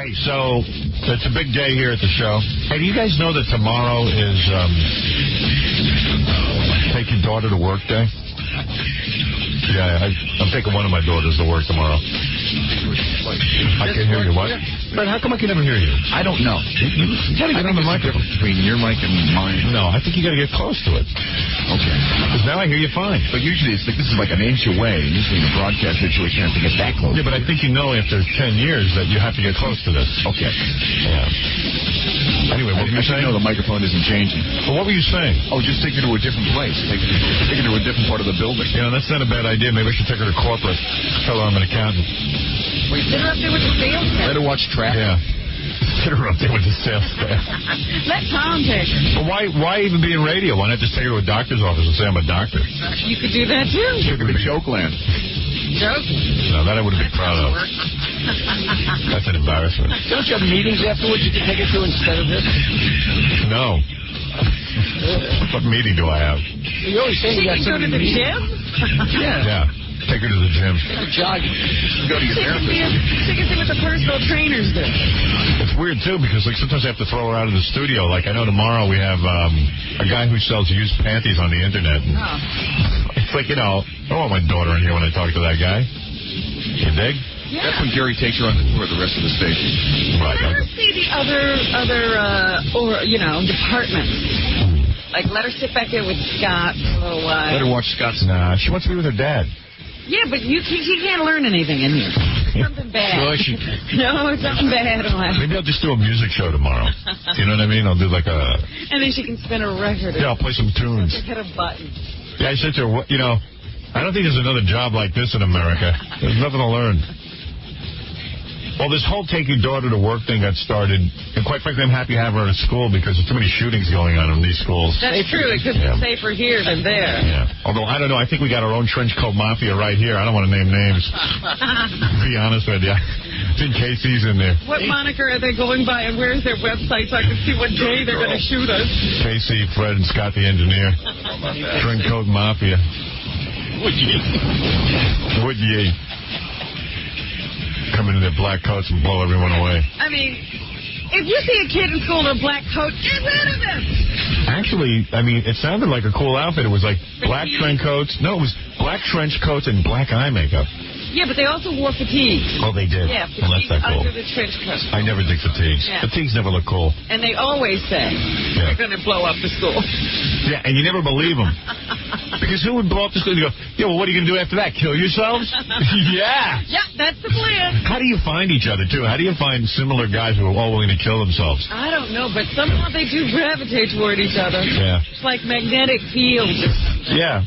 Hey, so it's a big day here at the show. Hey, do you guys know that tomorrow is Take Your Daughter to Work Day? Yeah, I'm taking one of my daughters to work tomorrow. I can't hear you. What? But how come I can never hear you? I don't know. You got to get on the microphone. Between your mic and mine. No, I think you got to get close to it. Okay. Because now I hear you fine. But usually this is like an inch away. Usually in a broadcast situation, I have to get that close. Yeah, but I think you know after 10 years that you have to get close to this. Okay. Yeah. Anyway, what were you saying? No, the microphone isn't changing. Well, what were you saying? Oh, just take her to a different place. Take her to a different part of the building. You know, that's not a bad idea. Maybe I should take her to corporate. Tell her I'm an accountant. Sit her up there with the sales staff. Let her watch traffic. Yeah. Sit her up there with the sales staff. Let Tom take her. Well, why even be in radio? Why not just take her to a doctor's office and say I'm a doctor? You could do that, too. She could be Jokeland. Joke? No, that I wouldn't be proud of. That's an embarrassment. Don't you have meetings afterwards you can take it to instead of this? No. What meeting do I have? You always say you got She can go to the gym? Yeah. Take her to the gym. Jogging. Go to your therapist. She can see what the personal trainers do. It's weird, too, because like sometimes I have to throw her out of the studio. Like, I know tomorrow we have a guy who sells used panties on the Internet. And it's like, you know, I don't want my daughter in here when I talk to that guy. You dig? Yeah. That's when Gary takes her on the tour of the rest of the station. Right. Let her see the other departments. Like, let her sit back there with Scott for a while. Let her watch Scott's. Nah, she wants to be with her dad. Yeah, but she can't learn anything in here. Something bad. Well, No, it's something bad. Maybe I'll just do a music show tomorrow. You know what I mean? I'll do like a... And then she can spin a record. Yeah, I'll play some tunes. Hit a button. Yeah, I said to her, you know, I don't think there's another job like this in America. There's nothing to learn. Well, this whole Take Your Daughter to Work thing got started, and quite frankly, I'm happy to have her at school because there's too many shootings going on in these schools. That's true. It could be safer here than there. Yeah. Although, I don't know. I think we got our own trench coat mafia right here. I don't want to name names. To be honest with you. I think Casey's in there. What moniker are they going by, and where's their website so I can see what day they're going to shoot us? Casey, Fred, and Scott the engineer. Trench coat mafia. Would ye? Come into their black coats and blow everyone away. I mean, if you see a kid in school in a black coat, get rid of him. Actually, I mean, it sounded like a cool outfit. It was like black trench coats. No, it was black trench coats and black eye makeup. Yeah, but they also wore fatigues. Oh, they did? Yeah, well, that's that cool. under the trench coat. I never dig fatigues. Yeah. Fatigues never look cool. And they always say, they're going to blow up the school. Yeah, and you never believe them. Because who would blow up the school? You go, yeah, well, what are you going to do after that? Kill yourselves? Yeah. Yeah, that's the plan. How do you find each other, too? How do you find similar guys who are all willing to kill themselves? I don't know, but somehow they do gravitate toward each other. Yeah. It's like magnetic fields. Yeah.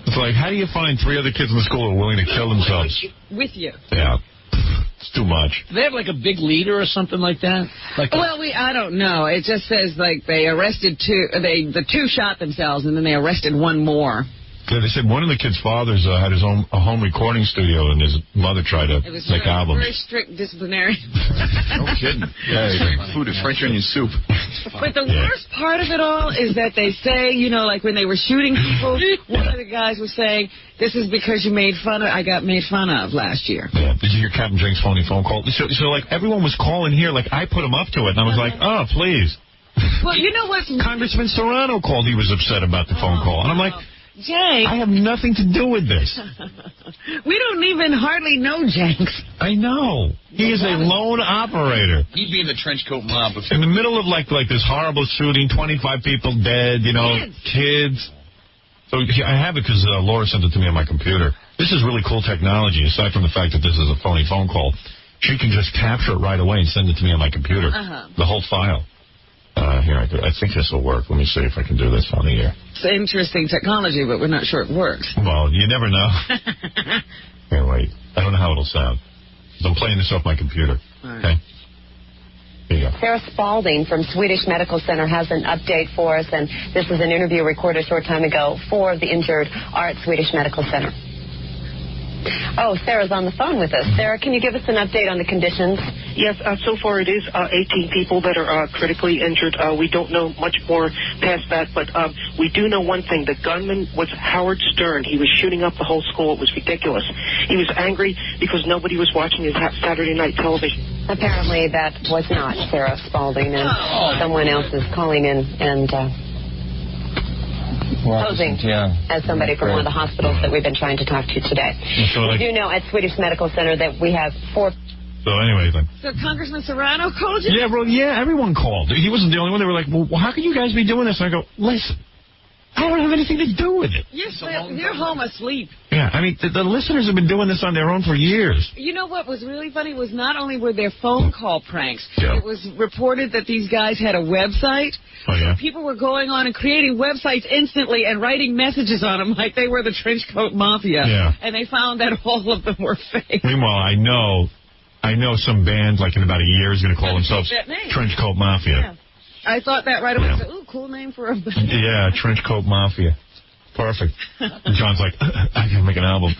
It's like, how do you find 3 other kids in the school who are willing to kill themselves? With you. Yeah. It's too much. Do they have like a big leader or something like that? I don't know. It just says like they arrested 2. The 2 shot themselves, and then they arrested 1 more. Yeah, they said one of the kids' fathers had his own home recording studio, and his mother tried to make albums. Very strict disciplinary. No kidding. Yeah, food is French onion soup. But the worst part of it all is that they say, you know, like when they were shooting people, one of the guys was saying, this is because you made fun of, I got made fun of last year. Yeah. Did you hear Captain Jenks' phony phone call? So like, everyone was calling here, like, I put him up to it, and I was like, oh, please. Well, you know what? Congressman Serrano called. He was upset about the phone call. And I'm like, Jenks. I have nothing to do with this. We don't even hardly know Jenks. I know. He is a lone operator. He'd be in the trench coat mob. In the middle of like this horrible shooting, 25 people dead, you know, kids. So I have it because Laura sent it to me on my computer. This is really cool technology, aside from the fact that this is a phony phone call. She can just capture it right away and send it to me on my computer, the whole file. Here, I think this will work. Let me see if I can do this on the air. It's interesting technology, but we're not sure it works. Well, you never know. Here, wait. I don't know how it'll sound. I'm playing this off my computer. Okay? Here you go. Sarah Spalding from Swedish Medical Center has an update for us, and this was an interview recorded a short time ago. 4 of the injured are at Swedish Medical Center. Oh, Sarah's on the phone with us. Sarah, can you give us an update on the conditions? Yes, so far it is 18 people that are critically injured. We don't know much more past that, but we do know one thing. The gunman was Howard Stern. He was shooting up the whole school. It was ridiculous. He was angry because nobody was watching his Saturday night television. Apparently that was not Sarah Spalding, and someone else is calling in and posing as somebody from one of the hospitals that we've been trying to talk to today. So, We do know at Swedish Medical Center that we have 4... So anyway, then. So Congressman Serrano called you? Yeah, everyone called. He wasn't the only one. They were like, well, how can you guys be doing this? And I go, listen, I don't have anything to do with it. You're home asleep. Yeah, I mean, the listeners have been doing this on their own for years. You know what was really funny was not only were there phone call pranks, it was reported that these guys had a website. Oh, yeah? So people were going on and creating websites instantly and writing messages on them like they were the Trenchcoat Mafia. Yeah. And they found that all of them were fake. Meanwhile, I know some band, like in about a year, is going to call themselves Trenchcoat Mafia. Yeah. I thought that right away. I said, ooh, cool name for a band. Yeah, Trenchcoat Mafia. Perfect. And John's like, I can make an album.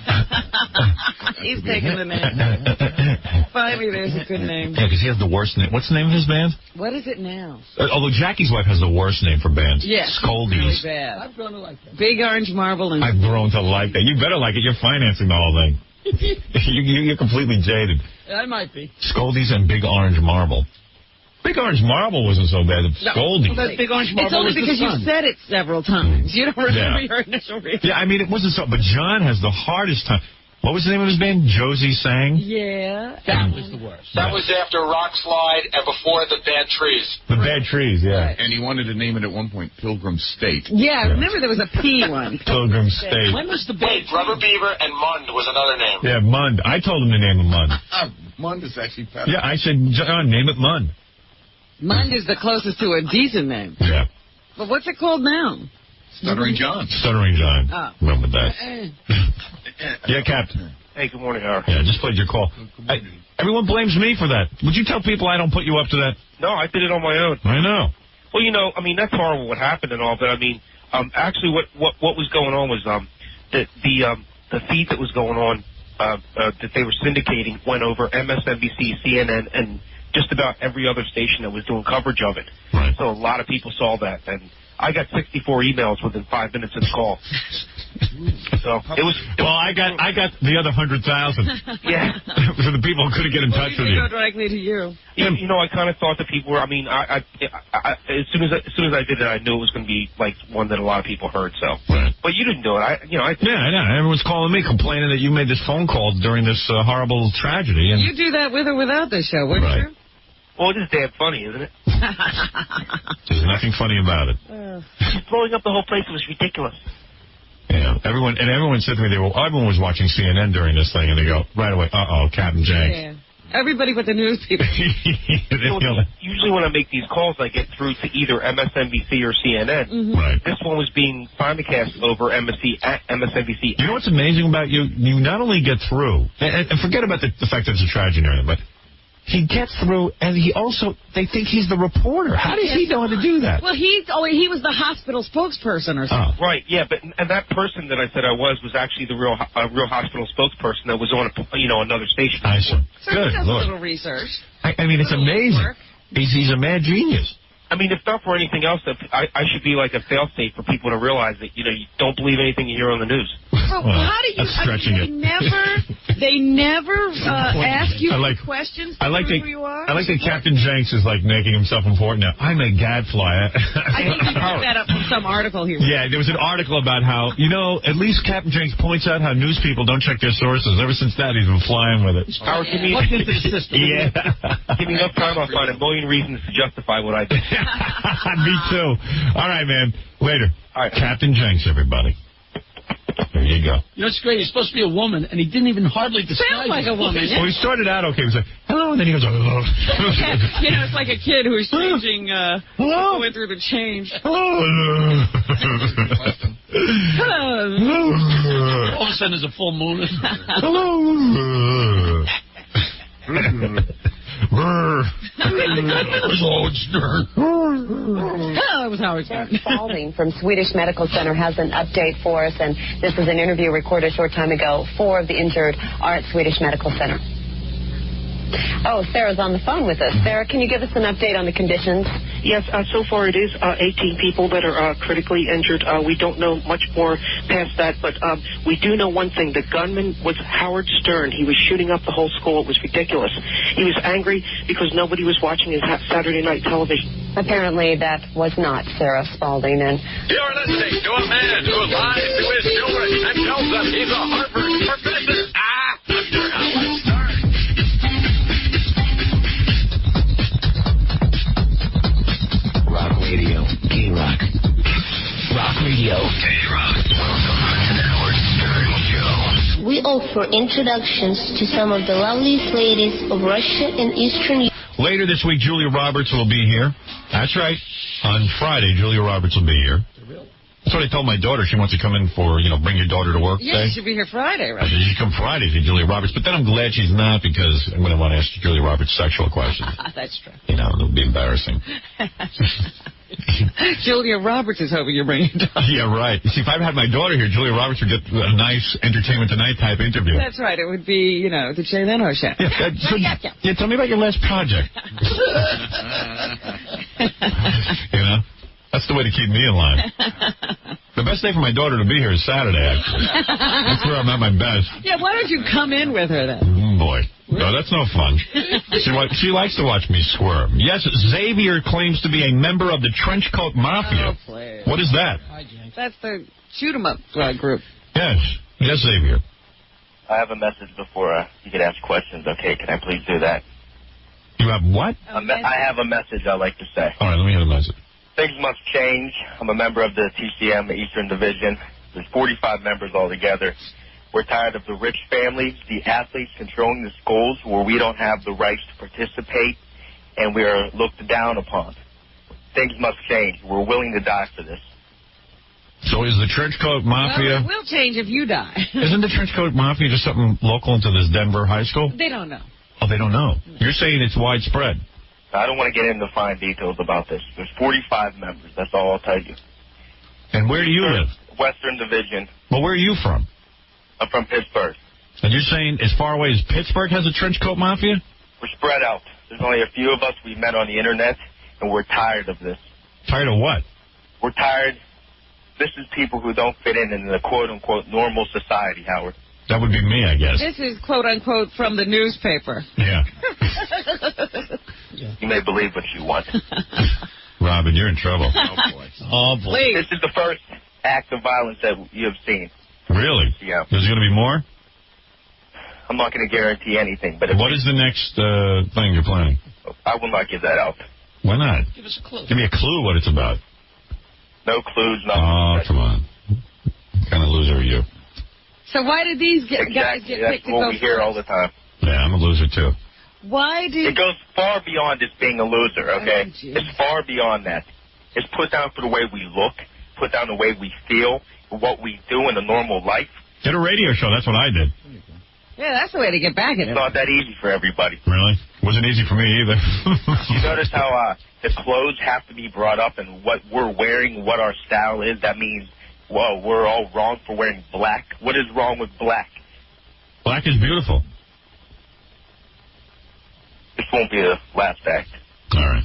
He's taking the name. Finally, there's a good name. Yeah, because he has the worst name. What's the name of his band? What is it now? Although Jackie's wife has the worst name for bands. Yeah. Scoldies. Really bad. I've grown to like that. Big Orange Marble. And I've grown to like that. You better like it. You're financing the whole thing. You're completely jaded. I might be. Scoldies and Big Orange Marble. Big Orange Marble wasn't so bad. Scoldies. Well, Big Orange Marble it's only because you said it several times. You don't remember your initial reaction. Yeah, I mean, it wasn't so... But John has the hardest time. What was the name of his band? Josie Sang? Yeah. That was the worst. That was after Rock Slide and before the Bad Trees. The Bad Trees, yeah. And he wanted to name it at one point Pilgrim State. Yeah, I remember there was a P one. Pilgrim State. When was the Wait, Rubber Beaver and Mund was another name. Yeah, Mund. I told him to name it Mund. Mund is actually better. Yeah, I said, John, name it Mund. Mund is the closest to a decent name. Yeah. But what's it called now? Stuttering John. Stuttering John. Oh. Remember that. Yeah, Captain. Hey, good morning, Howard. Yeah, just played your call. Everyone blames me for that. Would you tell people I don't put you up to that? No, I did it on my own. I know. Well, you know, I mean, that's horrible what happened and all, but I mean, actually what was going on was the feed that was going on that they were syndicating went over MSNBC, CNN, and just about every other station that was doing coverage of it. Right. So a lot of people saw that, and I got 64 emails within 5 minutes of the call. So it was. Well, I got the other 100,000. Yeah. For the people who couldn't get in touch with you. Go directly to you. You know, I kind of thought that people were. I mean, I as soon as I did it, I knew it was going to be like one that a lot of people heard. So, right. But you didn't do it. Yeah, I know. Everyone's calling me complaining that you made this phone call during this horrible tragedy. And You do that with or without the show, wouldn't Right. you? Well, it is damn funny, isn't it? there's nothing funny about it. Just blowing up the whole place was ridiculous. Yeah, everyone said to me everyone was watching CNN during this thing, and they go right away, Captain Jenks. Yeah. Everybody but the news people. Usually when I make these calls, I get through to either MSNBC or CNN. Mm-hmm. Right. This one was being simulcast over MSNBC. You know what's amazing about you? You not only get through, and forget about the fact that it's a tragedy or anything, but he gets through, and they think he's the reporter. How does he know how to do that? Well, he was the hospital spokesperson or something. Oh. Right, yeah, and that person that I said I was actually the real hospital spokesperson that was on another station. I see. So Good he does Lord. a little research. I mean, it's amazing. Work. He's a mad genius. I mean, if not for anything else, I should be like a fail-safe for people to realize that, you don't believe anything you hear on the news. Well, how do you? That's stretching it. They never ask you questions. I like who you are. I like that Captain Jenks is like making himself important now. I'm a gadfly. I think you picked that up from some article here. Yeah, there was an article about how at least Captain Jenks points out how news people don't check their sources. Ever since that, he's been flying with it. Howard, give me into the system. Yeah. Give me enough time, I'll find a million reasons to justify what I did. Me too. All right, man. Later. All right. Captain Jenks, everybody. There you go. You know, it's great. He's supposed to be a woman, and he didn't even hardly disguise Sounds like a woman. Well, he started out okay. He was like, hello, and then he goes, hello. It's like a kid who's changing, hello. going through the change. Hello. Hello. All of a sudden, there's a full moon. Hello. Hello, it was Howard Stern. Spalding from Swedish Medical Center has an update for us, and this is an interview recorded a short time ago. 4 of the injured are at Swedish Medical Center. Oh, Sarah's on the phone with us. Sarah, can you give us an update on the conditions Yes, so far it is 18 people that are critically injured. We don't know much more past that, but we do know one thing. The gunman was Howard Stern. He was shooting up the whole school. It was ridiculous. He was angry because nobody was watching his Saturday night television. Apparently that was not Sarah Spalding. And you're listening to a man who lies to his children and tells them he's a Harvard professor. Dr. Howard Stern. Rock Radio, K-Rock. Rock Radio, K-Rock. Welcome to the Howard Stern Show. We offer introductions to some of the loveliest ladies of Russia and Eastern Europe. Later this week, Julia Roberts will be here. That's right. On Friday, Julia Roberts will be here. That's what I told my daughter. She wants to come in for, bring your daughter to work Yeah, day. she should be here Friday, right? She come Friday to Julia Roberts, but then I'm glad she's not because I'm going to want to ask Julia Roberts sexual questions. That's true. It'll be embarrassing. Julia Roberts is hoping you bring your daughter. Yeah, right. See, if I had my daughter here, Julia Roberts would get a nice Entertainment Tonight type interview. That's right. It would be, the Jay Leno show. Yeah, tell me about your last project. That's the way to keep me in line. The best day for my daughter to be here is Saturday, actually. That's where I'm at my best. Yeah, why don't you come in with her then? Boy. No, that's no fun. She likes to watch me squirm. Yes, Xavier claims to be a member of the Trenchcoat Mafia. Oh, please. What is that? That's the shoot-'em-up group. Yes. Yes, Xavier. I have a message before you can ask questions. Okay, can I please do that? You have what? I have a message I'd like to say. All right, let me hear the message. Things must change. I'm a member of the TCM Eastern Division. There's 45 members altogether. We're tired of the rich families, the athletes controlling the schools where we don't have the rights to participate, and we are looked down upon. Things must change. We're willing to die for this. So is the Trenchcoat Mafia... Well, it will change if you die. Isn't the Trenchcoat Mafia just something local into this Denver high school? They don't know. Oh, they don't know. You're saying it's widespread. I don't want to get into fine details about this. There's 45 members. That's all I'll tell you. And where do you live? Western Division. Well, where are you from? I'm from Pittsburgh. And you're saying as far away as Pittsburgh has a Trenchcoat Mafia? We're spread out. There's only a few of us we met on the Internet, and we're tired of this. Tired of what? We're tired. This is people who don't fit in the quote-unquote normal society, Howard. That would be me, I guess. This is quote-unquote from the newspaper. Yeah. You may believe what you want. Robin, you're in trouble. Oh, boy. Oh, boy. Please. This is the first act of violence that you have seen. Really? Yeah. There's going to be more? I'm not going to guarantee anything. But what is the next thing you're planning? I will not give that out. Why not? Give us a clue. Give me a clue what it's about. No clues, nothing. Oh, come on. What kind of loser are you? So why did these guys get picked to go That's what we hear all the time. Yeah, I'm a loser, too. Why do... It goes far beyond just being a loser, okay? Oh, it's far beyond that. It's put down for the way we look, put down the way we feel, what we do in a normal life. Get a radio show. That's what I did. Yeah, that's the way to get back at it. It's not that easy for everybody. Really? Wasn't easy for me either. You notice how the clothes have to be brought up and what we're wearing, what our style is? That means, well, we're all wrong for wearing black. What is wrong with black? Black is beautiful. This won't be the last act. All right.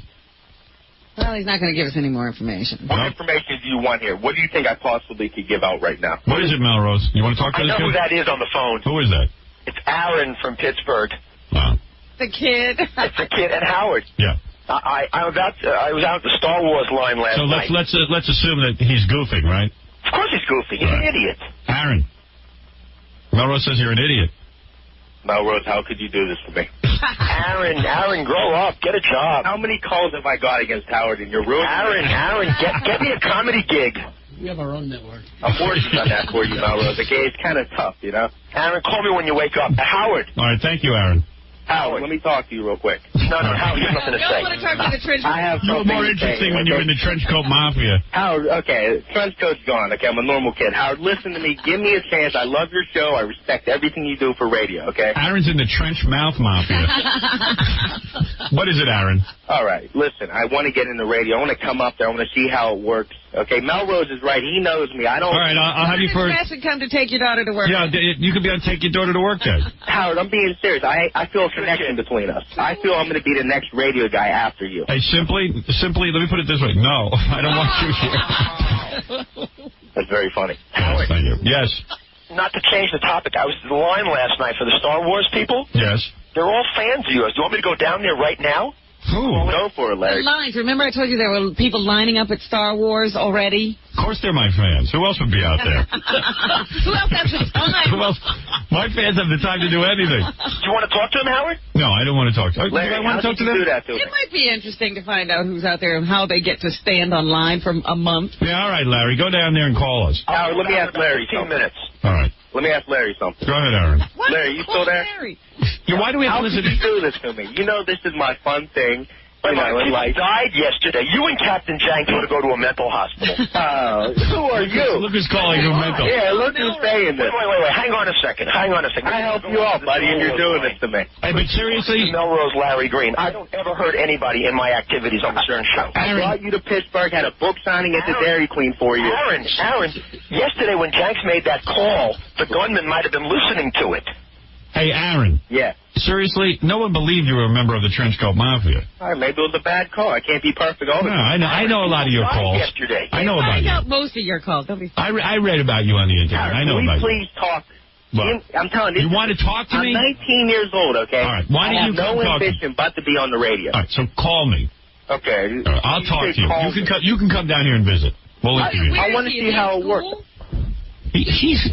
Well, he's not going to give us any more information. What information do you want here? What do you think I possibly could give out right now? What is it, Melrose? You want to talk to I this know kid? who that is on the phone. Who is that? It's Aaron from Pittsburgh. Wow. The kid. It's the kid. And Howard. Yeah. I was out at the Star Wars line last night. So let's assume that he's goofing, right? Of course he's goofy. He's an idiot. Aaron. Melrose says you're an idiot. Melrose, how could you do this to me? Aaron, grow up. Get a job. How many calls have I got against Howard in your room? Aaron, get me a comedy gig. We have our own network. I'm working on that for you, Melrose. Okay, it's kind of tough, you know. Aaron, call me when you wake up. Howard. All right, thank you, Aaron. Howard, let me talk to you real quick. No, Howard, you have nothing to say. I don't want to talk to the trench coat. I have You're something more to interesting say, when you're in the trench coat mafia. Howard, okay, trench coat's gone. Okay, I'm a normal kid. Howard, listen to me. Give me a chance. I love your show. I respect everything you do for radio, okay? Aaron's in the trench mouth mafia. What is it, Aaron? All right, listen, I want to get into radio. I want to come up there. I want to see how it works. Okay, Melrose is right. He knows me. I don't... All right, I'll have you for... Should come to take your daughter to work. Yeah, you could be on Take Your Daughter to Work then. Howard, I'm being serious. I feel a connection between us. I feel I'm going going to be the next radio guy after you. Hey, simply, let me put it this way. No, I don't want you here. That's very funny. Yes, thank you. Yes. Not to change the topic, I was in the line last night for the Star Wars people. Yes. They're all fans of yours. Do you want me to go down there right now? Who? Go for it, Larry. The lines. Remember I told you there were people lining up at Star Wars already? Of course they're my fans. Who else would be out there? Who else has the time? Who else? My fans have the time to do anything. Do you want to talk to them, Howard? No, I don't want to talk to them. Larry, I want to talk to them? do that to It might be interesting to find out who's out there and how they get to stand on line for a month. Yeah, all right, Larry. Go down there and call us. Howard, let me ask Larry 15 something. minutes. All right. Let me ask Larry something. Go ahead, Aaron. What? Larry, you still there? Larry. Yeah, why do we have How to could listen you do this to me? You know this is my fun thing. But You my know, in people life. died yesterday. You and Captain Jank want to go to a mental hospital. Who are you? Look who's calling you mental. Yeah, look who's saying this. Wait. Hang on a second. I help you out, buddy, and you're doing this to me. Hey, but seriously, Melrose Larry Green. I don't ever hurt anybody in my activities on the Stern Show. I brought you to Pittsburgh, had a book signing at the Dairy Queen for you. Aaron, yesterday when Janks made that call, the gunman might have been listening to it. hey, Aaron. Yeah. Seriously, no one believed you were a member of the Trenchcoat Mafia. All right, maybe it was a bad call. I can't be perfect all the time. I know a lot of your calls. Yesterday. I know about Find you. out most of your calls. Don't be. I read about you on the internet. I know about you. Please talk. What? I'm telling you. You want to talk to me? I'm 19 years old, okay? All right. Why don't you I have no come talk to me? ambition but to be on the radio. All right, so call me. Okay. All right, I'll talk to you. You can come down here and visit. We'll interview you. I want to see how it works. He's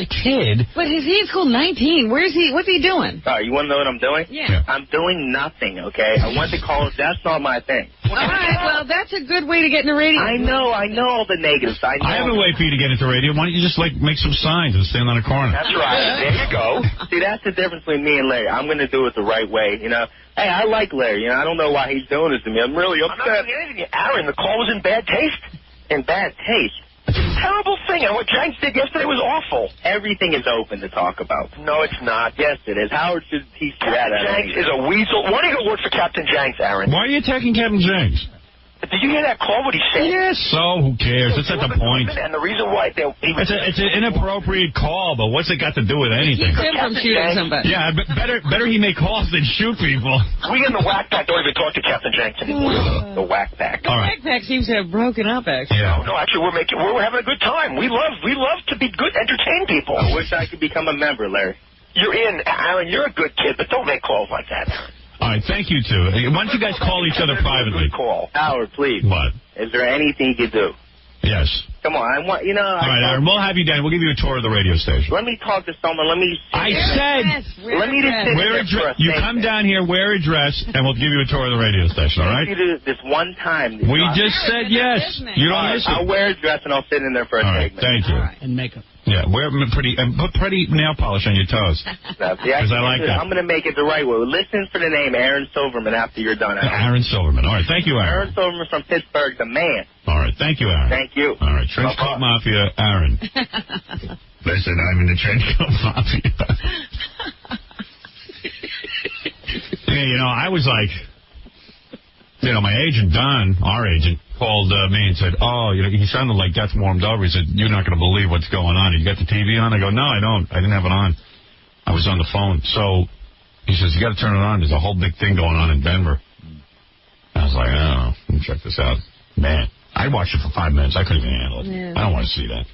a kid. But he's in school 19. Where's he? What's he doing? All right, you want to know what I'm doing? Yeah. I'm doing nothing, okay? I went to college. That's not my thing. All right. Well, that's a good way to get in the radio. I know all the negatives. I have a way for you to get into radio. Why don't you just make some signs and stand on a corner? That's right. There you go. See, that's the difference between me and Larry. I'm going to do it the right way, you know. Hey, I like Larry. You know, I don't know why he's doing this to me. I'm really upset. I'm not doing anything. Aaron, the call was in bad taste. In bad taste. It's a terrible thing. And what Janks did yesterday was awful. Everything is open to talk about. No, it's not. Yes, it is. Howard should teach you that. Captain Janks is a weasel. Why don't you go work for Captain Janks, Aaron? Why are you attacking Captain Janks? Did you hear that call? What he said? Yes. So who cares? That's not the point. And the reason why It's an inappropriate call, but what's it got to do with anything? Keep him from shooting somebody. Yeah, but better he make calls than shoot people. We in the whack pack don't even talk to Captain Janks anymore. The whack pack. The whack pack seems to have broken up, actually. Yeah. No, actually, we're having a good time. We love to be good, entertain people. I wish I could become a member, Larry. You're in, Aaron. You're a good kid, but don't make calls like that, Aaron. All right, thank you, too. Why don't you guys call each other privately? Call. Howard, please. What? Is there anything you can do? Yes. Come on, I want, you know. All right, Aaron, we'll have you down. We'll give you a tour of the radio station. Let me talk to someone. Let me. I said, let me just sit wear a there for a you second. come down here, wear a dress, and we'll give you a tour of the radio station, all right? You do this one time. We just said yes. You don't listen. I'll wear a dress and I'll sit in there for a segment. Thank you. And makeup. Yeah, wear pretty and put pretty nail polish on your toes. Because I like that. I'm going to make it the right way. Listen for the name Aaron Silverman after you're done. Aaron Silverman. All right, thank you, Aaron. Aaron Silverman from Pittsburgh, the man. All right, thank you, Aaron. Thank you. All right, Trenchcoat Mafia, Aaron. Listen, I'm in the Trenchcoat Mafia. Yeah, you know, I was like, you know, my agent, Don, our agent, called me and said, oh, you know, he sounded like death warmed over. He said, you're not going to believe what's going on. You got the TV on? I go, no, I don't. I didn't have it on. I was on the phone. So he says, you got to turn it on. There's a whole big thing going on in Denver. I was like, oh, let me check this out. Man, I watched it for 5 minutes. I couldn't even handle it. Yeah. I don't want to see that.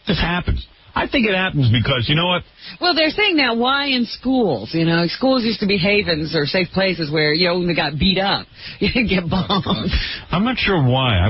This happens. I think it happens because, you know what? Well, they're saying now, why in schools? You know, schools used to be havens or safe places where you only got beat up. You didn't get bombed. I'm not sure why.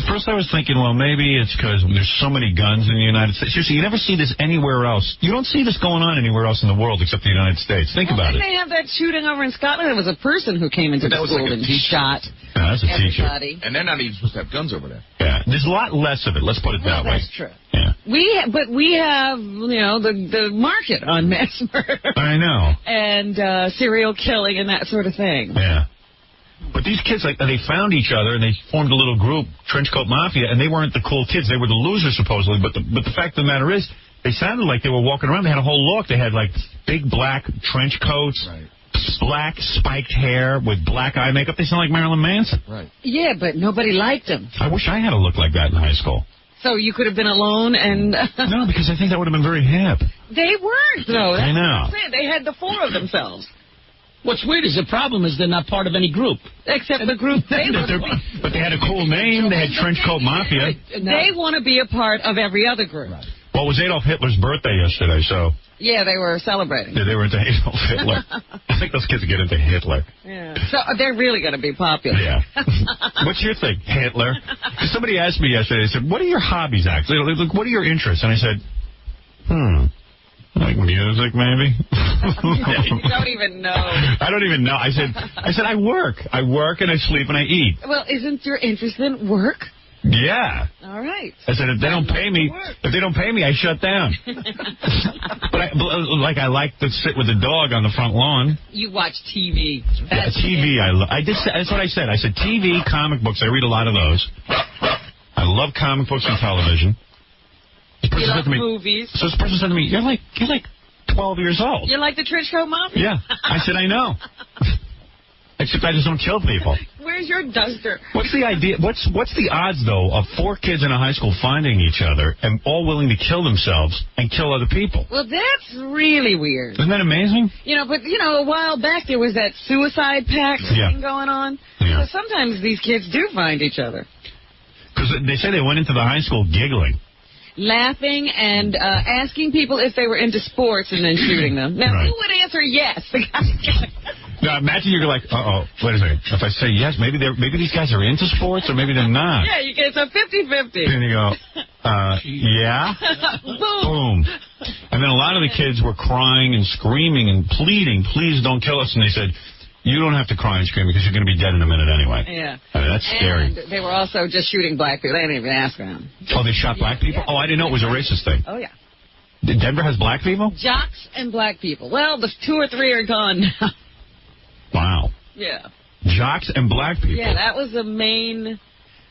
First I was thinking, well, maybe it's because there's so many guns in the United States. Seriously, you never see this anywhere else. You don't see this going on anywhere else in the world except the United States. Think about it. They have that shooting over in Scotland. There was a person who came into the school and shot that's a everybody. And they're not even supposed to have guns over there. Yeah, there's a lot less of it. Let's put it that way. That's true. Yeah. But we have, you know, the market on mass murder. I know. And serial killing and that sort of thing. Yeah. But these kids, like, they found each other and they formed a little group, Trenchcoat Mafia, and they weren't the cool kids. They were the losers, supposedly. But the fact of the matter is, they sounded like they were walking around. They had a whole look. They had, like, big black trench coats, black spiked hair with black eye makeup. They sound like Marilyn Manson. Right. Yeah, but nobody liked them. I wish I had a look like that in high school. So you could have been alone and... No, because I think that would have been very hip. They weren't, though. I know. That's what I'm saying. They had the 4 of themselves. What's weird is the problem is they're not part of any group. Except the group they want to be. But they had a cool name. They had Trenchcoat Mafia. They want to be a part of every other group. Right. Well, it was Adolf Hitler's birthday yesterday, so... Yeah, they were celebrating. Yeah, they were into Adolf Hitler. I think those kids get into Hitler. Yeah. So they're really going to be popular. Yeah. What's your thing, Hitler? Somebody asked me yesterday, they said, what are your hobbies, actually? Like, what are your interests? And I said, like music, maybe? You don't even know. I don't even know. I said, I work. I work and I sleep and I eat. Well, isn't your interest in work? Yeah. All right. I said, if they don't pay me, I shut down. But I like to sit with the dog on the front lawn. You watch TV. That's TV. That's what I said. I said TV, comic books. I read a lot of those. I love comic books and television. You love movies. So this person said to me, you're like 12 years old. You're like the Trenchcoat Mafia? Yeah. I said, I know. Except I just don't kill people. Where's your duster? What's the idea? What's the odds, though, of 4 kids in a high school finding each other and all willing to kill themselves and kill other people? Well, that's really weird. Isn't that amazing? But a while back there was that suicide pact thing going on. Yeah. So sometimes these kids do find each other. Because they say they went into the high school giggling. Laughing and asking people if they were into sports and then shooting them. Now, who would answer yes? Now, imagine you're like, wait a second. If I say yes, maybe these guys are into sports or maybe they're not. Yeah, it's a 50-50. And you go, yeah? Boom. And then a lot of the kids were crying and screaming and pleading, please don't kill us. And they said, you don't have to cry and scream because you're going to be dead in a minute anyway. Yeah. I mean, that's scary. And they were also just shooting black people. They didn't even ask them. Oh, they shot black people? Yeah. Oh, I didn't know it was a racist thing. Oh, yeah. Denver has black people? Jocks and black people. Well, the 2 or 3 are gone now. Wow. Yeah. Jocks and black people. Yeah, that was the main...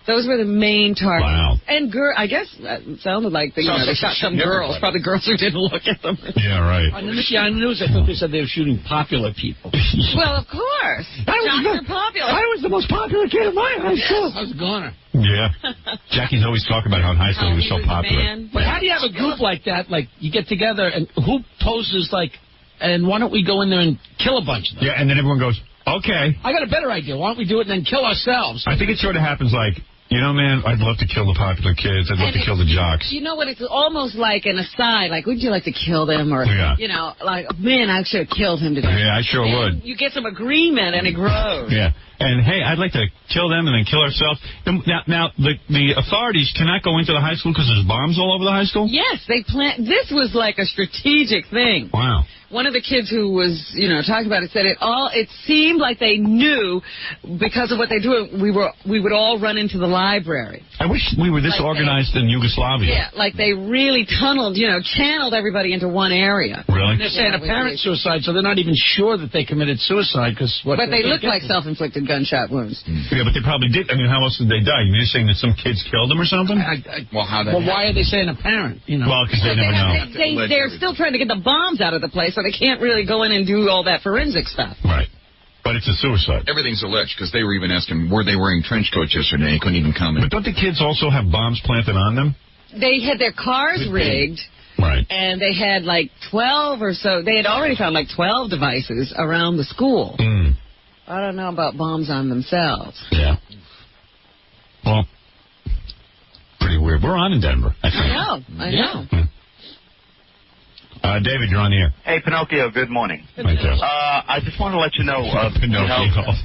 Those were the main targets. Wow. And I guess it sounded like they shot some girls. Probably girls who didn't look at them. Yeah, right. On the news, I thought they said they were shooting popular people. Well, of course. Jocks are popular. I was the most popular kid in my high school. I was a goner. Yeah. Jackie's always talking about how in high school he was so popular. But how do you have a group like that? Like, you get together, and who poses like, and why don't we go in there and kill a bunch of them? Yeah, and then everyone goes, okay. I got a better idea. Why don't we do it and then kill ourselves? I think it sort of happens like, man, I'd love to kill the popular kids. I'd love to kill the jocks. You know what? It's almost like an aside. Like, would you like to kill them? Or, like, man, I should have killed him today. Yeah, I sure would. You get some agreement, and it grows. Yeah. And, hey, I'd like to kill them and then kill ourselves. Now the authorities cannot go into the high school because there's bombs all over the high school? Yes, this was like a strategic thing. Wow. One of the kids who was, talking about it said it seemed like they knew because of what they do. We would all run into the library. I wish we were this organized in Yugoslavia. Yeah, like they really channeled everybody into one area. Really? And they're saying apparent suicide, so they're not even sure that they committed suicide But they look like self-inflicted gunshot wounds. Yeah, but they probably did. I mean, how else did they die? You're saying that some kids killed them or something? Why are they saying apparent? Well, because they never know. They're still trying to get the bombs out of the place, so they can't really go in and do all that forensic stuff. Right. But it's a suicide. Everything's alleged, because they were even asking, were they wearing trench coats yesterday? He couldn't even comment. But don't the kids also have bombs planted on them? They had their cars rigged. Right. And they had like 12 or so. They had already found like 12 devices around the school. Mm. I don't know about bombs on themselves. Yeah. Well, pretty weird. We're on in Denver, I think. I know. Hmm. David, you're on the air. Hey, Pinocchio, good morning. Right there. I just want to let you know... Pinocchio.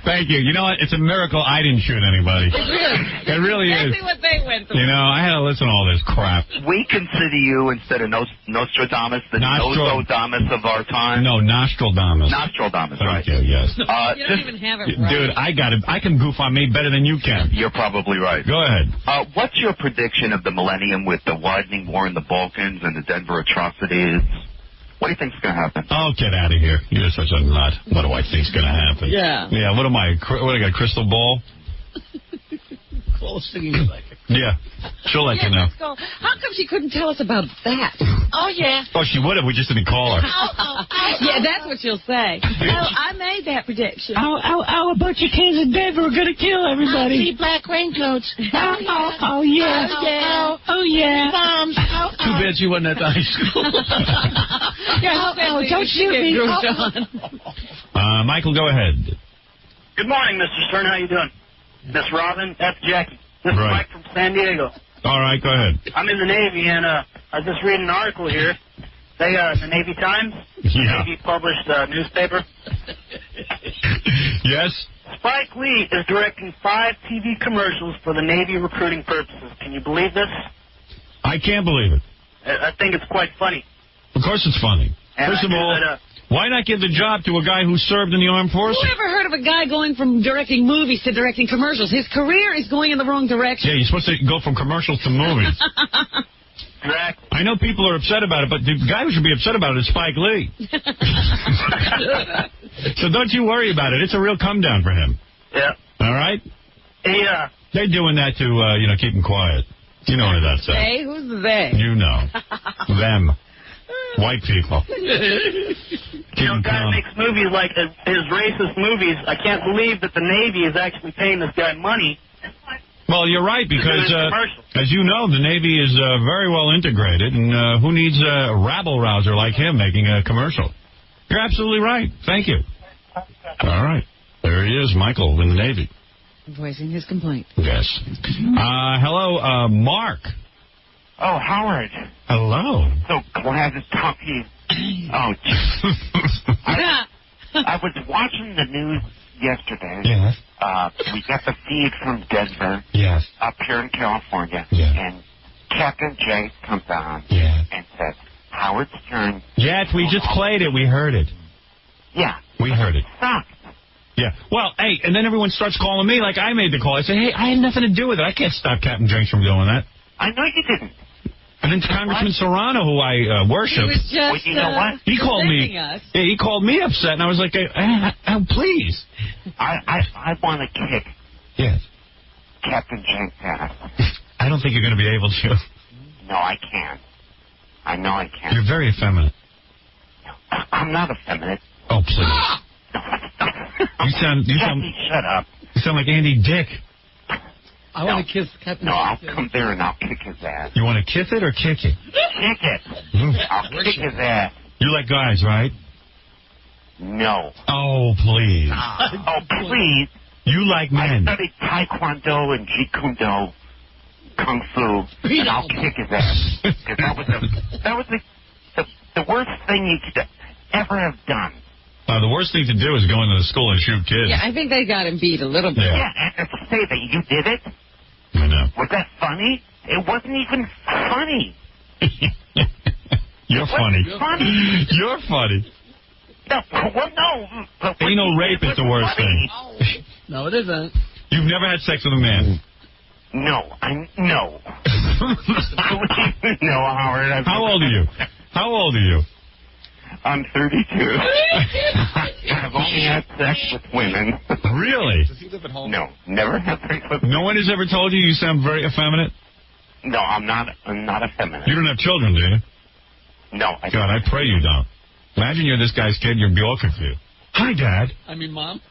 Thank you. You know what? It's a miracle I didn't shoot anybody. It really is. Exactly what they went through. I had to listen to all this crap. We consider you, instead of Nostradamus, the Nostradamus of our time. No, Nostradamus. Nostradamus, right. Thank you, yes. You don't even have it right. Dude, I can goof on me better than you can. You're probably right. Go ahead. What's your prediction of the millennium with the widening war in the Balkans and the Denver atrocities? What do you think's going to happen? Oh, get out of here. You're such a nut. What do I think's going to happen? Yeah. Yeah, what am I? What, I got a crystal ball? Close singing like it. Yeah. She'll let you know. How come she couldn't tell us about that? Oh, yeah. Oh, she would have. We just didn't call her. Yeah, that's what she'll say. I made that prediction. A bunch of kids in Denver are going to kill everybody. I see black raincoats. Oh, yeah. Oh, yeah. Bombs. Too bad she wasn't at the high school. Don't shoot me. Michael, go ahead. Good morning, Mr. Stern. How you doing? Miss Robin, that's Jackie. This is Mike from San Diego. All right, go ahead. I'm in the Navy, and I was just reading an article here. They, the Navy Times, Navy published newspaper. Yes? Spike Lee is directing 5 TV commercials for the Navy recruiting purposes. Can you believe this? I can't believe it. I think it's quite funny. Of course it's funny. And First of all, why not give the job to a guy who served in the armed forces? Who ever heard of a guy going from directing movies to directing commercials? His career is going in the wrong direction. Yeah, you're supposed to go from commercials to movies. Exactly. I know people are upset about it, but the guy who should be upset about it is Spike Lee. So don't you worry about it. It's a real come down for him. Yeah. All right? Yeah. They're doing that to, keep him quiet. You know what that's saying. They? Who's the they? You know. Them. White people. Guy makes movies like his racist movies. I can't believe that the Navy is actually paying this guy money. Well, you're right, because, as you know, the Navy is very well integrated, and who needs a rabble-rouser like him making a commercial? You're absolutely right. Thank you. All right. There he is, Michael, in the Navy. Voicing his complaint. Yes. Hello, Mark. Oh, Howard. Hello. So glad to talk to you. Oh, I was watching the news yesterday. Yes. We got the feed from Denver. Yes. Up here in California. Yeah. And Captain Jay comes on and says, Howard Stern. Yes, we just played it. We heard it. Yeah. We heard it. Stop. Yeah. Well, hey, and then everyone starts calling me like I made the call. I say, hey, I had nothing to do with it. I can't stop Captain Jenks from doing that. I know you didn't. And then Congressman Serrano, who I worship, He was just, well, you know what? He called me. us. Yeah, he called me upset, and I was like, please. I want to kick Captain Jenks' ass. I don't think you're going to be able to. No, I can't. I know I can't. You're very effeminate. I'm not effeminate. Oh, please. You sound. Shut up. You sound like Andy Dick. I want to kiss Captain. No, I'll come there and I'll kick his ass. You want to kiss it or kick it? Kick it. I'll kick his ass. You like guys, right? No. Oh, please. Oh, please. You like men. I studied Taekwondo and Jeet Kune Do, Kung Fu, and I'll kick his ass. 'Cause that was the worst thing you could ever have done. The worst thing to do is go into the school and shoot kids. Yeah, I think they got him beat a little bit. Yeah, and to say that you did it? I know. Was that funny? It wasn't even funny. You're funny. You're funny. No, well, no. Anal rape is the worst thing. No, it isn't. You've never had sex with a man? No. No, Howard. How old are you? How old are you? I'm 32. I've only had sex with women. Really? Does he live at home? No, never had sex with No one has ever told you sound very effeminate? No, I'm not effeminate. You don't have children, do you? No, I don't. God, I pray you don't. Imagine you're this guy's kid, you'd be all confused. Hi, Dad. I mean, Mom.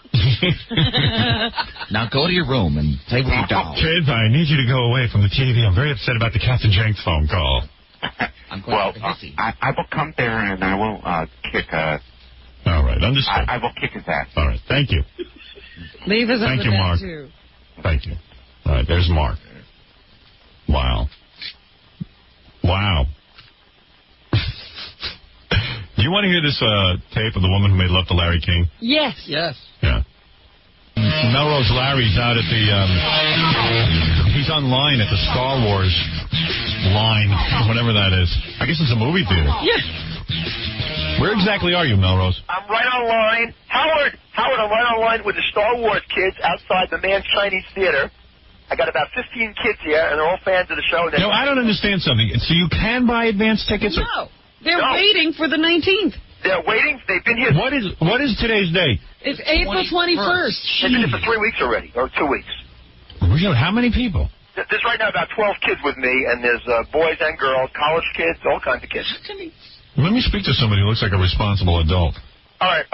Now go to your room and play with your doll. Kids, I need you to go away from the TV. I'm very upset about the Captain Jenks phone call. Well, I will come there and I will kick All right, understood. I will kick his ass. All right, thank you. Leave us Thank on you, the Mark. too. Thank you. All right, there's Mark. Wow. Wow. Do you want to hear this tape of the woman who made love to Larry King? Yes. Yes. Yeah. Melrose Larry's out at the, he's online at the Star Wars line, whatever that is. I guess it's a movie theater. Yeah. Where exactly are you, Melrose? I'm right online. Howard, I'm right online with the Star Wars kids outside the Man's Chinese Theater. I got about 15 kids here, and they're all fans of the show. No, I don't understand something. So you can buy advance tickets? No. They're waiting for the 19th. They're waiting. They've been here. What is today's date? It's April 21st. They've been here for 3 weeks already, or 2 weeks. Really? How many people? There's right now about 12 kids with me, and there's boys and girls, college kids, all kinds of kids. Let me speak to somebody who looks like a responsible adult. All right,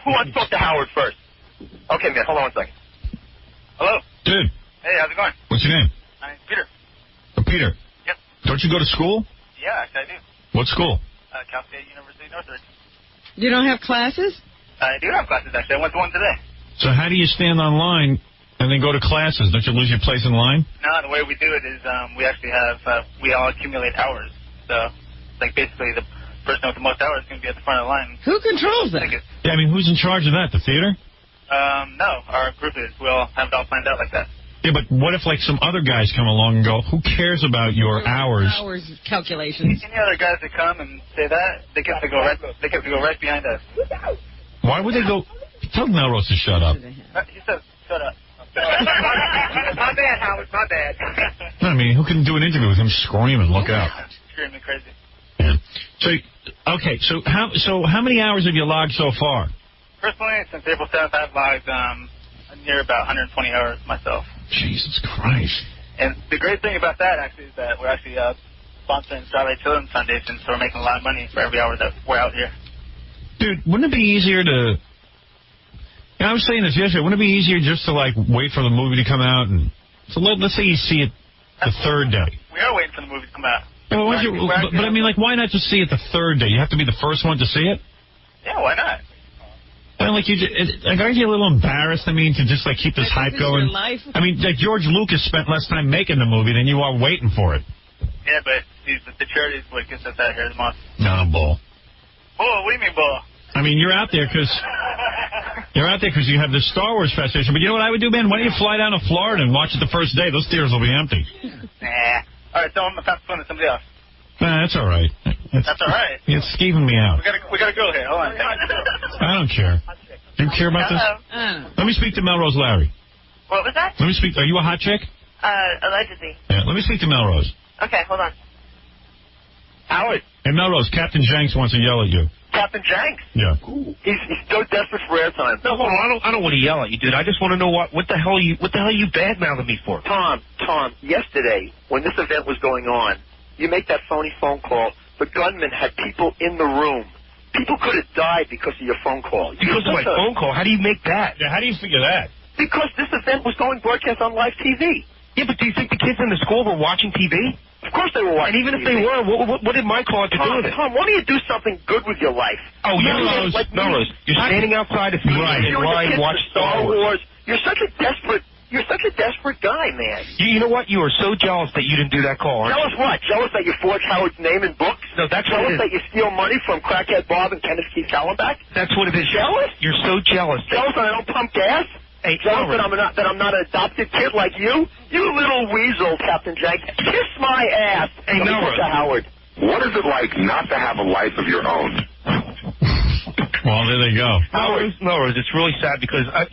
who wants to talk to Howard first? Okay, man, hold on 1 second. Hello? Dude. Hey, how's it going? What's your name? I'm Peter. Peter. Yep. Don't you go to school? Yeah, I do. What school? Cal State University Northridge. You don't have classes? I do have classes, actually. I went to one today. So how do you stand online and then go to classes? Don't you lose your place in line? No, the way we do it is we actually have, we all accumulate hours. So, like, basically, the person with the most hours is going to be at the front of the line. Who controls that? Yeah, I mean, who's in charge of that? The theater? No, our group is. We all have it all planned out like that. Yeah, but what if, like, some other guys come along and go, who cares about your hours? Hours calculations. Any other guys that come and say that, they get to go right behind us. Why would they go? Tell Melrose to shut up. He said, shut up. My bad, Howard, my bad. I mean, who can do an interview with him screaming? Look out. Screaming crazy. Yeah. So, okay, so how many hours have you logged so far? Personally, since April 7th, I've logged near about 120 hours myself. Jesus Christ. And the great thing about that, actually, is that we're actually sponsoring Starlight Children's Foundation, so we're making a lot of money for every hour that we're out here. Dude, wouldn't it be easier to... You know, I was saying this yesterday. Wouldn't it be easier just to, like, wait for the movie to come out? And so let's say you see it the third day. We are waiting for the movie to come out. Yeah, but I mean, like, why not just see it the third day? You have to be the first one to see it? Yeah, why not? Well, like, aren't you a little embarrassed, I mean, to just, like, keep this hype going? Your life? I mean, like, George Lucas spent less time making the movie than you are waiting for it. Yeah, but the charity is what gets us out here the most. No, bull. Bull? What do you mean, bull? I mean, you're out there because you have the Star Wars Festival. But you know what I would do, man? Why don't you fly down to Florida and watch it the first day? Those theaters will be empty. Nah. All right, so I'm going to pass the phone to somebody else. Nah, that's all right. That's all right. It's skeeving me out. We got a girl here. Hold on. I don't care. Do you care about this? Let me speak to Melrose Larry. What was that? Let me speak. Are you a hot chick? Allegedly. Yeah, let me speak to Melrose. Okay, hold on. Howard. Hey, Melrose, Captain Jenks wants to yell at you. Captain Jenks? Yeah. He's so desperate for airtime. No, hold on. I don't want to yell at you, dude. I just want to know what the hell you bad-mouthing me for. Tom, yesterday, when this event was going on, you make that phony phone call. The gunman had people in the room. People could have died because of your phone call. Because of my phone call? How do you make that? Yeah, how do you figure that? Because this event was going broadcast on live TV. Yeah, but do you think the kids in the school were watching TV? Of course they were watching TV. And even if TV. they were, what did my call have to do with it? Tom, why don't you do something good with your life? Oh, Melrose, you're standing outside a theater and line watch Star Wars. You're such a desperate guy, man. You know what? You are so jealous that you didn't do that call, aren't you? Jealous what? Jealous that you forge Howard's name in books? No, that's jealous what it is. that you steal money from Crackhead Bob and Kenneth Keith Kallenbach? That's what it is. Jealous? You're so jealous. Jealous that I don't pump gas? Hey, jealous that I'm not an adopted kid like you? You little weasel, Captain Jenks. Kiss my ass. Hey, Melrose. Howard. What is it like not to have a life of your own? Well, there they go. Melrose, it's really sad because, Tom,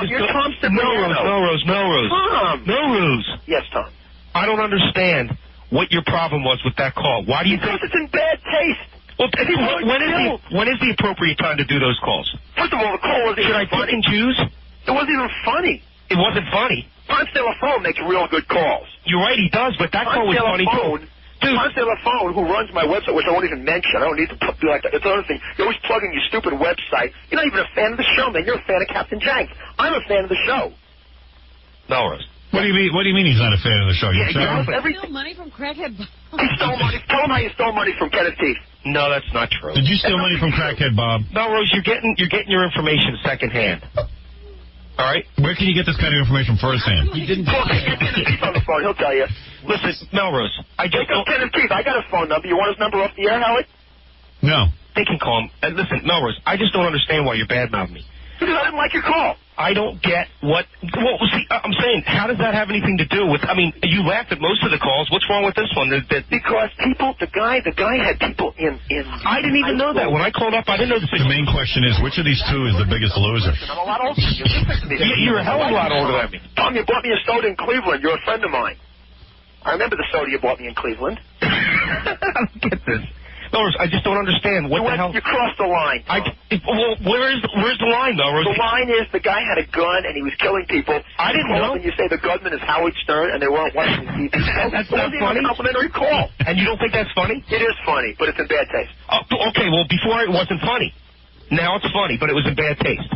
you're Tom Melrose. Tom. Melrose. Yes, Tom. I don't understand what your problem was with that call. Why do you Because it's in bad taste. Well, when is the appropriate time to do those calls? First of all, the call wasn't Should I pick and choose? It wasn't even funny. It wasn't funny. Ponce de la Phone makes real good calls. You're right, he does, but that call was funny, too. Dude. Ponce de la Phone, who runs my website, which I won't even mention. I don't need to do like that. It's another thing. You're always plugging your stupid website. You're not even a fan of the show, man. You're a fan of Captain Jenks. I'm a fan of the show. Melrose. What do you mean he's not a fan of the show? You steal money from Crackhead Bob? He stole money. Tell him how you stole money from Kenneth Keith. No, that's not true. Did you steal money from Crackhead Bob? Melrose, you're getting your information secondhand. All right? Where can you get this kind of information firsthand? He didn't talk to Kenneth Keith on the phone. He'll tell you. Listen, Melrose, I just don't... Kenneth Keith, I got his phone number. You want his number off the air, Howard? No. They can call him. And listen, Melrose, I just don't understand why you're bad-mouthing me. Because I didn't like your call. I don't get what... Well, see, I'm saying, how does that have anything to do with... I mean, you laughed at most of the calls. What's wrong with this one? Because people... The guy had people in... I didn't even know that. When I called up, I didn't know this. The main question is, which of these two is the biggest loser? I'm a lot older than you. You're a hell of a lot older than me. Tom, you bought me a soda in Cleveland. You're a friend of mine. I remember the soda you bought me in Cleveland. I don't get this. Melrose, I just don't understand. What the hell? You crossed the line. Well, where's the line, Melrose? The line is the guy had a gun and he was killing people. I didn't know. And you say the gunman is Howard Stern and they weren't watching TV. That's not funny. A complimentary call. And you don't think that's funny? It is funny, but it's in bad taste. Okay, well, before it wasn't funny. Now it's funny, but it was in bad taste.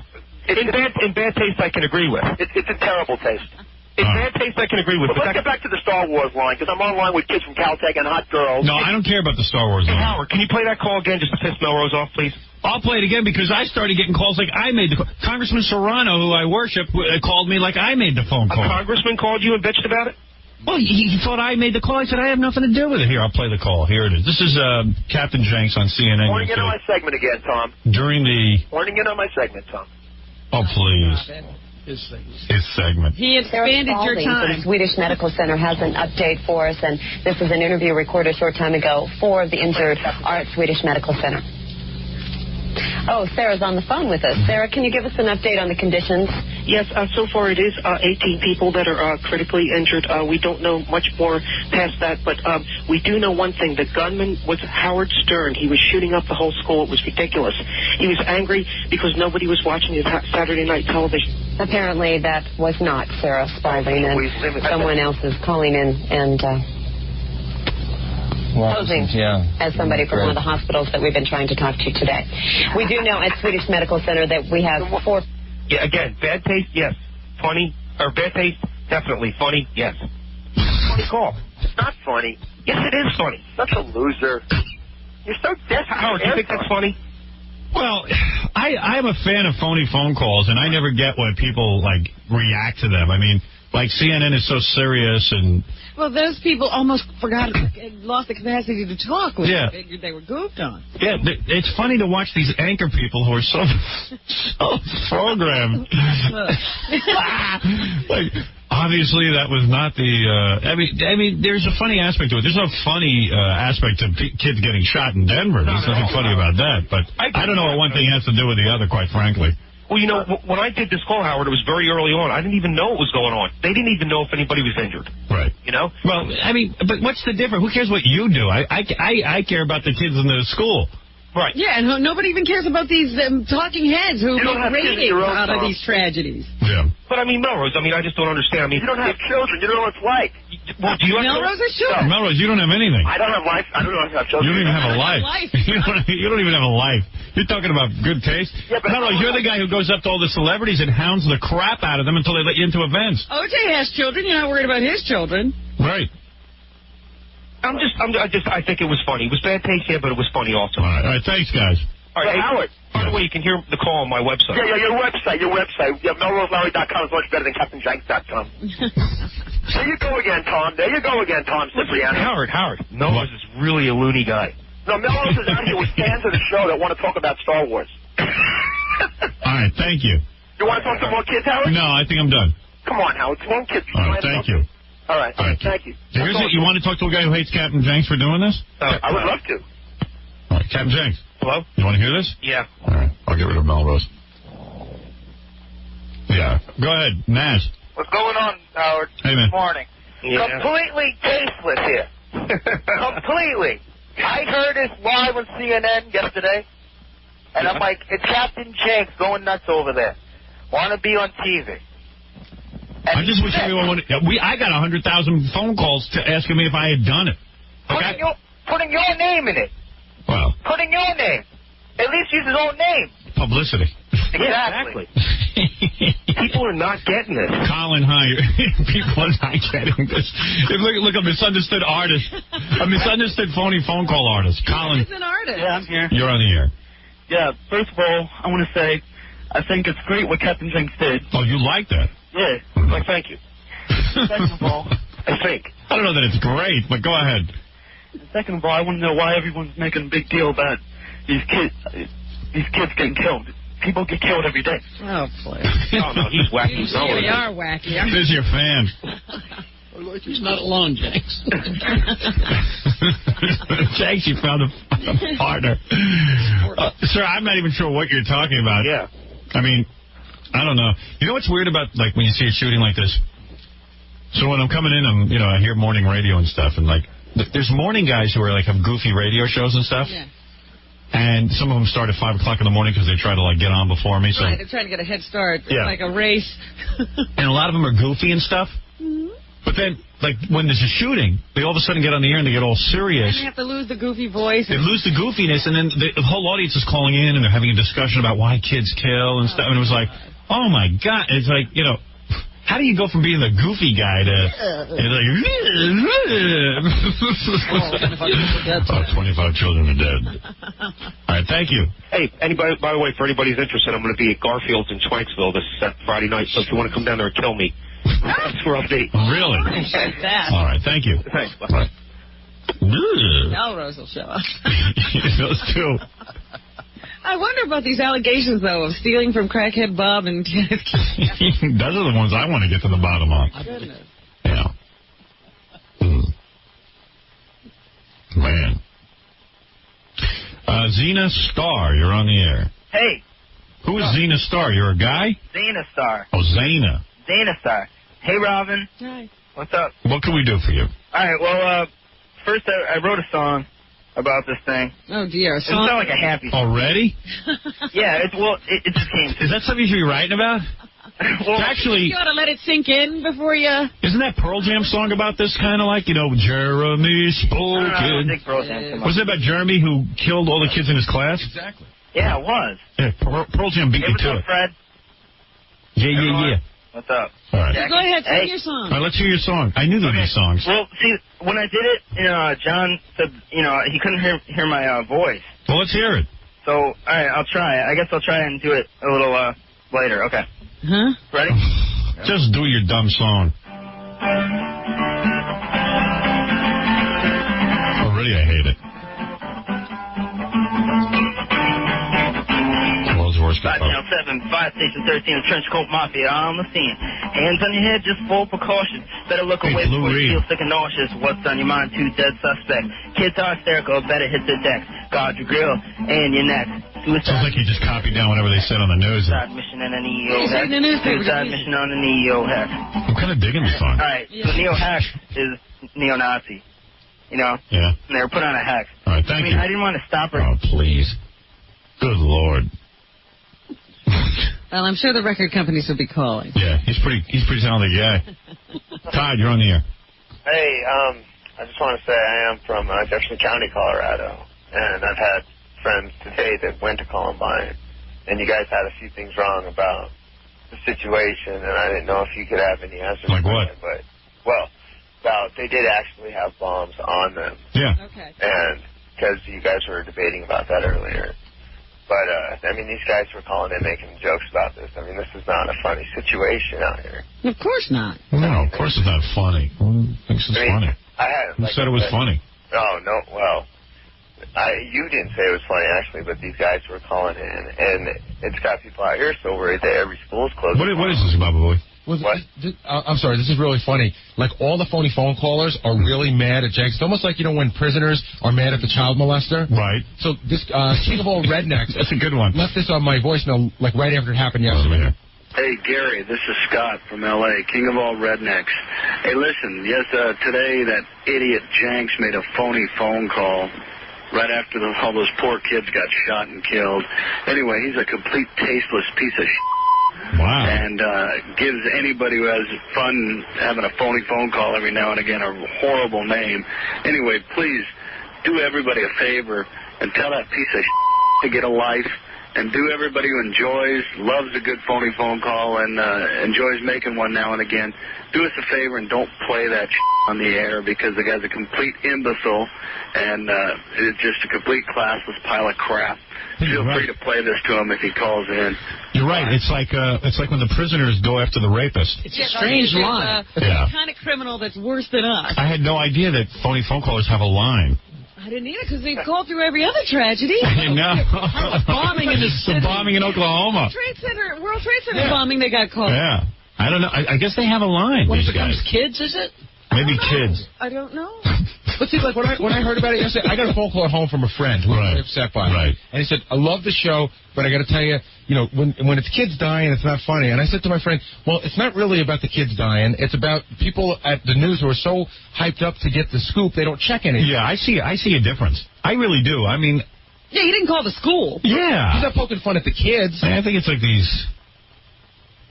In bad taste, I can agree with. It's in terrible taste. It's bad taste I can agree with. But let's get back to the Star Wars line, because I'm online with kids from Caltech and hot girls. No, I don't care about the Star Wars line. Howard, can you play that call again just to piss Melrose off, please? I'll play it again because I started getting calls like I made the call. Congressman Serrano, who I worship, called me like I made the phone call. A congressman called you and bitched about it? Well, he thought I made the call. I said, I have nothing to do with it. Here, I'll play the call. Here it is. This is Captain Jenks on CNN. Warning in on my segment again, Tom. During the... Warning in on my segment, Tom. Oh, please. His segment. He expanded your time. The Swedish Medical Center has an update for us, and this is an interview recorded a short time ago. 4 of the injured are at Swedish Medical Center. Oh, Sarah's on the phone with us. Sarah, can you give us an update on the conditions? Yes, so far it is 18 people that are critically injured. We don't know much more past that, but we do know one thing. The gunman was Howard Stern. He was shooting up the whole school. It was ridiculous. He was angry because nobody was watching his Saturday night television. Apparently that was not Sarah Spalding, and someone else is calling in and posing as somebody from one of the hospitals that we've been trying to talk to today. We do know at Swedish Medical Center that we have 4... Yeah, again, bad taste, yes. Funny, or bad taste, definitely. Funny, yes. Funny call. It's not funny. Yes, it is funny. Such a loser. You're so desperate. Howard, do you think that's funny? Well, I am a fan of phony phone calls, and I never get why people, like, react to them. I mean, like, CNN is so serious and... Well, those people almost lost the capacity to talk when they figured they were goofed on. Yeah, it's funny to watch these anchor people who are so programmed. Like, obviously, that was not the... I mean, there's a funny aspect to it. There's no funny aspect to kids getting shot in Denver. There's nothing funny about that. But I don't know what one thing has to do with the other, quite frankly. Well, you know, when I did this call, Howard, it was very early on. I didn't even know what was going on. They didn't even know if anybody was injured. Right. You know? Well, I mean, but what's the difference? Who cares what you do? I care about the kids in the school. Right. Yeah, and nobody even cares about these talking heads who make ratings out of these tragedies. Yeah. But, I mean, Melrose, I just don't understand. I mean, you don't have children. You don't know what it's like. Well, do you have Melrose is children. No. Melrose, you don't have anything. I don't have life. I don't know if I have children. You don't even have a life. You don't even have a life. You're talking about good taste? Yeah, but Melrose, you're the guy who goes up to all the celebrities and hounds the crap out of them until they let you into events. OJ has children. You're not worried about his children. Right. I think it was funny. It was bad taste, yeah, but it was funny also. All right, thanks, guys. All right, Howard. By the way, you can hear the call on my website. Yeah, your website. Yeah, MelroseLowry.com is much better than CaptainJanks.com. There you go again, Tom. Cipriano. Howard. Melrose is really a loony guy. No, Melrose is out here with fans of the show that want to talk about Star Wars. All right, thank you. You want to talk to more kids, Howard? No, I think I'm done. Come on, Howard. One kid. All right, thank you. All right, thank you. Here's it. You want to talk to a guy who hates Captain Jenks for doing this? I would love to. All right, Captain Jenks. Hello? You want to hear this? Yeah. All right, I'll get rid of Melrose. Yeah. Go ahead, Naz. What's going on, Howard? Hey, man. Good morning. Yeah. Completely tasteless here. Completely. I heard this live on CNN yesterday, and I'm like, it's Captain Jenks going nuts over there. Want to be on TV. And I just wish everyone would... I got 100,000 phone calls asking me if I had done it. Okay? Putting your name in it. Well. Putting your name. At least use his own name. Publicity. Exactly. People are not getting this. Colin, hi. People are not getting this. Look, a misunderstood artist. A misunderstood phony phone call artist. Colin. He's an artist. Yeah, I'm here. You're on the air. Yeah, first of all, I want to say I think it's great what Captain Jenks did. Oh, you like that? Yeah. Well, thank you. Second of all, I think. I don't know that it's great, but go ahead. Second of all, I want to know why everyone's making a big deal about these kids getting killed. People get killed every day. Oh, boy. No, he's wacky. They are wacky. This is your fan. He's not alone, Jenks. Jenks, you found a partner. Sir, I'm not even sure what you're talking about. Yeah. I mean, I don't know. You know what's weird about, like, when you see a shooting like this? So when I'm coming in, I hear morning radio and stuff, and, like, there's morning guys who are, like, have goofy radio shows and stuff. Yeah. And some of them start at 5 o'clock in the morning because they try to, like, get on before me. So. Right, they're trying to get a head start. It's Yeah. like a race. And a lot of them are goofy and stuff. Mm-hmm. But then, like, when there's a shooting, they all of a sudden get on the air and they get all serious. And they have to lose the goofy voice. They lose the goofiness, and then the whole audience is calling in, and they're having a discussion about why kids kill and stuff. And it was like, oh, my God. It's like, how do you go from being the goofy guy to like 25 children are dead. All right, thank you. Hey, anybody? By the way, for anybody who's interested, I'm going to be at Garfield's in Twanksville this Friday night. So if you want to come down there and kill me, that's where I'll be. Really? All right, thank you. Thanks. Bye. Right. Melrose will show up. Those two. I wonder about these allegations, though, of stealing from Crackhead Bob and Kenneth Keith. Those are the ones I want to get to the bottom of. Goodness. Yeah. Man. Xena Star, you're on the air. Hey. Who is Xena Star? You're a guy? Xena Star. Oh, Xena. Xena Star. Hey, Robin. Hi. What's up? What can we do for you? All right, well, first I wrote a song about this thing. Oh, dear. It sounds like a happy song. Already? Yeah, it just came to. Is that something you should be writing about? Well, actually, you ought to let it sink in before you... Isn't that Pearl Jam song about this kind of like, Jeremy spoken? I don't think Pearl Jam too much. Was it about Jeremy who killed all the kids in his class? Exactly. Yeah, it was. Yeah, Pearl Jam beat you to it. Fred? Yeah. What's up? All right. Go ahead, sing your song. All right, let's hear your song. I knew there were these songs. Well, see, when I did it, John said, he couldn't hear my voice. Well, let's hear it. So, all right, I'll try. I guess I'll try and do it a little later. Okay. Huh? Ready? Just do your dumb song. Already I hate it. Worst 5 Channel 7, 5 Station 13, the Trench Coat Mafia on the scene. Hands on your head, just full precaution. Better look away before you feel sick and nauseous. What's on your mind? 2 dead suspects. Kids are hysterical, better hit the deck. Guard your grill and your neck. Sounds like you just copied down whatever they said on the news. Suicide mission and an EO hack. Suicide mission on an EO hack. I'm kind of digging the song. All right, so Neo hack is neo-Nazi. Yeah. And they were put on a hack. All right, thank you. I didn't want to stop her. Oh, please. Good Lord. Well, I'm sure the record companies will be calling. Yeah, he's pretty talented guy. Todd, you're on the air. Hey, I just want to say I am from Jefferson County, Colorado, and I've had friends today that went to Columbine, and you guys had a few things wrong about the situation, and I didn't know if you could have any answers. Like what? But, well, about they did actually have bombs on them. Yeah. Okay. And because you guys were debating about that earlier. But, these guys were calling in making jokes about this. This is not a funny situation out here. Of course not. No, of course it's not funny. Who thinks it's funny? Who said it was funny? Oh, no, well, you didn't say it was funny, actually, but these guys were calling in, and it's got people out here so worried that every school's closed. What is this, Baba Boy? What? I'm sorry, this is really funny. Like, all the phony phone callers are really mad at Jenks. It's almost like, when prisoners are mad at the child molester. Right. So this King of All Rednecks... That's a good one. Left this on my voicemail, like, right after it happened yesterday. Hey, Gary, this is Scott from L.A., King of All Rednecks. Hey, listen, today that idiot Jenks made a phony phone call right after all those poor kids got shot and killed. Anyway, he's a complete tasteless piece of shit. Wow. And gives anybody who has fun having a phony phone call every now and again a horrible name. Anyway, please do everybody a favor and tell that piece of to get a life. And do everybody who loves a good phony phone call and enjoys making one now and again, do us a favor and don't play that on the air because the guy's a complete imbecile and it's just a complete classless pile of crap. Feel free to play this to him if he calls in. You're right. It's like when the prisoners go after the rapist. It's a strange line. The kind of criminal that's worse than us. I had no idea that phony phone callers have a line. I didn't either, because they've called through every other tragedy. I know. Bombing in the city. The bombing in Oklahoma. World Trade Center bombing, they got called. Yeah. I don't know. I guess they have a line, these guys. Kids, is it? Maybe kids. I don't know. But see, like, when I heard about it yesterday, I got a phone call at home from a friend who was really upset by it. Right. And he said, I love the show, but I got to tell you, when it's kids dying, it's not funny. And I said to my friend, well, it's not really about the kids dying. It's about people at the news who are so hyped up to get the scoop, they don't check anything. Yeah, I see a difference. I really do. Yeah, you didn't call the school. Yeah. He's not poking fun at the kids. I think it's like these...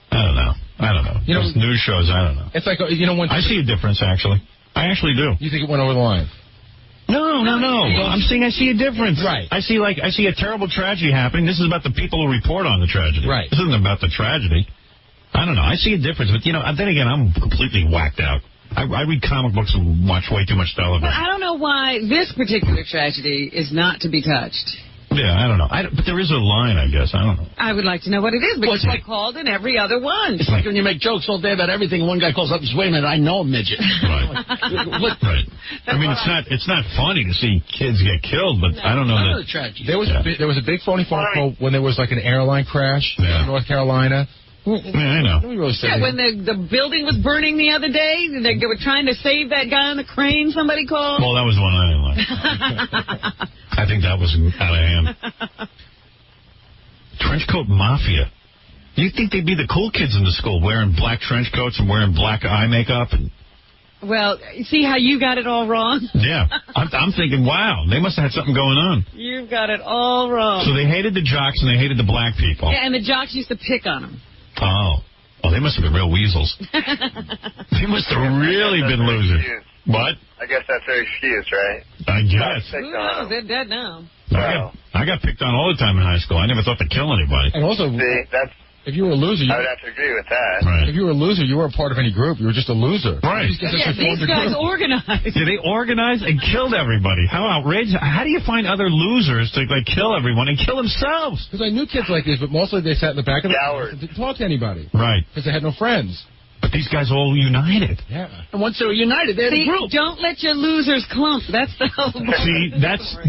I don't know. Those news shows, I don't know. It's like, when... I see a difference, actually. I actually do. You think it went over the line? No. I'm saying I see a difference. Right. I see a terrible tragedy happening. This is about the people who report on the tragedy. Right. This isn't about the tragedy. I don't know. I see a difference, but, then again, I'm completely whacked out. I read comic books and watch way too much television. But I don't know why this particular tragedy is not to be touched. Yeah, I don't know. But there is a line, I guess. I don't know. I would like to know what it is, because I called in every other one. It's like when you make jokes all day about everything, and one guy calls up and says, wait a minute, I know a midget. Right. Right. I mean, it's not funny to see kids get killed, but I don't know that. There was a big phony phone call when there was like an airline crash in North Carolina. Yeah, I know. When the building was burning the other day, they were trying to save that guy on the crane, somebody called. Well, that was the one I didn't like. I think that was out of hand. Trenchcoat Mafia. Do you think they'd be the cool kids in the school, wearing black trench coats and wearing black eye makeup? Well, see how you got it all wrong? Yeah. I'm thinking, wow, they must have had something going on. You've got it all wrong. So they hated the jocks and they hated the black people. Yeah, and the jocks used to pick on them. Oh, they must have been real weasels. They must have really been losers. What? I guess that's their excuse, right? I guess. Who knows? They're dead now. I got picked on all the time in high school. I never thought to kill anybody. And also, if you were a loser, I would have to agree with that. Right. If you were a loser, you weren't part of any group. You were just a loser. Right. These guys organized. Yeah, they organized and killed everybody. How outrageous. How do you find other losers to kill everyone and kill themselves? Because I knew kids like this, but mostly they sat in the back of the class and didn't talk to anybody. Right. Because they had no friends. But these guys all united. Yeah. And once they were united, they had a group. Don't let your losers clump. That's the whole See,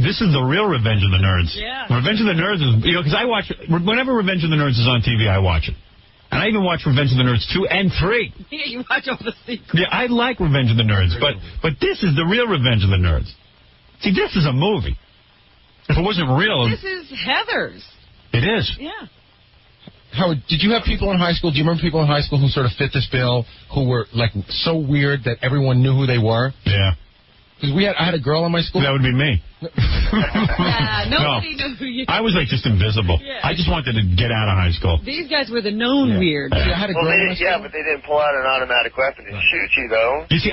this is the real Revenge of the Nerds. Yeah. Revenge of the Nerds is, because I watch, whenever Revenge of the Nerds is on TV, I watch it. And I even watch Revenge of the Nerds 2 and 3. Yeah, you watch all the sequels. Yeah, I like Revenge of the Nerds, but this is the real Revenge of the Nerds. See, this is a movie. If it wasn't real... This is Heathers. It is. Yeah. Howard, did you have people in high school, do you remember people in high school who sort of fit this bill, who were, like, so weird that everyone knew who they were? Yeah. Because I had a girl in my school. That would be me. Nobody knew who you... I was, like, just invisible. Yeah. I just wanted to get out of high school. These guys were the known weird. I had a girl in my school. But they didn't pull out an automatic weapon and shoot you, though. You see,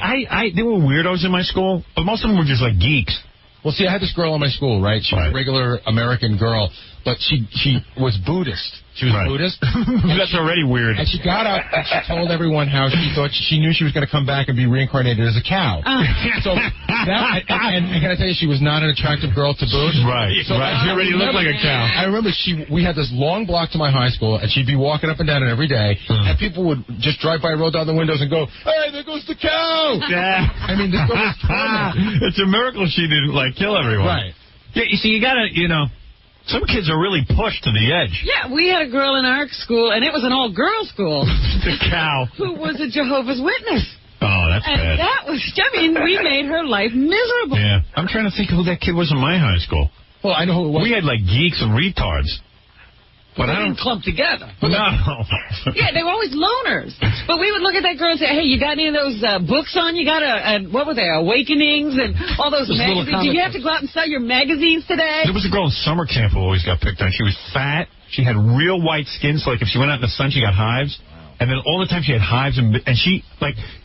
there were weirdos in my school, but most of them were just, like, geeks. Well, see, I had this girl in my school, right? She was a regular American girl, but she was Buddhist. She was Buddhist. That's already weird. And she got up and she told everyone how she thought she knew she was going to come back and be reincarnated as a cow. So and can I tell you, she was not an attractive girl to boot. Right. So She already looked like a cow. I remember we had this long block to my high school, and she'd be walking up and down it every day, and people would just drive by, roll down the windows, and go, "Hey, there goes the cow!" Yeah. I mean, this girl was tormented. It's a miracle she didn't kill everyone. Right. Yeah. You see, you gotta, some kids are really pushed to the edge. Yeah, we had a girl in our school, and it was an all-girls school. The cow. Who was a Jehovah's Witness. Oh, that's bad. And that was, we made her life miserable. Yeah. I'm trying to think who that kid was in my high school. Well, I know who it was. We had, geeks and retards. But they didn't clump together. No. Yeah, they were always loners. But we would look at that girl and say, hey, you got any of those books on? You got what were they, Awakenings and all those magazines? Did you have to go out and sell your magazines today? There was a girl in summer camp who always got picked on. She was fat. She had real white skin, so if she went out in the sun, she got hives. And then all the time she had hives, and she,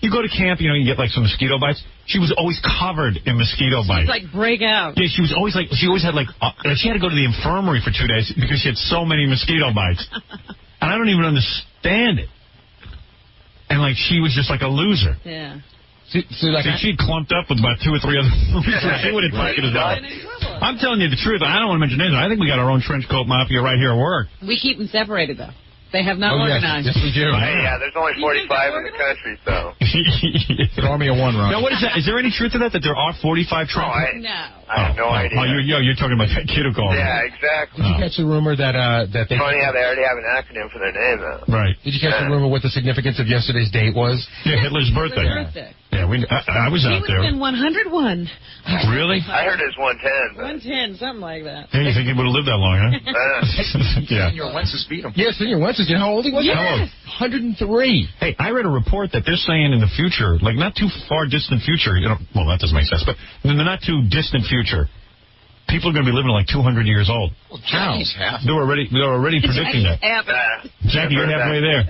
you go to camp, you get, some mosquito bites. She was always covered in mosquito bites. She'd, break out. Yeah, she was always, she always had, she had to go to the infirmary for 2 days because she had so many mosquito bites. And I don't even understand it. And, she was just like a loser. Yeah. See, she'd clumped up with about 2 or 3 other losers. She would have taken us out. I'm telling you the truth. I don't want to mention names. I think we got our own trench coat mafia right here at work. We keep them separated, though. They have not organized. Yes, we do. Yeah, there's only 45 in the country, so. It's an army of one, Ron. Now, what is that? Is there any truth to that there are 45 trench coats? No. I have no idea. Oh, you're talking about that kid who called. Yeah, exactly. Did you catch the rumor that they... Funny how they already have an acronym for their name, though. Right. Did you catch the rumor what the significance of yesterday's date was? Yeah, Hitler's birthday. Yeah, I was out there. He would have been 101. Really? I heard it was 110. 110, something like that. Yeah, you think he would have lived that long, huh? Yeah. Senior Wences beat him. Yeah, Senior Wences. You know how old he was? Yes. 103. Hey, I read a report that they're saying in the future, not too far distant future, well, that doesn't make sense, but in the not too distant future, people are going to be living 200 years old. Well, Jackie's half. They're already predicting that. Jackie, you're halfway there.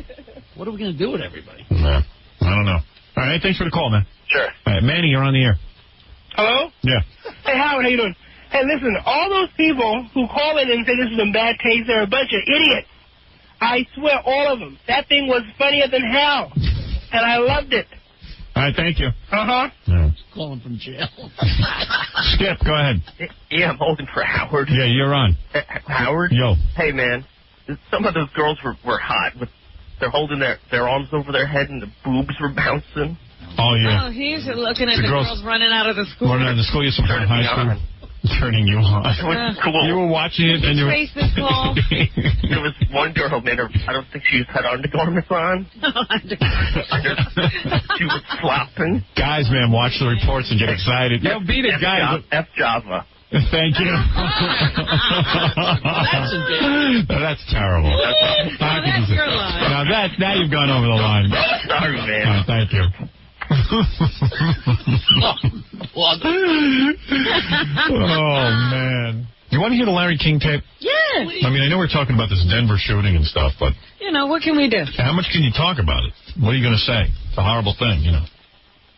What are we going to do with everybody? No, I don't know. All right, thanks for the call, man. Sure. All right, Manny, you're on the air. Hello? Yeah. Hey, Howard, how you doing? Hey, listen, all those people who call in and say this is a bad taste, they're a bunch of idiots. I swear, all of them. That thing was funnier than hell, and I loved it. All right, thank you. Uh-huh. Yeah. Calling from jail. Skip, go ahead. Yeah, I'm holding for Howard. Yeah, you're on. Howard? Yo. Hey, man. Some of those girls were hot. They're holding their arms over their head and the boobs were bouncing. Oh, yeah. Oh, he's looking at The the girls girls running out of the school. Running out of the school, you support high school. Turning you on. It was cool. You were watching it and you were... Trace this call. There was one girl, man, I don't think she had undergarments on. She was flopping. Guys, man, watch the reports and get excited. Yo, beat it, guys. F Java. Thank you. That's terrible. Now that's your line. Now you've gone over the line. Sorry, man. Thank you. Oh, man. You want to hear the Larry King tape? Yes. I mean, I know we're talking about this Denver shooting and stuff, but... You know, what can we do? How much can you talk about it? What are you going to say? It's a horrible thing, you know.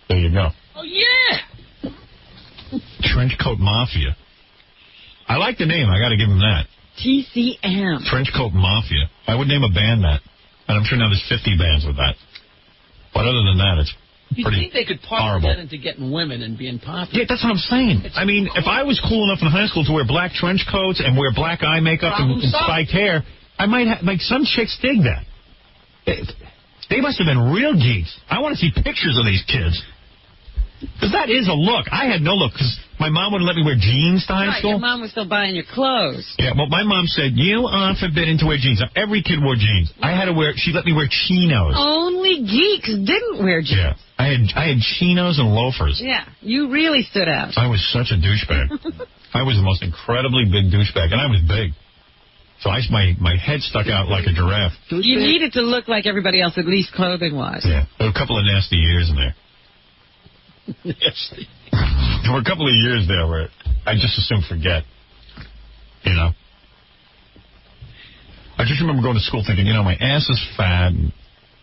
There you go. Oh, yeah. Trenchcoat Mafia. I like the name. I got to give him that. TCM. Trenchcoat Mafia. I would name a band that. And I'm sure now there's 50 bands with that. But other than that, it's You pretty think they could part horrible. that into getting women and being popular? Yeah, that's what I'm saying. I mean, if I was cool enough in high school to wear black trench coats and wear black eye makeup and spiked hair, I might have, like, some chicks dig that. They must have been real geeks. I want to see pictures of these kids. Because that is a look. I had no look because my mom wouldn't let me wear jeans to high school. Your mom was still buying your clothes. Yeah, well, my mom said, you are forbidden to wear jeans. Now, every kid wore jeans. I had to wear, she let me wear chinos. Only geeks didn't wear jeans. Yeah. I had chinos and loafers. Yeah, you really stood out. I was such a douchebag. I was the most incredibly big douchebag, and I was big. So my head stuck out like a giraffe. You needed to look like everybody else, at least clothing-wise. Yeah, there were a couple of nasty years in there. Nasty. There were a couple of years there where I just assumed forget. You know? I just remember going to school thinking, you know, my ass is fat, and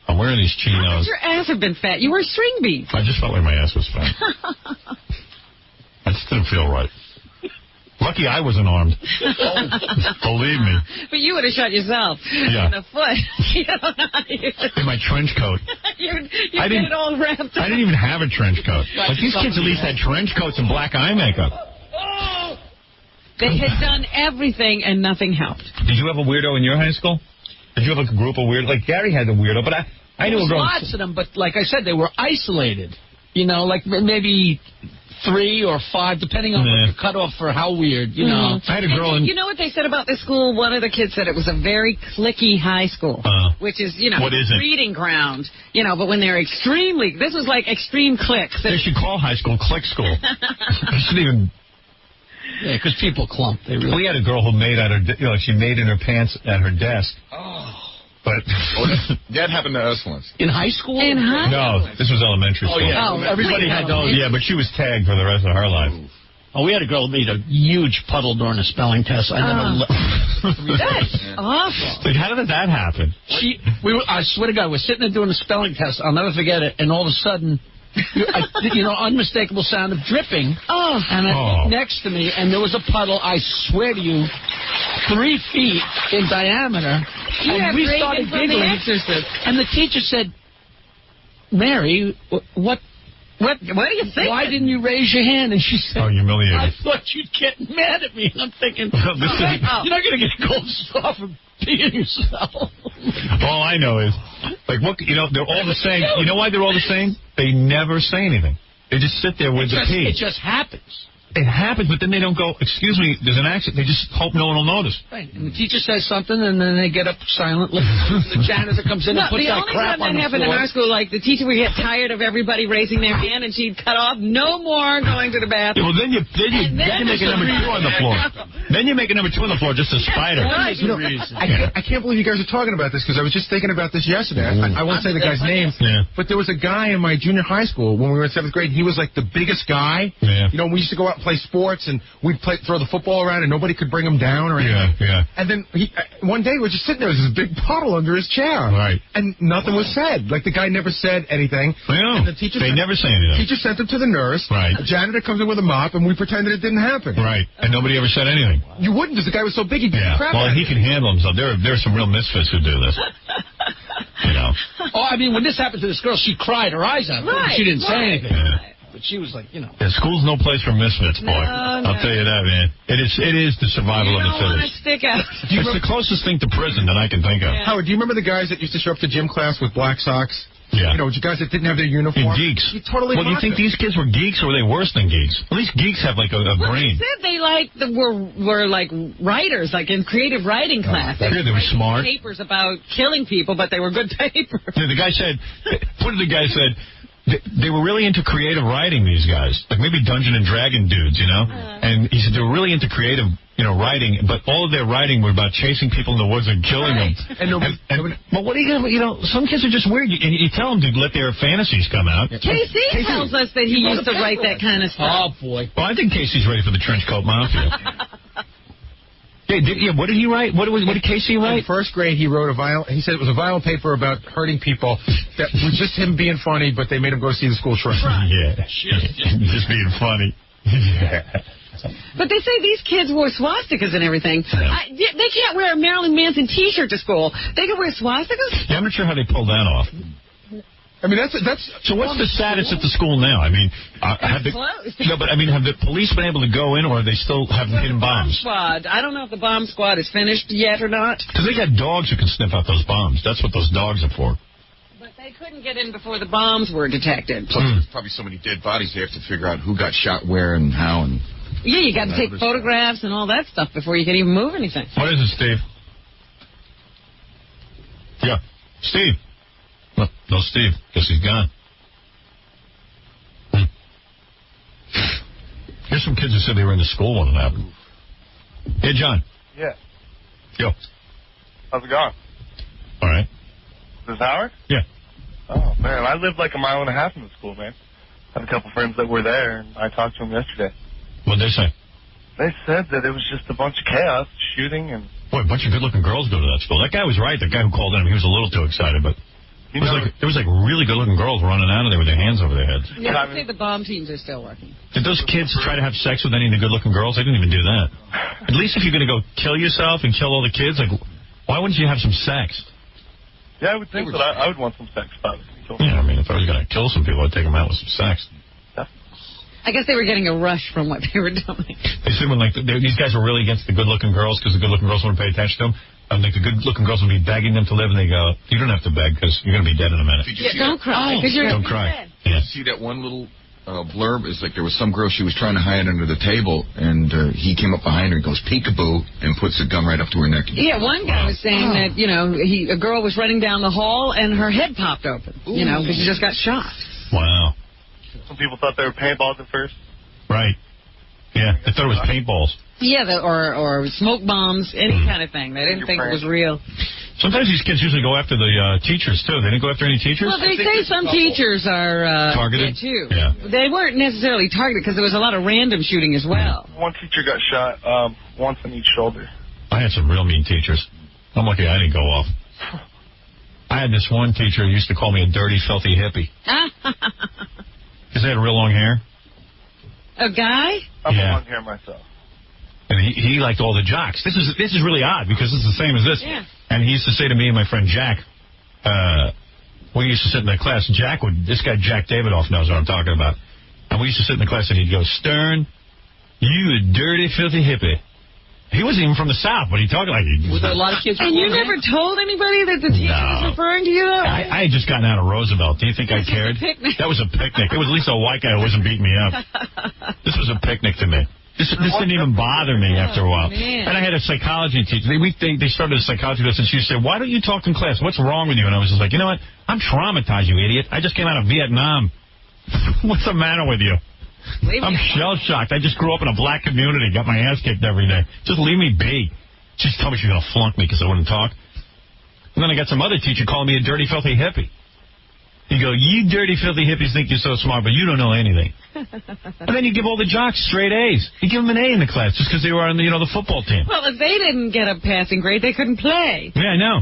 I'm wearing these chinos. How could your ass have been fat? You were string beans. I just felt like my ass was fat. I just didn't feel right. Lucky I wasn't armed. Believe me. But you would have shot yourself in the foot. You don't know how to use it. In my trench coat. You get it all wrapped up. I didn't even have a trench coat. Like, these kids at least had trench coats and black eye makeup. They had done everything and nothing helped. Did you have a weirdo in your high school? Did you have a group of weirdos? Like, Gary had a weirdo, but I knew a girl. Lots of them, but like I said, they were isolated. You know, like maybe 3 or 5, depending on what you cut off for how weird, you know. I had a girl You know what they said about this school? One of the kids said it was a very cliquey high school, which is, you know, what is it? breeding ground. You know, but when they're this was like extreme cliques. They should call high school clique school. They shouldn't even... Yeah, because people clump. We had a girl who made at her, she made in her pants at her desk. Oh. But that happened to us once. In high school? In high school? No, this was elementary school. Oh, yeah. Everybody had those. Yeah, but she was tagged for the rest of her life. Oh, we had a girl who made a huge puddle during a spelling test. I never... That's awful. Like, how did that happen? I swear to God, we're sitting there doing a spelling test. I'll never forget it. And all of a sudden... unmistakable sound of dripping. Oh. And I looked next to me, and there was a puddle, I swear to you, 3 feet in diameter. And we started giggling. And the teacher said, Mary, what do you think? Why didn't you raise your hand? And she said, humiliated. I thought you'd get mad at me. And I'm thinking, you're not going to get a gold star for being yourself. All I know is, like, what, they're all the same. You know why they're all the same? They never say anything. They just sit there with the pee. It just happens. It happens, but then they don't go, excuse me, there's an accident. They just hope no one will notice. Right. And the teacher says something, and then they get up silently. The janitor comes in and puts that crap on the floor. The only time that happened in our school, like, the teacher would get tired of everybody raising their hand, and she'd cut off, no more going to the bathroom. Yeah, well, then you make a number 2 on the floor. Then you make a number 2 on the floor just to spite her. I can't believe you guys are talking about this, because I was just thinking about this yesterday. I won't say the guy's name, but there was a guy in my junior high school when we were in 7th grade. He was like the biggest guy. Yeah. We used to go out play sports, and we'd throw the football around, and nobody could bring him down or anything. Yeah. And then one day we're just sitting there with this big puddle under his chair. Right. And nothing was said. Like, the guy never said anything. Well, and the teacher never say anything. Teacher sent him to the nurse. Right. The janitor comes in with a mop, and we pretended it didn't happen. Right. And nobody ever said anything. You wouldn't, because the guy was so big, he'd beat the crap Well, out of he can handle himself. There are some real misfits who do this. You know. Oh, I mean, when this happened to this girl, she cried her eyes out. Right, She didn't say anything. Yeah. But she was like, Yeah, school's no place for misfits, boy. I'll tell you that, man. It is the survival of the fittest. Stick out. It's the closest thing to prison that I can think of. Yeah. Howard, do you remember the guys that used to show up to gym class with black socks? Yeah. You know, guys that didn't have their uniform. Geeks. You totally Well, do you think these kids were geeks, or were they worse than geeks? At least geeks have, like, a brain. They said they were like writers, like in creative writing class. They were smart. Papers about killing people, but they were good papers. Yeah, the guy said, what did the guy said? They were really into creative writing, these guys. Like maybe Dungeon and Dragon dudes, you know? And he said they were really into creative, writing, but all of their writing were about chasing people in the woods and killing them. But what are you going to, some kids are just weird. And you tell them to let their fantasies come out. Casey tells us that he used to write that kind of stuff. Oh, boy. Well, I think Casey's ready for the trench coat mafia. What did he write? What did Casey write? In first grade, he wrote he said it was a violent paper about hurting people that was just him being funny, but they made him go see the school shrink. Right. Yeah. Just being funny. Yeah. But they say these kids wore swastikas and everything. Yeah. They can't wear a Marilyn Manson T-shirt to school. They can wear swastikas? Yeah, I'm not sure how they pulled that off. I mean, that's. So what's the status at the school now? I mean, have the police been able to go in, or they still have hidden bombs? Squad. I don't know if the bomb squad is finished yet or not. Because they got dogs who can sniff out those bombs. That's what those dogs are for. But they couldn't get in before the bombs were detected. Plus, there's probably so many dead bodies. They have to figure out who got shot where and how. And yeah, you got to take photographs and all that stuff before you can even move anything. What is it, Steve? Yeah, Steve. No, Steve. Guess he's gone. Here's some kids who said they were in the school when it happened. Hey, John. Yeah. Yo. How's it going? All right. Is this Howard? Yeah. Oh, man. I lived like a mile and a half from the school, man. I had a couple friends that were there, and I talked to them yesterday. What'd they say? They said that it was just a bunch of chaos, shooting, and... Boy, a bunch of good-looking girls go to that school. That guy was right. The guy who called in, he was a little too excited, but... There was really good-looking girls running out of there with their hands over their heads. Yeah, they say the bomb teams are still working. Did those kids try to have sex with any of the good-looking girls? They didn't even do that. At least if you're going to go kill yourself and kill all the kids, like, why wouldn't you have some sex? Yeah, I would think that I would want some sex, probably. Yeah, I mean, if I was going to kill some people, I'd take them out with some sex. I guess they were getting a rush from what they were doing. They said when these guys were really against the good-looking girls because the good-looking girls wouldn't pay attention to them. I think the good-looking girls would be begging them to live, and they go, "You don't have to beg because you're going to be dead in a minute." Don't cry because you're don't cry. Dead. Yeah. See that one little blurb? Is like there was some girl, she was trying to hide under the table, and he came up behind her and goes peekaboo and puts the gun right up to her neck. Yeah, one guy was saying that a girl was running down the hall and her head popped open. Because she just got shot. Wow. Some people thought they were paintballs at first. Right. Yeah, they thought it was paintballs. Yeah, or smoke bombs, any kind of thing. They didn't think it was real. Sometimes these kids usually go after the teachers, too. They didn't go after any teachers? Well, they say some teachers are targeted, too. Yeah. They weren't necessarily targeted because there was a lot of random shooting as well. One teacher got shot once on each shoulder. I had some real mean teachers. I'm lucky I didn't go off. I had this one teacher who used to call me a dirty, filthy hippie. Because they had real long hair. A guy? I'm long hair myself. And he liked all the jocks. This is really odd because it's the same as this. Yeah. And he used to say to me and my friend Jack, we used to sit in the class. This guy Jack Davidoff knows what I'm talking about. And we used to sit in the class and he'd go, "Stern, you a dirty, filthy hippie." He wasn't even from the South, but he talked like he was. There a lot of kids. And you never told anybody that the teacher was referring to you, though? I had just gotten out of Roosevelt. Do you think I cared? That was a picnic. It was at least a white guy who wasn't beating me up. This was a picnic to me. This didn't even bother me after a while. Man. And I had a psychology teacher. They started a psychology lesson. She said, "Why don't you talk in class? What's wrong with you?" And I was just like, "You know what? I'm traumatized, you idiot. I just came out of Vietnam. What's the matter with you? I'm shell-shocked. I just grew up in a black community, got my ass kicked every day. Just leave me be." She told me she was going to flunk me because I wouldn't talk. And then I got some other teacher calling me a dirty, filthy hippie. You go, you dirty, filthy hippies think you're so smart, but you don't know anything. And then you give all the jocks straight A's. You give them an A in the class just because they were on the, the football team. Well, if they didn't get a passing grade, they couldn't play. Yeah, I know.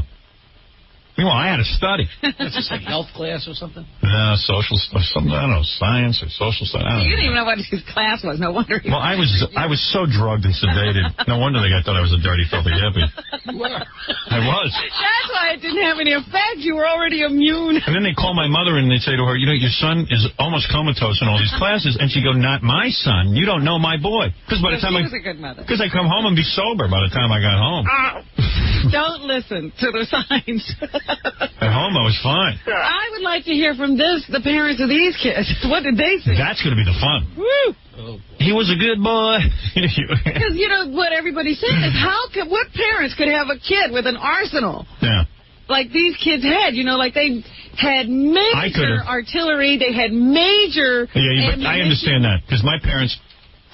Meanwhile, I had to study. That's just like health class or something? No, social stuff, something, I don't know, science or social stuff. You didn't even know what his class was. No wonder. Well, I was so drugged and sedated. No wonder they thought I was a dirty, filthy hippie. You were. I was. That's why it didn't have any effect. You were already immune. And then they call my mother and they say to her, your son is almost comatose in all these classes. And she go, not my son. You don't know my boy. Because by the time she was a good mother. Because I come home and be sober by the time I got home. Don't listen to the signs. At home, I was fine. I would like to hear from the parents of these kids. What did they say? That's going to be the fun. Woo! Oh, he was a good boy. Because, what everybody's saying is, what parents could have a kid with an arsenal? Yeah. Like these kids had, like they had major artillery, they had major... Yeah, but I understand that, because my parents...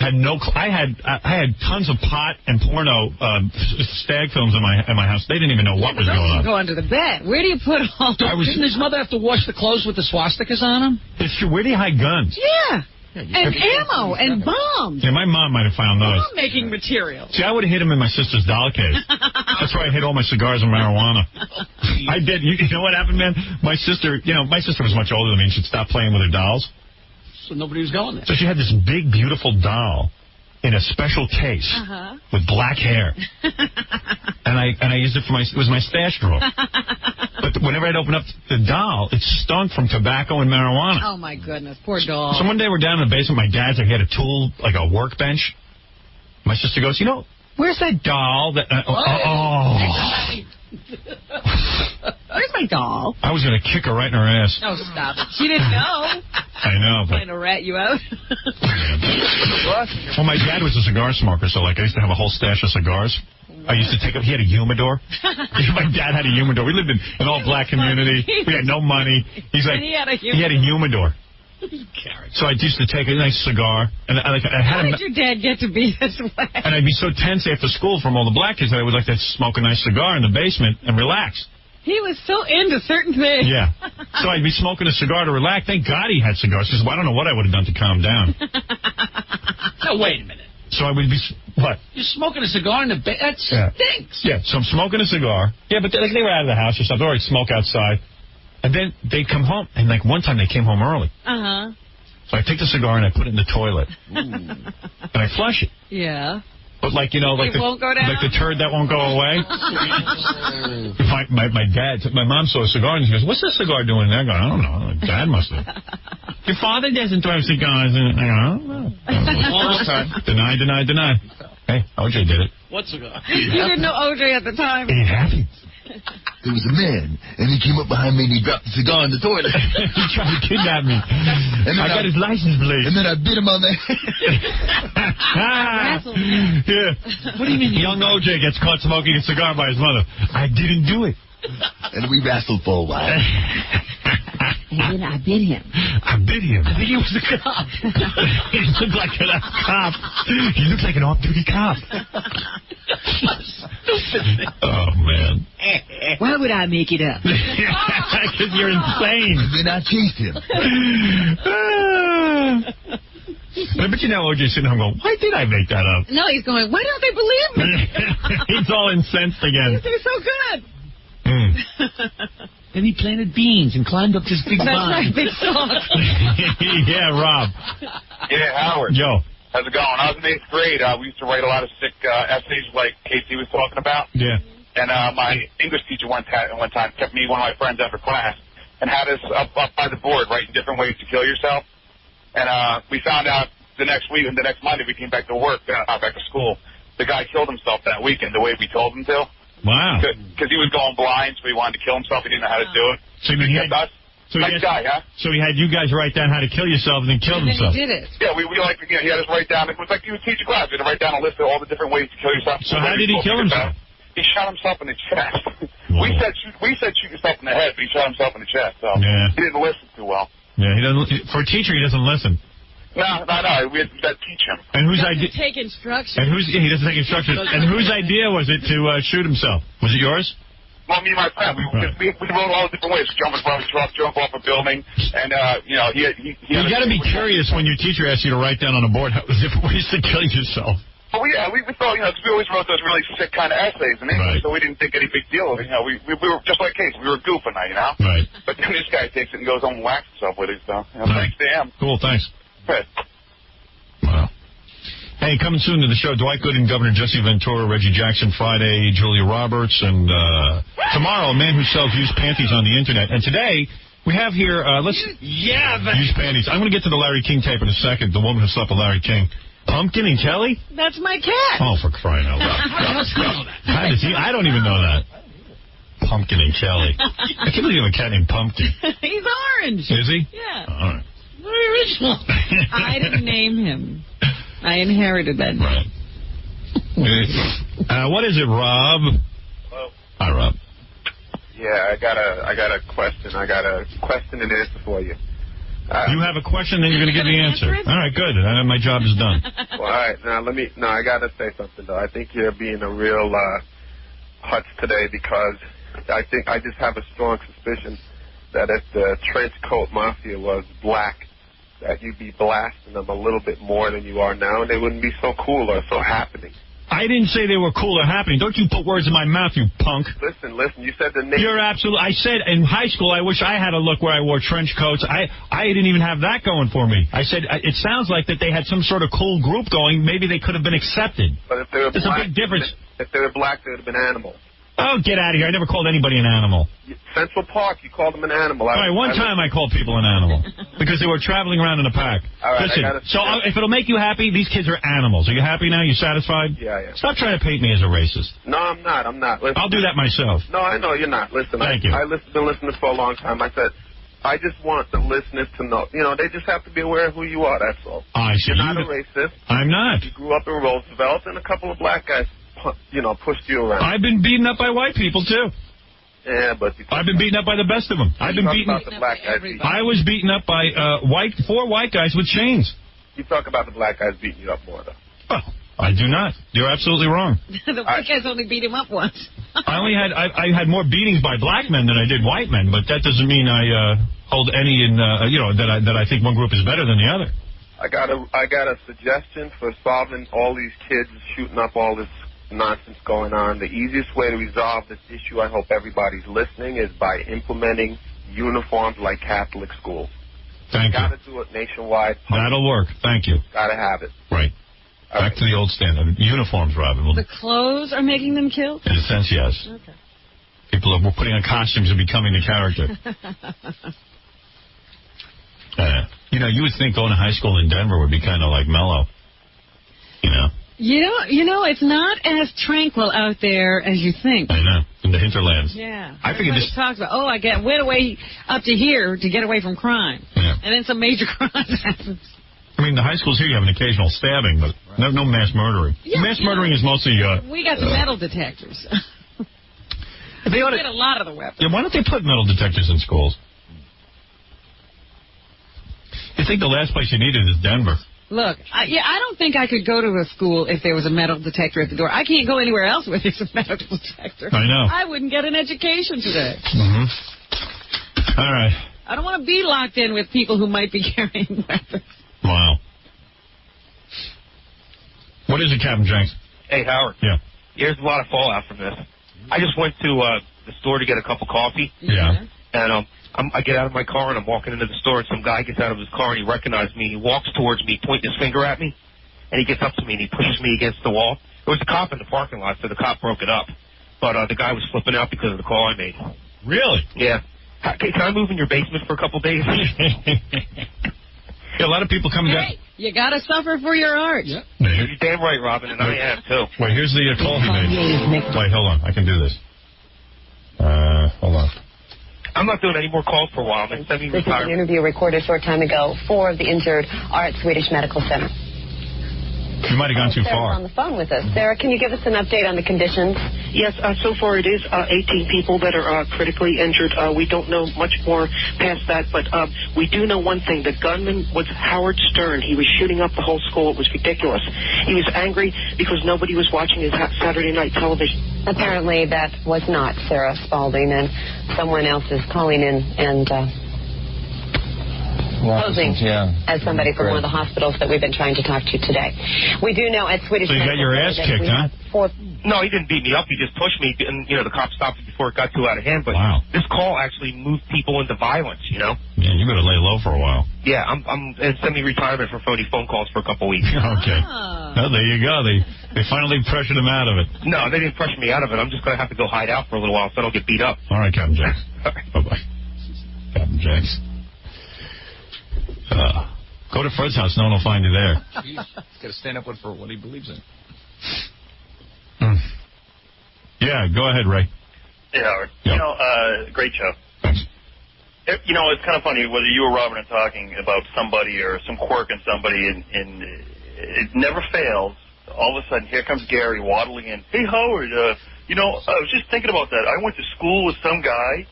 had I had tons of pot and porno stag films in my house. They didn't even know what was going on. Go under the bed. Where do you put all those? Didn't his mother have to wash the clothes with the swastikas on them? It's true. Where do you hide guns? Yeah. And ammo and bombs. Yeah, my mom might have found those. Bomb-making material. See, I would have hid them in my sister's doll case. That's where I hid all my cigars and marijuana. I did. You know what happened, man? My sister was much older than me, and she'd stop playing with her dolls. So nobody was going there. So she had this big, beautiful doll in a special case with black hair. and I used it it was my stash drawer. But whenever I'd open up the doll, it stunk from tobacco and marijuana. Oh, my goodness. Poor doll. So one day we're down in the basement. My dad's he had a tool, like a workbench. My sister goes, where's that doll? Where's my doll? I was going to kick her right in her ass. Oh, stop it. She didn't know. I know, but... Trying to rat you out. Well, my dad was a cigar smoker, so I used to have a whole stash of cigars. I used to take him. He had a humidor. My dad had a humidor. We lived in an all-black community. We had no money. He's like, he had a humidor. So I used to take a nice cigar. And I How did your dad get to be this way? And I'd be so tense after school from all the black kids that I would like to smoke a nice cigar in the basement and relax. He was so into certain things. Yeah. So I'd be smoking a cigar to relax. Thank God he had cigars. Because I don't know what I would have done to calm down. No, wait a minute. So I would be... What? You're smoking a cigar in the bed? That stinks. Yeah, so I'm smoking a cigar. Yeah, but they were out of the house or something. Or I'd smoke outside. And then they'd come home. And, one time they came home early. Uh-huh. So I take the cigar and I put it in the toilet. And I flush it. Yeah. But it won't go down? Like the turd that won't go away. My mom saw a cigar and she goes, "What's this cigar doing there?" I go, "I don't know. Dad must have." "Your father doesn't throw cigars in." I go, "I don't know." All the time. Deny. Hey, OJ did it. What cigar? You didn't know OJ at the time. It happened. There was a man, and he came up behind me and he dropped the cigar in the toilet. He tried to kidnap me. And I got his license plate. And then I bit him on the head. Yeah. What do you mean? Young OJ gets caught smoking a cigar by his mother. I didn't do it. And we wrestled for a while. And then I bit him. I think he was a cop. He looked like a cop. He looked like an off-duty cop. Oh, man. Why would I make it up? Because you're insane. And then I chased him. But OJ's sitting home going, why did I make that up? No, he's going, why don't they believe me? He's all incensed again. They're so good. Then he planted beans and climbed up this big vine. That's right, big stalk. Yeah, Rob. Yeah, Howard. Yo. How's it going? I was in 8th grade. We used to write a lot of sick essays like Casey was talking about. Yeah. And my English teacher one time kept me and one of my friends after class and had us up by the board writing different ways to kill yourself. And we found out the next Monday we came back to work, back to school. The guy killed himself that weekend the way we told him to. Wow. Because he was going blind, so he wanted to kill himself. He didn't know how to do it. So he had us. Nice guy, huh? So he had you guys write down how to kill yourself and then killed himself. He did it. Yeah, he had us write down. It was like he would teach a class. We had to write down a list of all the different ways to kill yourself. So how did he kill himself? He shot himself in the chest. We said shoot yourself in the head, but he shot himself in the chest. So he didn't listen too well. Yeah, he doesn't. For a teacher, he doesn't listen. No. We had to teach him. And whose idea? Take instructions. And he doesn't take instructions. And whose idea was it to shoot himself? Was it yours? Well, me and my friend, we rode all the different ways. Jump in front of a truck, jump off a building, and, you know, he you got to be curious when your teacher asks you to write down on a board different ways to kill yourself. Well, yeah, we thought, you know, because we always wrote those really sick kind of essays in English, so we didn't think any big deal of it. You know, we were just like Case, we were goofing, you know? Right. But then this guy takes it and goes home and whacks himself with it, so, you know, thanks to him. Cool, thanks. Good. Wow. Hey, coming soon to the show, Dwight Gooden, Governor Jesse Ventura, Reggie Jackson Friday, Julia Roberts, and tomorrow, a man who sells used panties on the Internet. And today, we have here, used panties. I'm going to get to the Larry King tape in a second, the woman who slept with Larry King. Pumpkin and Kelly? That's my cat. Oh, for crying out loud. How does he? I don't even know that. Pumpkin and Kelly. I can't believe you have a cat named Pumpkin. He's orange. Is he? Yeah. All right. Very original. I didn't name him. I inherited that name. Right. What is it, Rob? Hello. Hi, Rob. Yeah, I got a question. I got a question and answer for you. You have a question, then you're going to give the answer. All right, good. My job is done. Well, all right. Now, I got to say something, though. I think you're being a real hutz today because I just have a strong suspicion that if the trench coat mafia was black, that you'd be blasting them a little bit more than you are now, and they wouldn't be so cool or so happening. I didn't say they were cool or happening. Don't you put words in my mouth, you punk. Listen, you said the name. You're absolutely... I said in high school, I wish I had a look where I wore trench coats. I didn't even have that going for me. I said, it sounds like that they had some sort of cool group going. Maybe they could have been accepted. But if they were There's black, a big difference. If they were black, they would have been animals. Oh, get out of here. I never called anybody an animal. Central Park, you called them an animal. All right, one time I called people an animal because they were traveling around in a pack. All right, listen, if it'll make you happy, these kids are animals. Are you happy now? You satisfied? Yeah. Stop trying to paint me as a racist. No, I'm not. Listen, I'll do that myself. No, I know you're not. Listen, Thank you. I've been listening for a long time. I said, I just want the listeners to know. You know, they just have to be aware of who you are, that's all. I see. You're not a racist. I'm not. You grew up in Roosevelt, and a couple of black guys pushed you around. I've been beaten up by white people, too. Yeah, but... I've been beaten up by the best of them. I've been beaten... I was beaten up by 4 white guys with chains. You talk about the black guys beating you up more, though. Oh, I do not. You're absolutely wrong. The white guys only beat him up once. I had more beatings by black men than I did white men, but that doesn't mean I hold any in, that I think one group is better than the other. I got a suggestion for solving all these kids shooting up all this nonsense going on. The easiest way to resolve this issue, I hope everybody's listening, is by implementing uniforms like Catholic schools. Thank you. Got to do it nationwide. That'll work. Thank you. Got to have it. Right. Back to the old standard. Uniforms, Robin. The clothes are making them kill? In a sense, yes. Okay. People are putting on costumes and becoming the character. You would think going to high school in Denver would be kind of like mellow. You know, it's not as tranquil out there as you think. I know, in the hinterlands. Yeah. I figured this talks about, I went away up to here to get away from crime. Yeah. And then some major crime happens. I mean, the high schools here, you have an occasional stabbing, but no mass murdering. Yeah, mass murdering is mostly... we got the metal detectors. They ought to get a lot of the weapons. Yeah, why don't they put metal detectors in schools? You think the last place you need it is Denver. Look, I don't think I could go to a school if there was a metal detector at the door. I can't go anywhere else where there's a metal detector. I know. I wouldn't get an education today. Mm-hmm. All right. I don't want to be locked in with people who might be carrying weapons. Wow. What is it, Captain Jenks? Hey, Howard. Yeah. There's a lot of fallout from this. I just went to the store to get a cup of coffee. Yeah. And I get out of my car, and I'm walking into the store, and some guy gets out of his car, and he recognized me. He walks towards me, pointing his finger at me, and he gets up to me, and he pushes me against the wall. There was a cop in the parking lot, so the cop broke it up. But the guy was flipping out because of the call I made. Really? Yeah. Can I move in your basement for a couple days? Yeah, a lot of people come down. Hey, you got to suffer for your art. Yep. You're damn right, Robin, and I am, too. Wait, here's the call he made. Wait, hold on. I can do this. Hold on. I'm not doing any more calls for a while. I'm This is an interview recorded a short time ago. 4 of the injured are at Swedish Medical Center. You might have gone too far. Sarah's on the phone with us. Sarah, can you give us an update on the conditions? Yes, so far it is 18 people that are critically injured. We don't know much more past that, but we do know one thing. The gunman was Howard Stern. He was shooting up the whole school. It was ridiculous. He was angry because nobody was watching his Saturday night television. Apparently that was not Sarah Spalding, and someone else is calling in and posing as somebody from one of the hospitals that we've been trying to talk to today. We do know at Swedish... So you got your ass kicked, huh? No, he didn't beat me up. He just pushed me, and, the cops stopped it before it got too out of hand. But this call actually moved people into violence, Yeah, you better lay low for a while. Yeah, I'm in semi-retirement for phony phone calls for a couple weeks. Okay. Oh, there you go. They finally pressured him out of it. No, they didn't pressure me out of it. I'm just going to have to go hide out for a little while so I don't get beat up. All right, Captain Jax. Bye-bye. Captain Jax. Go to Fred's house. No one will find you there. He's got to stand up for what he believes in. Yeah, go ahead, Ray. Hey, Howard. Yep. Great show. Thanks. It's kind of funny whether you or Robin are talking about somebody or some quirk in somebody, and it never fails. All of a sudden, here comes Gary waddling in. Hey, Howard, I was just thinking about that. I went to school with some guy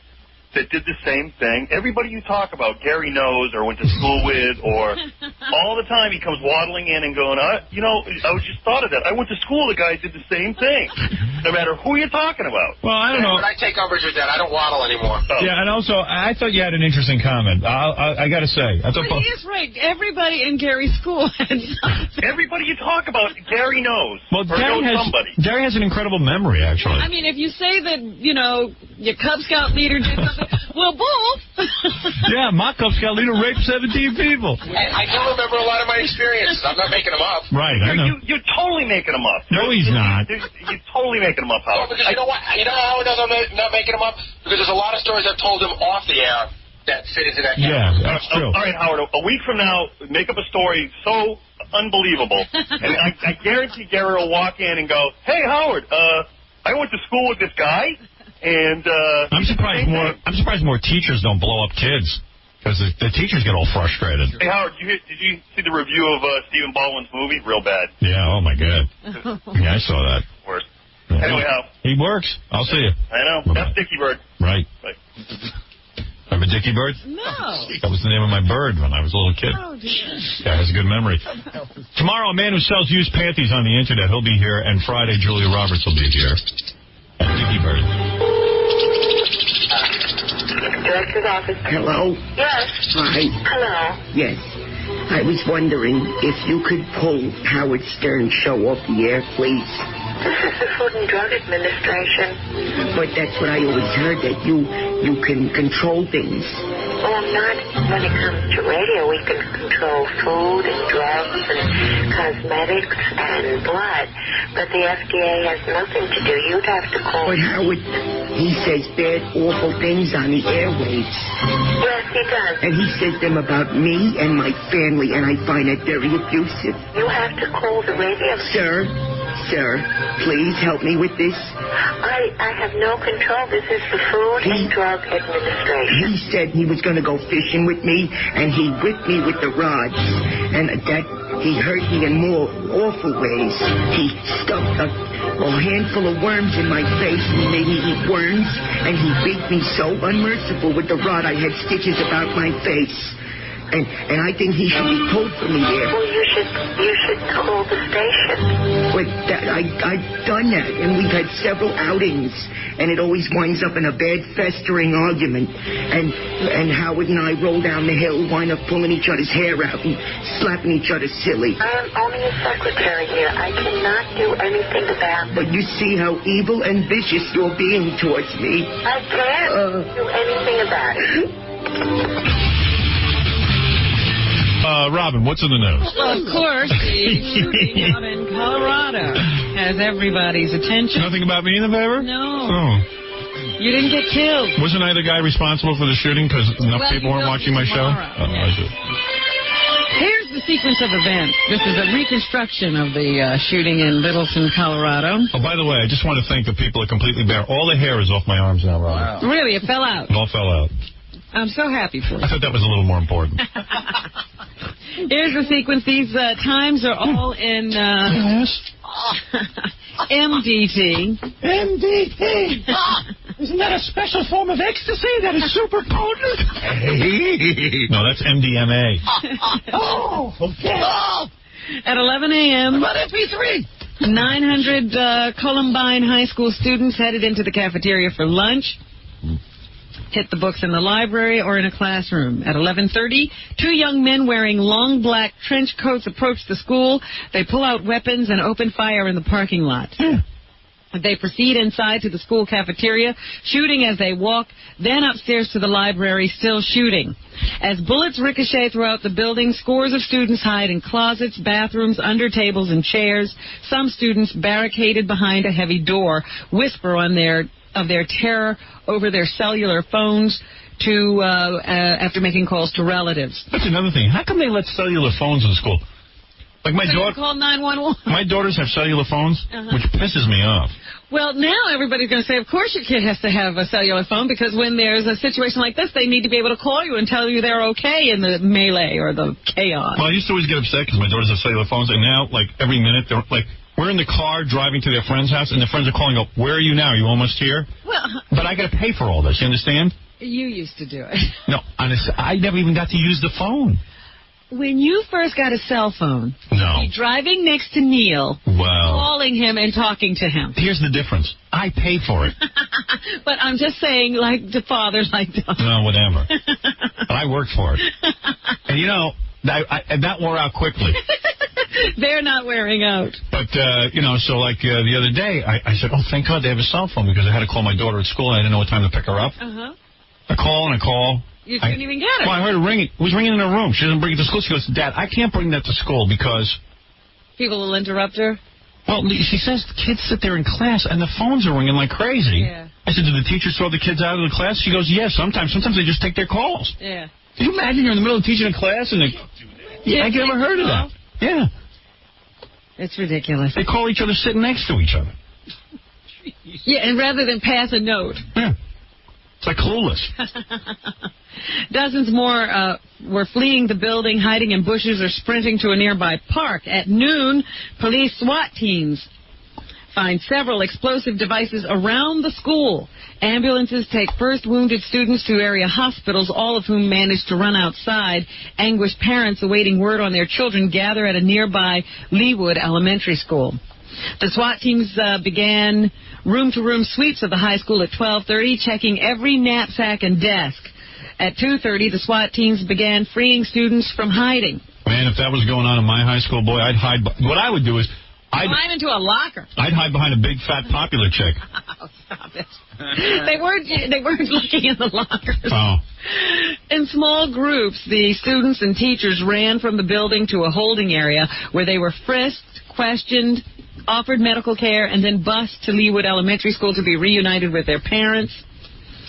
that did the same thing. Everybody you talk about, Gary knows or went to school with, or all the time he comes waddling in and going, I was just thought of that. I went to school with a guy who did the same thing, no matter who you're talking about. Well, I don't know. When I take umbrage with that, I don't waddle anymore. Oh. Yeah, and also, I thought you had an interesting comment. I got to say. But he is right. Everybody in Gary's school had something. Everybody you talk about, Gary knows. Well, Gary has an incredible memory, actually. I mean, if you say that, your Cub Scout leader did something, well, both. Yeah, my Cub Scout leader raped 17 people. I do remember a lot of my experiences. I'm not making them up. Right, I know. You're totally making them up. No, he's not. You're totally making them up, Howard. Because you know what? You know how I'm not making them up? Because there's a lot of stories I've told him off the air that fit into that category. Yeah, that's true. All right, Howard, a week from now, make up a story so unbelievable, and I guarantee Gary will walk in and go, hey, Howard, I went to school with this guy, and... I'm surprised more teachers don't blow up kids, because the teachers get all frustrated. Hey, Howard, did you see the review of Stephen Baldwin's movie? Real bad. Yeah, oh, my God. Yeah, I saw that. Worse. Yeah. Anyway, Hal. He works. I'll see you. I know. Bye-bye. That's Dickie Bird. Right. Bye. Remember Dickie Bird? No. That was the name of my bird when I was a little kid. Oh, dear. Yeah, has a good memory. Tomorrow, a man who sells used panties on the internet, he'll be here, and Friday, Julia Roberts will be here. And Dickie Bird. Director's office. Hello? Yes. Hi. Hello. Yes. I was wondering if you could pull Howard Stern's show off the air, please. This is the Food and Drug Administration. But that's what I always heard, that you can control things. Well, not when it comes to radio. We can control food and drugs and cosmetics and blood. But the FDA has nothing to do. You'd have to call... But Howard, he says bad, awful things on the airwaves. Yes, he does. And he says them about me and my family, and I find it very abusive. You have to call the radio... Sir, please help me with this. I have no control. This is the Food and Drug Administration. He said he was going to go fishing with me, and he whipped me with the rods. And that he hurt me in more awful ways. He stuffed a handful of worms in my face and made me eat worms. And he beat me so unmerciful with the rod I had stitches about my face. And I think he should be pulled from the air. Well, you should call the station. But I've done that, and we've had several outings, and it always winds up in a bad, festering argument. And Howard and I roll down the hill, wind up pulling each other's hair out and slapping each other silly. I'm only a secretary here. I cannot do anything about it. But you see how evil and vicious you're being towards me. I can't do anything about it. Robin, what's in the news? Well, of course, the shooting out in Colorado has everybody's attention. Nothing about me in the paper? No. Oh. You didn't get killed. Wasn't I the guy responsible for the shooting because enough people weren't watching my show? I see. Here's the sequence of events. This is a reconstruction of the shooting in Littleton, Colorado. Oh, by the way, I just want to thank the people that completely bare. All the hair is off my arms now, Robin. Wow. Really? It fell out? It all fell out. I'm so happy for you. I thought that was a little more important. Here's the sequence. These times are all in MDT. MDT? Isn't that a special form of ecstasy that is super potent? No, that's MDMA. Oh, okay. At 11 a.m. What about MP3? 900 Columbine High School students headed into the cafeteria for lunch. Hit the books in the library or in a classroom. At 11:30, two young men wearing long black trench coats approach the school. They pull out weapons and open fire in the parking lot. They proceed inside to the school cafeteria, shooting as they walk, then upstairs to the library, still shooting. As bullets ricochet throughout the building, scores of students hide in closets, bathrooms, under tables and chairs. Some students, barricaded behind a heavy door, whisper of their terror over their cellular phones to after making calls to relatives. That's another thing. How come they let cellular phones in school? Like my daughter, call 911. My daughters have cellular phones, which pisses me off. Well, now everybody's going to say, of course your kid has to have a cellular phone, because when there's a situation like this, they need to be able to call you and tell you they're okay in the melee or the chaos. Well, I used to always get upset because my daughters have cellular phones, and now, like, every minute, they're like, we're in the car driving to their friend's house, and their friends are calling and go, where are you now? Are you almost here? Well, but I got to pay for all this, you understand? You used to do it. No, honestly, I never even got to use the phone. When you first got a cell phone, no. You're driving next to Neil, calling him and talking to him. Here's the difference. I pay for it. But I'm just saying, like the fathers, like daughters. No, whatever. But I worked for it. And, you know, that wore out quickly. They're not wearing out. But, you know, so like the other day, I said, oh, thank God they have a cell phone, because I had to call my daughter at school and I didn't know what time to pick her up. Uh-huh. I call and I call. You didn't even get it. Well, I heard it ringing. It was ringing in her room. She doesn't bring it to school. She goes, Dad, I can't bring that to school because... People will interrupt her? Well, she says kids sit there in class and the phones are ringing like crazy. Yeah. I said, do the teachers throw the kids out of the class? She goes, yes, sometimes. Sometimes they just take their calls. Yeah. Can you imagine you're in the middle of teaching a class and they... Yeah, I never heard of that. Yeah. It's ridiculous. They call each other sitting next to each other. Yeah, and rather than pass a note. Yeah. It's like Clueless. Dozens more were fleeing the building, hiding in bushes or sprinting to a nearby park. At noon, police SWAT teams find several explosive devices around the school. Ambulances take first wounded students to area hospitals, all of whom managed to run outside. Anguished parents awaiting word on their children gather at a nearby Leawood Elementary School. The SWAT teams began room-to-room sweeps of the high school at 12:30, checking every knapsack and desk. At 2:30, the SWAT teams began freeing students from hiding. Man, if that was going on in my high school, boy, I'd hide. What I would do is... Climb into a locker. I'd hide behind a big, fat, popular chick. Oh, stop it. They weren't looking in the lockers. Oh. In small groups, the students and teachers ran from the building to a holding area where they were frisked, questioned, offered medical care, and then bused to Leawood Elementary School to be reunited with their parents.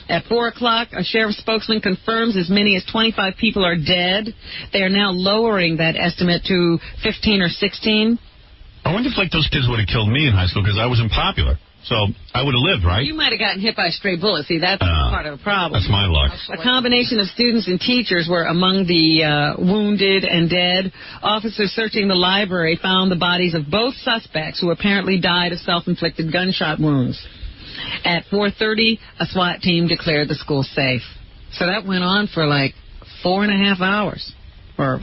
At 4 o'clock, a sheriff's spokesman confirms as many as 25 people are dead. They are now lowering that estimate to 15 or 16. I wonder if, like, those kids would have killed me in high school because I wasn't popular. So I would have lived, right? You might have gotten hit by a stray bullet. See, that's part of the problem. That's my luck. A combination of students and teachers were among the wounded and dead. Officers searching the library found the bodies of both suspects, who apparently died of self-inflicted gunshot wounds. At 4:30, a SWAT team declared the school safe. So that went on for like 4.5 hours. Or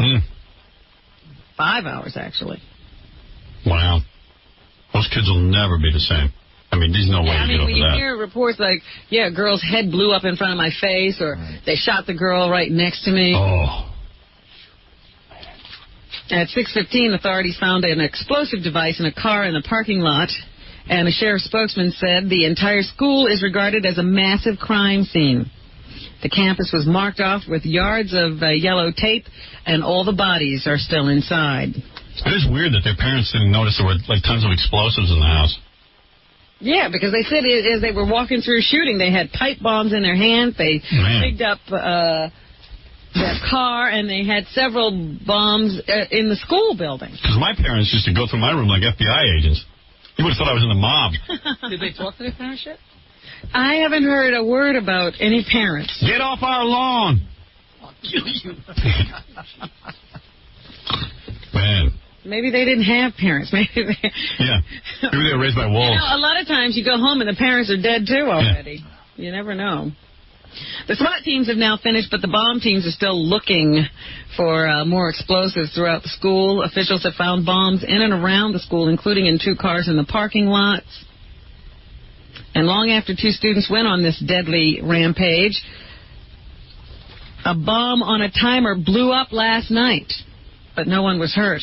5 hours, actually. Wow. Those kids will never be the same. I mean, there's no way to get over that. When you hear reports like, a girl's head blew up in front of my face, or they shot the girl right next to me. Oh. At 6:15, authorities found an explosive device in a car in the parking lot, and a sheriff's spokesman said the entire school is regarded as a massive crime scene. The campus was marked off with yards of yellow tape, and all the bodies are still inside. It is weird that their parents didn't notice there were, like, tons of explosives in the house. Yeah, because they said as they were walking through shooting, they had pipe bombs in their hands. They picked up their car, and they had several bombs in the school building. Because my parents used to go through my room like FBI agents. You would have thought I was in the mob. Did they talk to their parents yet? I haven't heard a word about any parents. Get off our lawn! I'll kill you. Man. Maybe they didn't have parents. Maybe they... Yeah. Maybe they were raised by wolves. You know, a lot of times you go home and the parents are dead, too, already. Yeah. You never know. The SWAT teams have now finished, but the bomb teams are still looking for more explosives throughout the school. Officials have found bombs in and around the school, including in 2 cars in the parking lots. And long after 2 students went on this deadly rampage, a bomb on a timer blew up last night, but no one was hurt.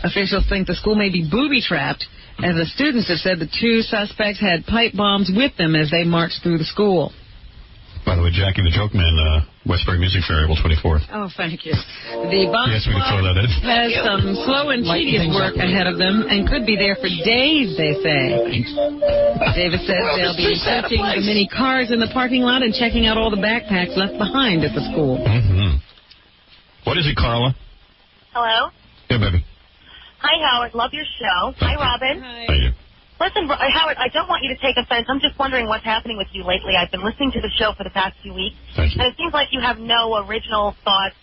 Officials think the school may be booby-trapped, and the students have said the 2 suspects had pipe bombs with them as they marched through the school. By the way, Jackie the Joke Man, Westbury Music Fair, April 24th. Oh, thank you. The bomb yes, we can throw that in. has some slow and tedious work ahead of them and could be there for days, they say. Davis says they'll be searching the many cars in the parking lot and checking out all the backpacks left behind at the school. Mm-hmm. What is it, Carla? Hello? Yeah, baby. Hi, Howard. Love your show. Hi, Robin. Hi. Thank you. Listen, Howard, I don't want you to take offense. I'm just wondering what's happening with you lately. I've been listening to the show for the past few weeks, Thank you. and it seems like you have no original thoughts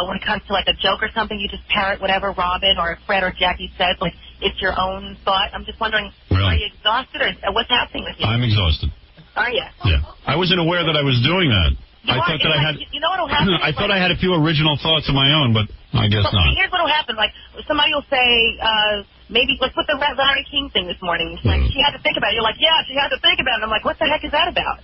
when it comes to, like, a joke or something. You just parrot whatever Robin or Fred or Jackie says, like it's your own thought. I'm just wondering, Are you exhausted or what's happening with you? I'm exhausted. Are you? Yeah. I wasn't aware that I was doing that. I thought that I had. You know what'll happen? I thought I had a few original thoughts of my own, but I guess not. Here's what'll happen. Like, somebody will say, maybe, like, with the Larry King thing this morning, like, she had to think about it. You're like, yeah, she had to think about it. And I'm like, what the heck is that about?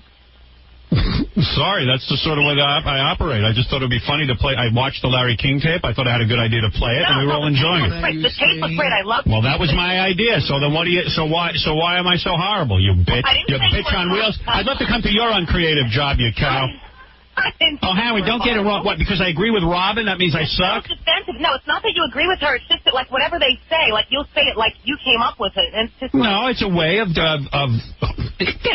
Sorry, that's the sort of way that I operate. I just thought it would be funny to play. I watched the Larry King tape. I thought I had a good idea to play it, and we were all enjoying it. The tape was great. I loved it. Well, that was my idea. So then what do you? So why am I so horrible? You bitch! You bitch on wheels. I'd love to come to your uncreative job, you cow. Oh, Howard, don't get it wrong. What? Because I agree with Robin, that means I suck? It's defensive. No, it's not that you agree with her. It's just that, like, whatever they say, like, you'll say it like you came up with it. And it's just no, it's a way of get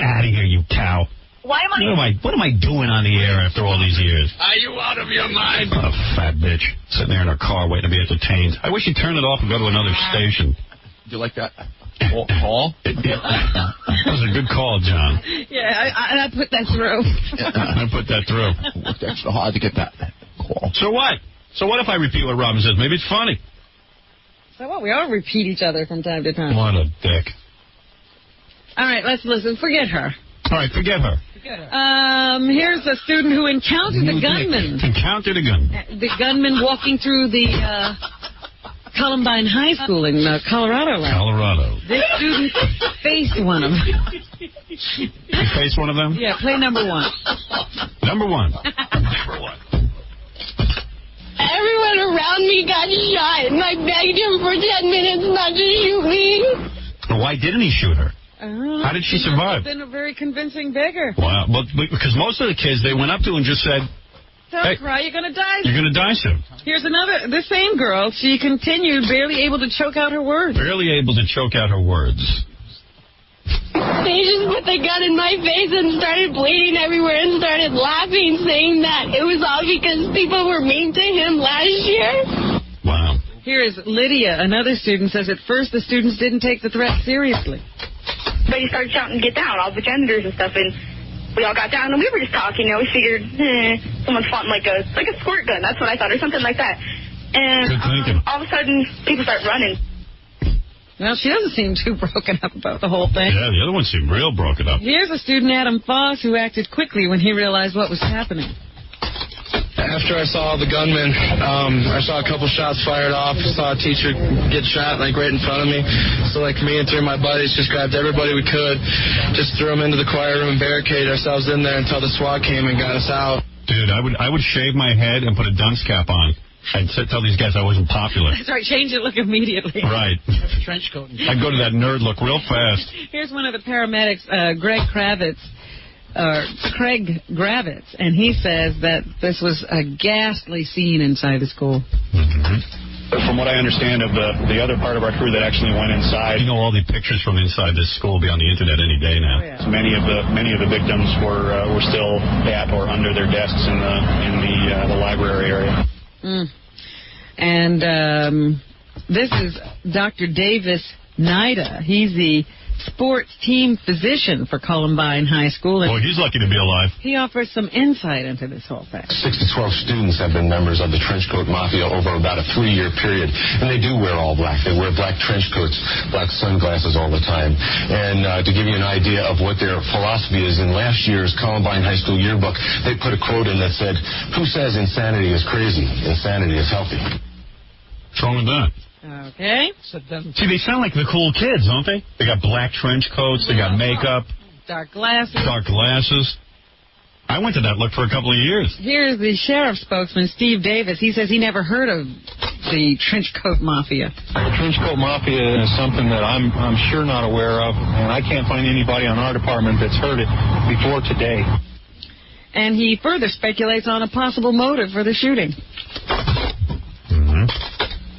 out of here, you cow. Why am I? What am I doing on the air after all these years? Are you out of your mind? What a fat bitch. Sitting there in her car waiting to be entertained. I wish you'd turn it off and go to another station. Do you like that? Call? That was a good call, John. Yeah, I put that through. I put that through. That's so hard to get that call. So what? So what if I repeat what Robin says? Maybe it's funny. So what? We all repeat each other from time to time. What a dick. All right, let's listen. Forget her. All right, forget her. Here's a student who encountered the gunman. Encountered a gunman. The gunman walking through the Columbine High School in Colorado. Colorado. This student faced one of them. You faced one of them? Yeah, play number 1. Number 1. Everyone around me got shot, and I begged him for 10 minutes not to shoot me. Why didn't he shoot her? How did she survive? Been a very convincing beggar. Wow. Well, because most of the kids they went up to and just said, Don't cry, you're going to die. You're going to die soon. Here's the same girl. She continued, barely able to choke out her words. Barely able to choke out her words. They just put the gun in my face and started bleeding everywhere and started laughing, saying that it was all because people were mean to him last year. Wow. Here is Lydia. Another student says at first the students didn't take the threat seriously. But he started shouting, get down, all the janitors and stuff, and we all got down, and we were just talking, we figured, someone's flaunting like a squirt gun, that's what I thought, or something like that. And all of a sudden, people start running. Well, she doesn't seem too broken up about the whole thing. Yeah, the other one seemed real broken up. Here's a student, Adam Foss, who acted quickly when he realized what was happening. After I saw the gunman, I saw a couple shots fired off. Saw a teacher get shot, right in front of me. So, me and 3 of my buddies just grabbed everybody we could, just threw them into the choir room and barricaded ourselves in there until the SWAT came and got us out. Dude, I would shave my head and put a dunce cap on. I'd tell these guys I wasn't popular. That's right, change your look immediately. Right. Trench coat. I'd go to that nerd look real fast. Here's one of the paramedics, Craig Gravitz, and he says that this was a ghastly scene inside the school. Mm-hmm. From what I understand of the other part of our crew that actually went inside, all the pictures from inside this school will be on the internet any day now. Oh, yeah. So many of the victims were still at or under their desks in the library area. And this is Dr. Davis Nida. He's the sports team physician for Columbine High School. Well, he's lucky to be alive. He offers some insight into this whole thing. 6 to 12 students have been members of the trench coat mafia over about a 3-year period, and they do wear all black. They wear black trench coats, black sunglasses all the time. And to give you an idea of what their philosophy is, in last year's Columbine High School yearbook, they put a quote in that said, "Who says insanity is crazy? Insanity is healthy." What's wrong with that? Okay. See, they sound like the cool kids, don't they? They got black trench coats, they got makeup. Dark glasses. Dark glasses. I went to that look for a couple of years. Here's the sheriff's spokesman, Steve Davis. He says he never heard of the trench coat mafia. The trench coat mafia is something that I'm sure not aware of, and I can't find anybody on our department that's heard it before today. And he further speculates on a possible motive for the shooting.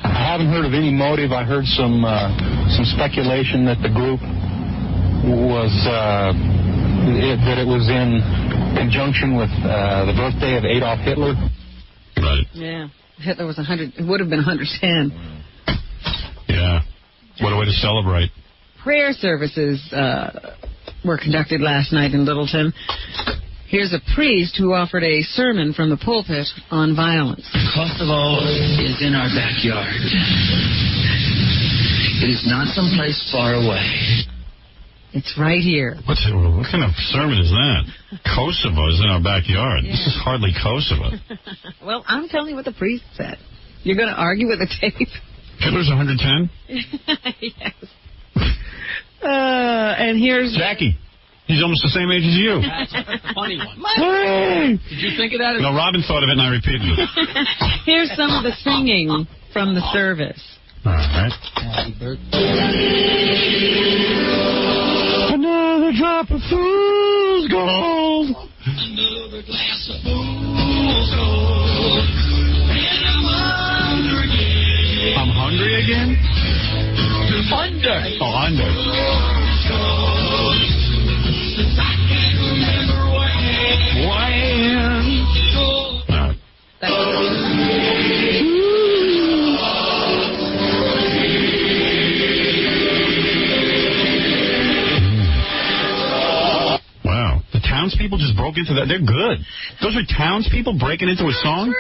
I haven't heard of any motive. I heard some speculation that the group was that it was in conjunction with the birthday of Adolf Hitler. Right. Yeah, Hitler was 100. It would have been 110. Yeah. What a way to celebrate. Prayer services were conducted last night in Littleton. Here's a priest who offered a sermon from the pulpit on violence. Kosovo is in our backyard. It is not someplace far away. It's right here. What kind of sermon is that? Kosovo is in our backyard. Yeah. This is hardly Kosovo. Well, I'm telling you what the priest said. You're going to argue with the tape? Hitler's 110? Yes. And here's... Jackie. He's almost the same age as you. That's a funny one. Hey! Did you think of that? No, Robin thought of it and I repeated it. Here's some of the singing from the service. All right. Happy birthday. Another drop of fool's gold. Another glass of fool's gold. And I'm hungry again. I'm hungry again? Under. Oh, under. I can't remember Wow. The townspeople just broke into that. They're good. Those are townspeople breaking into a song?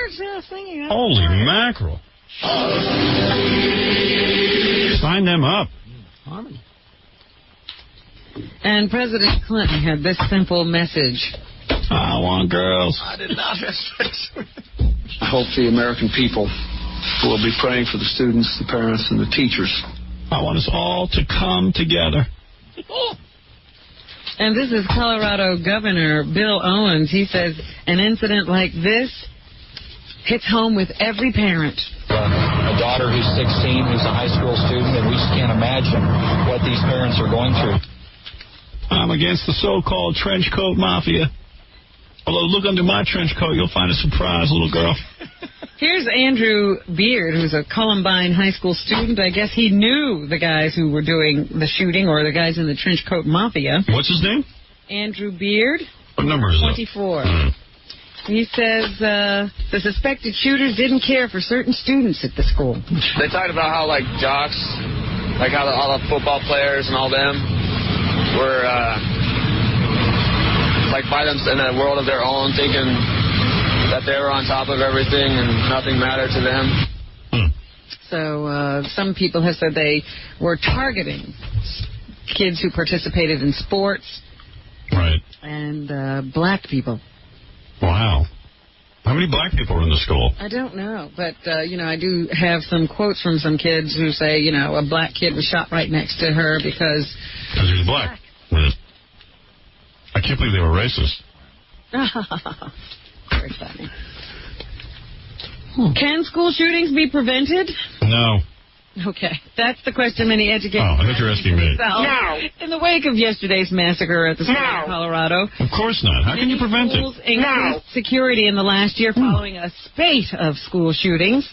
Holy mackerel. Sign them up. Harmony. And President Clinton had this simple message. I want girls. I did not have sex with I hope the American people will be praying for the students, the parents, and the teachers. I want us all to come together. And this is Colorado Governor Bill Owens. He says an incident like this hits home with every parent. A daughter who's 16, who's a high school student, and we just can't imagine what these parents are going through. I'm against the so-called trench coat mafia. Although, look under my trench coat, you'll find a surprise, little girl. Here's Andrew Beard, who's a Columbine High School student. I guess he knew the guys who were doing the shooting, or the guys in the trench coat mafia. What's his name? Andrew Beard. What number is 24. He says the suspected shooters didn't care for certain students at the school. They talked about how, like, jocks, like how all the football players and all them were, like, by them in a world of their own, thinking that they were on top of everything and nothing mattered to them. So some people have said they were targeting kids who participated in sports. Right. And black people. Wow. How many black people were in the school? I don't know, but, I do have some quotes from some kids who say, a black kid was shot right next to her because he was black. I can't believe they were racist. Very funny. Can school shootings be prevented? No. Okay, that's the question many educators. Oh, I thought you were asking me. No. In the wake of yesterday's massacre at the state of Colorado. Of course not. How can you prevent it? Increased security in the last year following a spate of school shootings.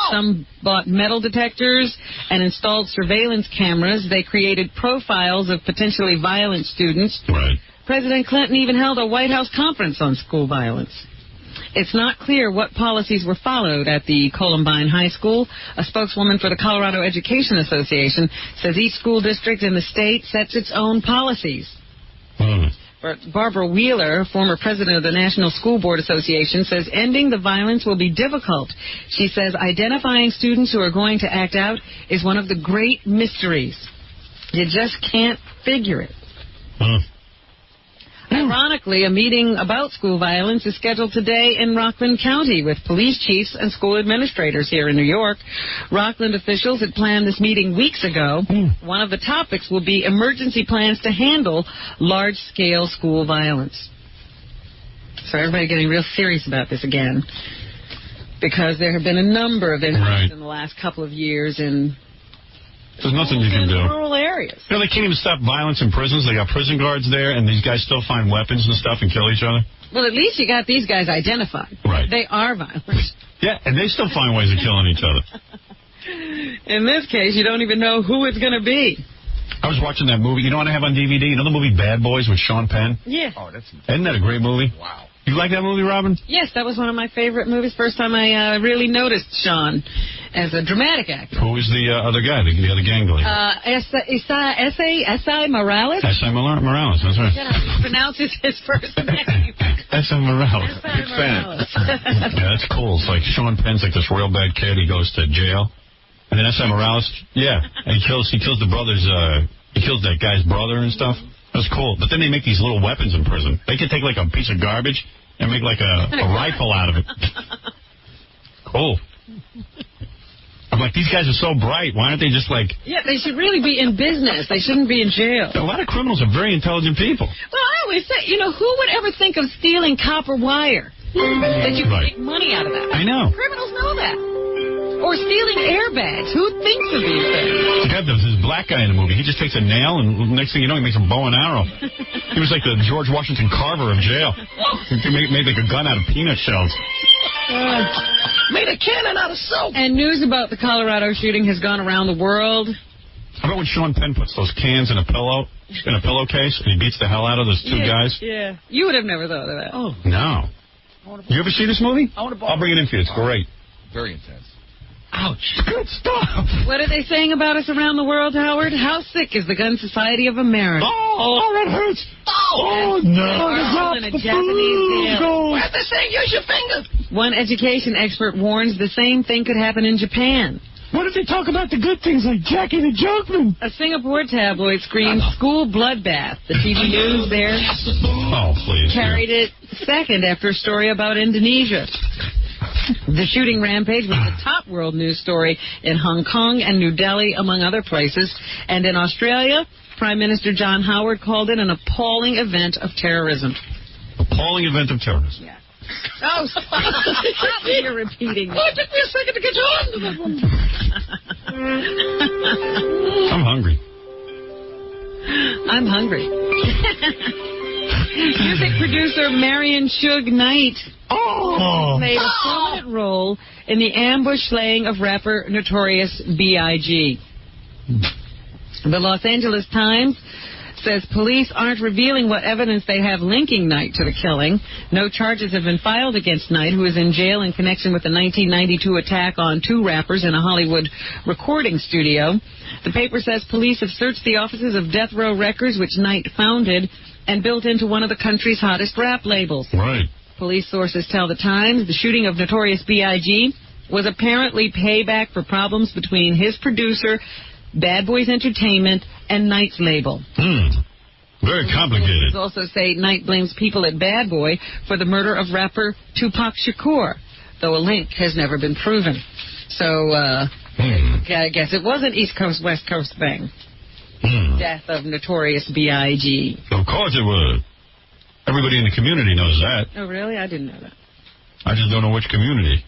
Some bought metal detectors and installed surveillance cameras. They created profiles of potentially violent students. Right. President Clinton even held a White House conference on school violence. It's not clear what policies were followed at the Columbine High School. A spokeswoman for the Colorado Education Association says each school district in the state sets its own policies. Barbara Wheeler, former president of the National School Board Association, says ending the violence will be difficult. She says identifying students who are going to act out is one of the great mysteries. You just can't figure it. Ironically, a meeting about school violence is scheduled today in Rockland County with police chiefs and school administrators here in New York. Rockland officials had planned this meeting weeks ago. One of the topics will be emergency plans to handle large-scale school violence. So everybody getting real serious about this again, because there have been a number of incidents in the last couple of years in there's nothing you can do. Rural areas. You know, they can't even stop violence in prisons. They got prison guards there, and these guys still find weapons and stuff and kill each other. Well, at least you got these guys identified. Right. They are violent. Yeah, and they still find ways of killing each other. In this case, you don't even know who it's going to be. I was watching that movie. You know what I have on DVD? You know the movie Bad Boys with Sean Penn? Yeah. Oh, that's... Isn't that a great movie? Wow. You like that movie, Robin? Yes, that was one of my favorite movies. First time I really noticed Sean as a dramatic actor. Who was the other guy, the other gang leader? S.I. Morales? S.I. Morales, that's right. Pronounces his first name. S.I. Morales. Big fan. Yeah, that's cool. It's like Sean Penn's like this real bad kid. He goes to jail. And then S.I. Morales, and he kills the brother's, he kills that guy's brother and stuff. That's cool. But then they make these little weapons in prison. They can take like a piece of garbage and make like a rifle out of it. Cool. I'm like, these guys are so bright. Why aren't they just like... Yeah, they should really be in business. They shouldn't be in jail. A lot of criminals are very intelligent people. Well, I always say, who would ever think of stealing copper wire? That you can make money out of that. I know. Criminals know that. Or stealing airbags. Who thinks of these things? God, there was this black guy in the movie. He just takes a nail, and next thing you know, he makes a bow and arrow. He was like the George Washington Carver of jail. He made like a gun out of peanut shells. Made a cannon out of soap. And news about the Colorado shooting has gone around the world. How about when Sean Penn puts those cans in a pillowcase, and he beats the hell out of those two guys? Yeah. You would have never thought of that. Oh. No. You ever see this movie? I'll bring it in for you. It's great. Very intense. Ouch. Good stuff. What are they saying about us around the world, Howard? How sick is the Gun Society of America? Oh, that hurts. Oh, no. In a Japanese jail. What they saying? Use your finger. One education expert warns the same thing could happen in Japan. What if they talk about the good things like Jackie the Jokeman? A Singapore tabloid screams school bloodbath. The TV news there carried it second after a story about Indonesia. The shooting rampage was the top world news story in Hong Kong and New Delhi, among other places. And in Australia, Prime Minister John Howard called it an appalling event of terrorism. Appalling event of terrorism. Yeah. Oh, stop me, you're repeating that. Oh, it took me a second to get you on to that one. I'm hungry. I'm hungry. Music producer Marion Suge Knight played a prominent role in the ambush slaying of rapper Notorious B.I.G. The Los Angeles Times says police aren't revealing what evidence they have linking Knight to the killing. No charges have been filed against Knight, who is in jail in connection with the 1992 attack on two rappers in a Hollywood recording studio. The paper says police have searched the offices of Death Row Records, which Knight founded, and built into one of the country's hottest rap labels. Right. Police sources tell the Times the shooting of Notorious B.I.G. was apparently payback for problems between his producer, Bad Boys Entertainment, and Knight's label. Very complicated. Police also say Knight blames people at Bad Boy for the murder of rapper Tupac Shakur, though a link has never been proven. So, I guess it was an East Coast, West Coast thing. Death of Notorious B.I.G. Of course it was. Everybody in the community knows that. Oh, really? I didn't know that. I just don't know which community.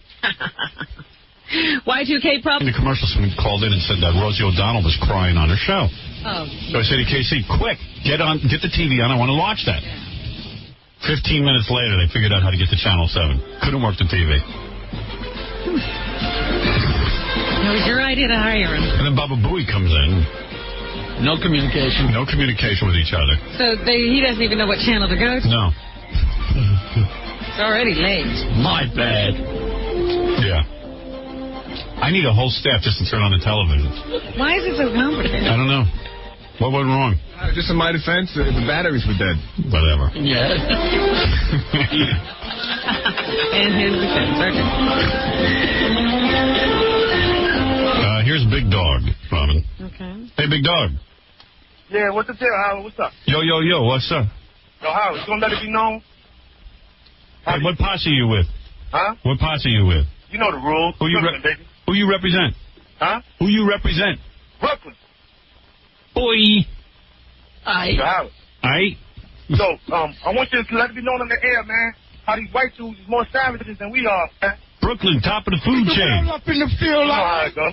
Y2K problem. In the commercial, someone called in and said that Rosie O'Donnell was crying on her show. Oh. So I said to KC, quick, get the TV on. I want to watch that. 15 minutes later, they figured out how to get to Channel 7. Couldn't work the TV. It was your idea to hire him. And then Baba Booey comes in. No communication. No communication with each other. So he doesn't even know what channel to go to? No. It's already late. My bad. Yeah. I need a whole staff just to turn on the television. Why is it so complicated? I don't know. What went wrong? Just in my defense, the batteries were dead. Whatever. Yeah. And his defense. Okay. Here's Big Dog, Robin. Okay. Hey, Big Dog. Yeah, what's the deal, Howard? What's up? Yo, what's up? Yo, Howard, you gonna let it be known? Hey, what posse you with? Huh? What posse you with? You know the rules. Who you represent? Huh? Who you represent? Brooklyn. Boy. Yo, Howard. Aight. So, I want you to let it be known on the air, man, how these white dudes is more savages than we are, man. Brooklyn, top of the food chain. Up in the field, you know how it goes.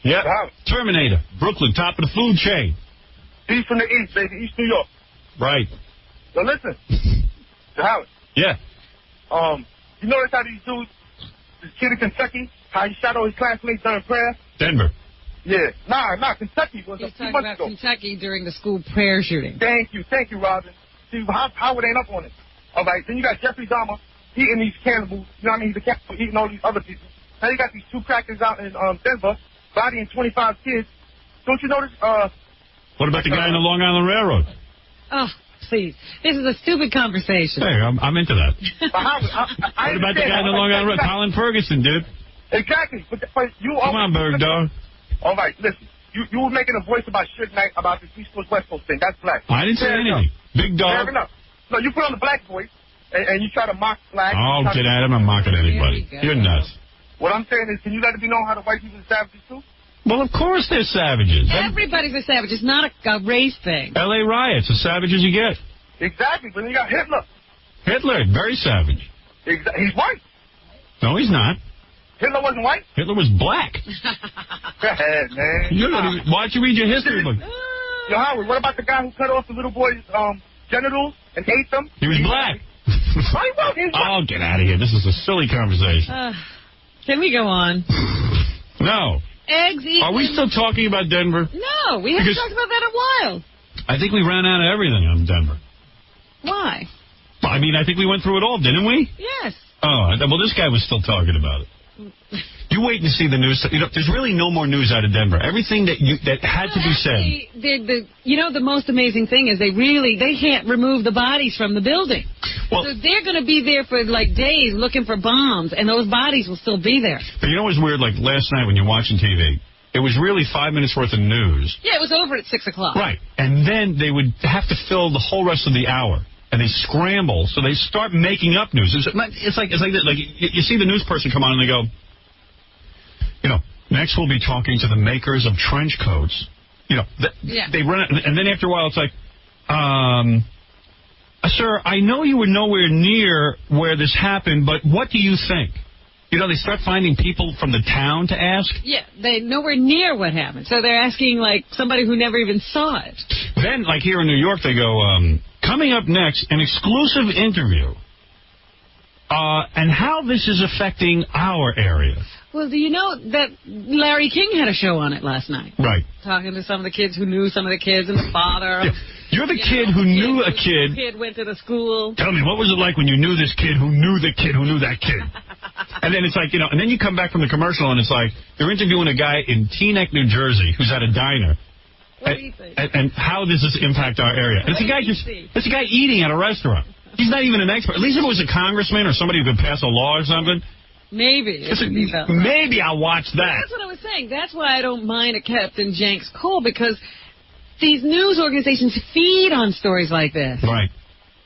Yep. Terminator. Brooklyn, top of the food chain. East from the east, baby. East New York. Right. So listen. Howard. Yeah. You notice how these dudes, this kid in Kentucky, how he shot all his classmates during prayer? Denver. Yeah. Nah, Kentucky was He's a few talking months about ago. Kentucky during the school prayer shooting. Thank you, Robin. See, Howard ain't up on it. All right, then you got Jeffrey Dahmer eating these cannibals. You know what I mean? He's a cannibal eating all these other people. Now you got these two crackers out in Denver, bodying 25 kids. Don't you notice? What about the guy in the Long Island Railroad? Oh, please. This is a stupid conversation. Hey, I'm into that. Howard, What about the guy in the Long Island Railroad? Colin Ferguson, dude. Exactly. But you Come on, Berg Dog. All right, listen. You were making a voice about Suge Knight about this East Coast West Coast thing. That's black. I didn't say anything. Big Dog. Fair enough. No, you put on the black voice, and you try to mock black. Oh, get at him. I'm mocking anybody. You're nuts. What I'm saying is, can you let it be known how the white people are savages too? Well, of course they're savages. Everybody's a savage. It's not a race thing. L.A. riots, as savage as you get. Exactly, but then you got Hitler. Hitler, very savage. He's white. No, he's not. Hitler wasn't white? Hitler was black. Go ahead, man. Why don't you read your history book? Yo, Howard, what about the guy who cut off the little boy's genitals and ate them? He was black. Oh, get out of here. This is a silly conversation. Can we go on? No. Eggs eaten. Are we still talking about Denver? No, we haven't talked about that in a while. I think we ran out of everything on Denver. Why? I mean, I think we went through it all, didn't we? Yes. Oh, well, this guy was still talking about it. You wait and see the news. You know, there's really no more news out of Denver. Everything that had to be said. The most amazing thing is they can't remove the bodies from the building. Well, so they're going to be there for like days looking for bombs, and those bodies will still be there. But you know what's weird? Like last night when you're watching TV, it was really 5 minutes worth of news. Yeah, it was over at 6 o'clock. Right, and then they would have to fill the whole rest of the hour. And they scramble, so they start making up news. It's like this. Like you see the news person come on and they go, next we'll be talking to the makers of trench coats. They run it, and then after a while it's like, sir, I know you were nowhere near where this happened, but what do you think? They start finding people from the town to ask. Yeah, they're nowhere near what happened, so they're asking like somebody who never even saw it. Then, like here in New York, they go, coming up next, an exclusive interview, and how this is affecting our area. Well, do you know that Larry King had a show on it last night? Right. Talking to some of the kids who knew some of the kids and the father. Yeah. You're the kid who knew a kid. The kid went to the school. Tell me, what was it like when you knew this kid who knew the kid who knew that kid? And then it's like, and then you come back from the commercial and it's like, they're interviewing a guy in Teaneck, New Jersey, who's at a diner. What do you think? And how does this impact our area? And it's a guy it's a guy eating at a restaurant. He's not even an expert. At least if it was a congressman or somebody who could pass a law or something. Maybe. Maybe I'll watch that. That's what I was saying. That's why I don't mind a Captain Jenks Cole, because these news organizations feed on stories like this. Right.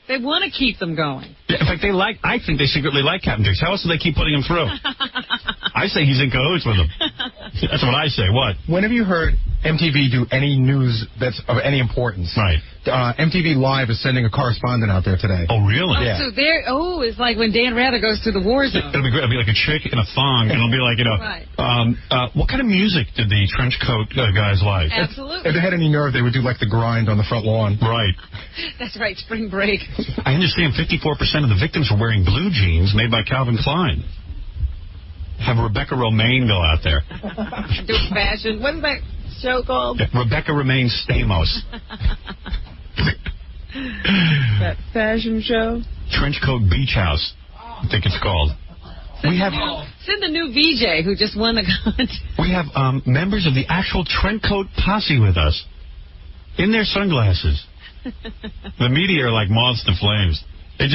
They want to keep them going. Yeah, in fact, I think they secretly like Captain Jenks. How else do they keep putting him through? I say he's in cahoots with them. That's what I say. What? When have you heard MTV do any news that's of any importance? Right. MTV Live is sending a correspondent out there today. Oh, really? Yeah. So it's like when Dan Rather goes to the war zone. It'll be great. It'll be like a chick in a thong, and it'll be like, right. What kind of music did the trench coat guys like? Absolutely. If they had any nerve, they would do like the grind on the front lawn. Right. That's right, spring break. I understand 54% of the victims were wearing blue jeans made by Calvin Klein. Have Rebecca Romaine go out there. Do fashion. What's that show called? Yeah, Rebecca Romaine Stamos. That fashion show? Trenchcoat Beach House, I think it's called. Send the new VJ who just won the contest. We have members of the actual Trenchcoat posse with us in their sunglasses. The media are like moths to flames. They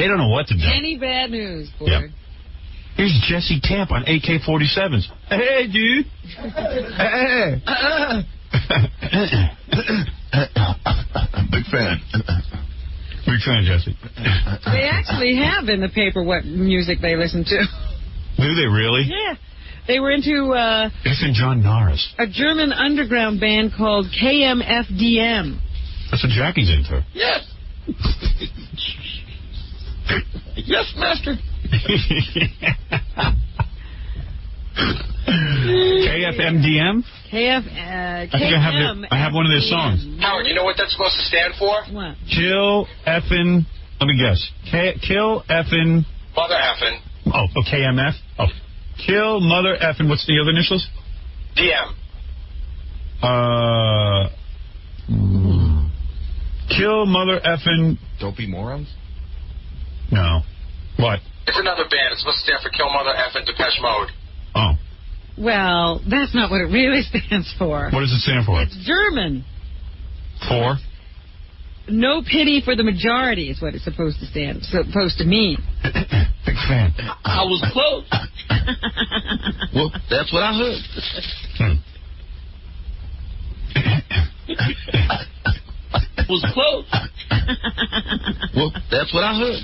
don't know what to do. Any bad news, boy. Yeah. Here's Jesse Camp on AK-47s. Hey, dude. Hey. Big fan. Big fan, Jesse. They actually have in the paper what music they listen to. Do they really? Yeah. They were into Isn't John Norris. a German underground band called KMFDM. That's what Jackie's into. Yes. Yes, master. KFMDM? I think I have one of their songs. Howard, you know what that's supposed to stand for? What? Kill effing. Let me guess. Kill effing. Mother effing. Oh, KMF. Oh, kill mother effing. What's the other initials? DM. Kill mother effing. Dopey morons? No. What? It's another band. It's supposed to stand for Kill Mother effing Depeche Mode. Oh. Well, that's not what it really stands for. What does it stand for? It's German. For? No pity for the majority is what it's supposed to mean. Big fan. I was close. Well, that's what I heard. Was close. Well, that's what I heard.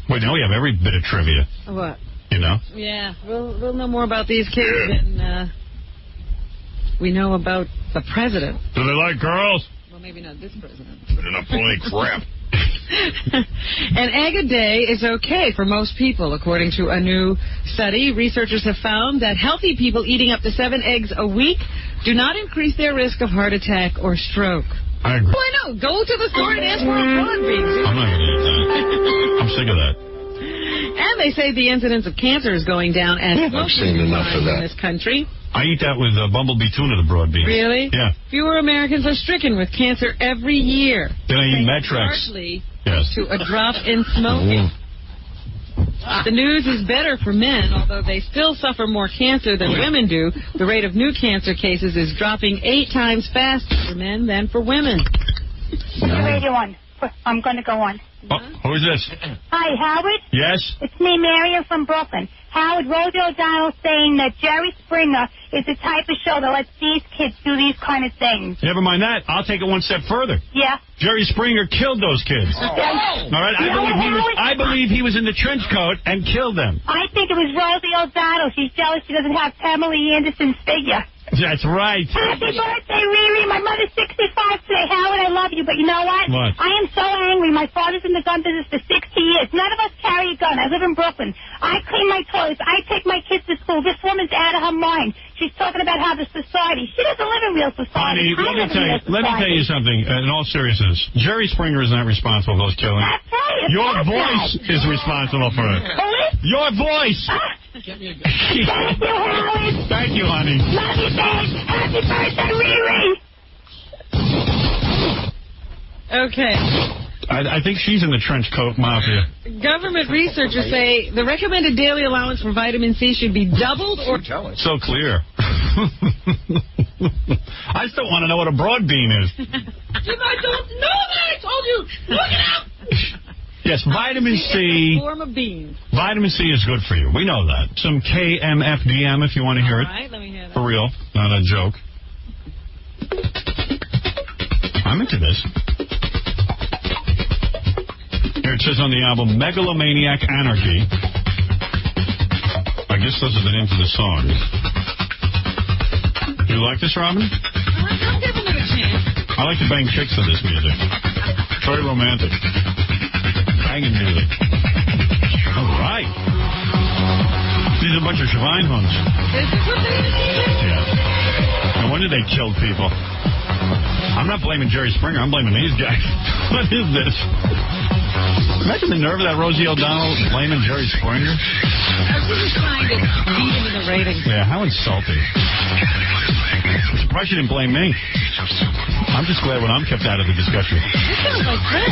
Wait, now we have every bit of trivia. What? You know? Yeah, we'll know more about these kids than we know about the president. Do they like girls? Well, maybe not this president. They're not pulling crap. An egg a day is okay for most people, according to a new study. Researchers have found that healthy people eating up to 7 eggs a week do not increase their risk of heart attack or stroke. I agree. Why not? Go to the store and ask for a broad bean. I'm not going to eat that. I'm sick of that. And they say the incidence of cancer is going down as I've seen enough of that in this country. I eat that with bumblebee tuna, the broad beans. Really? Yeah. Fewer Americans are stricken with cancer every year. Then I eat Metrex. Largely Yes. to a drop in smoking. The news is better for men, although they still suffer more cancer than women do. The rate of new cancer cases is dropping 8 times faster for men than for women. Radio on. I'm going to go on. Oh, who is this? Hi, Howard. Yes? It's me, Marion from Brooklyn. Howard, Rosie O'Donnell saying that Jerry Springer is the type of show that lets these kids do these kind of things. Never mind that. I'll take it one step further. Yeah. Jerry Springer killed those kids. Oh. All right? I believe he was in the trench coat and killed them. I think it was Rosie O'Donnell. She's jealous she doesn't have Pamela Anderson's figure. That's right. Happy birthday, Riri. My mother's 65 today. Howard, I love you, but you know what? What? I am so angry. My father's in the gun business for 60 years. None of us carry a gun. I live in Brooklyn. I clean my toilets. I take my kids to school. This woman's out of her mind. She's talking about how the society. She doesn't live in real society. Honey, let me tell you something. In all seriousness, Jerry Springer is not responsible for those killings. That's right. Your voice is responsible for it. Your voice. Get me a gun. Thank you, Howard. Thank you, honey. Love you, babe. Happy birthday, Riri. Okay. I think she's in the trench coat mafia. Government researchers say the recommended daily allowance for vitamin C should be doubled or... So clear. I still want to know what a broad bean is. I don't know that. I told you. Look it up. Yes, vitamin C. Form of beans. Vitamin C is good for you. We know that. Some KMFDM if you want to hear it. All right, let me hear that. For real, not a joke. I'm into this. Here it says on the album, Megalomaniac Anarchy. I guess those are the names of the songs. You like this, Robin? I'm giving it a chance. I like to bang chicks to this music. Very romantic. Banging music. All right. These are a bunch of Schweinhunds. This is what they did. Yeah. No wonder they killed people. I'm not blaming Jerry Springer. I'm blaming these guys. What is this? Imagine the nerve of that Rosie O'Donnell blaming Jerry Springer. I was just trying to beat him in the ratings. Yeah, how insulting. surprised you didn't blame me. I'm just glad when I'm kept out of the discussion. This sounds like Fred.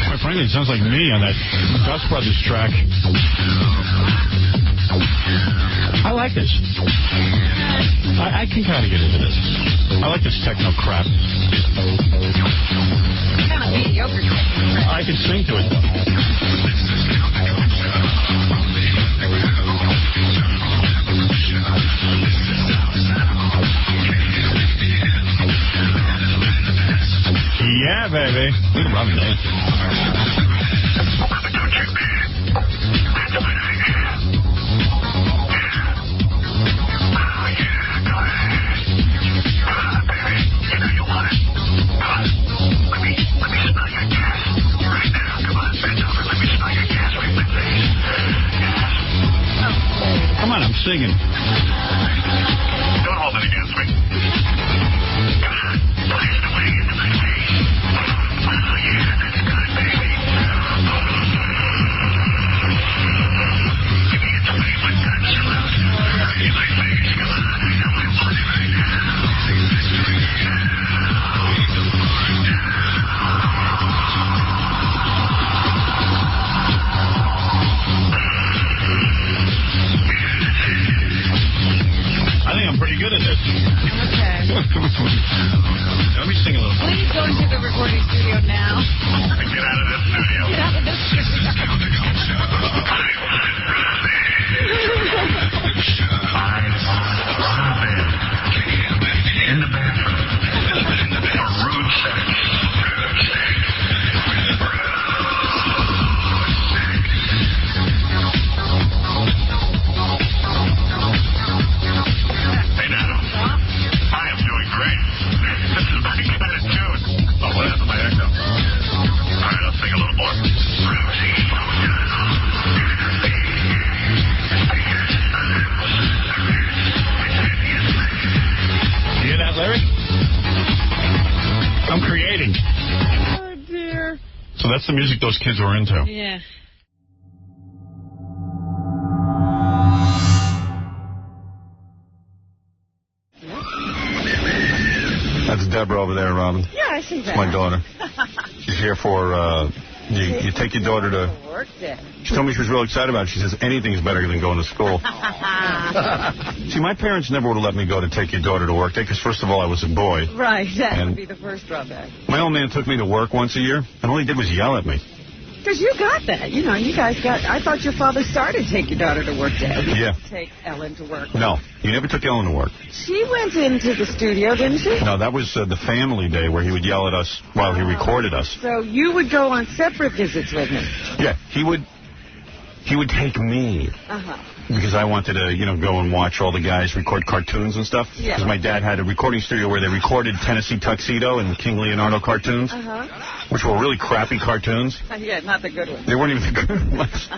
Quite frankly, it sounds like me on that Dust Brothers track. I like this. I can kind of get into this. I like this techno crap. Kind of mediocre. I can sing to it, though. Yeah, baby. Look at Robin dance. Come on, I'm singing. Don't hold it against me. I think I'm pretty good at this. Okay. Let me sing a little. Please go into the recording studio now. Get out of this studio. Get out of this studio. In the bathroom. For rude sex. Hey, Nano. I am doing great. This is my kind of tune. Oh, what happened to my echo? All right, let's sing a little more. You hear that lyric? I'm creating. Oh, dear. So that's the music those kids were into. Yeah. That's Deborah over there, Robin. Yeah, I see that. My daughter. She's here for, you take your daughter to... Work day. She told me she was real excited about it. She says anything's better than going to school. See, my parents never would have let me go to take your daughter to work day because, first of all, I was a boy. Right, that And- would be the first drawback. My old man took me to work once a year, and all he did was yell at me. Because you got that. You know, you guys got... I thought your father started Take Your Daughter to Work Day. Yeah. Take Ellen to work. No, you never took Ellen to work. She went into the studio, didn't she? No, that was the family day where he would yell at us while he recorded us. So you would go on separate visits with me. Yeah, he would take me Uh-huh. because I wanted to, go and watch all the guys record cartoons and stuff. Yeah. Because my dad had a recording studio where they recorded Tennessee Tuxedo and King Leonardo cartoons, Uh-huh. which were really crappy cartoons. Yeah, not the good ones. They weren't even the good ones.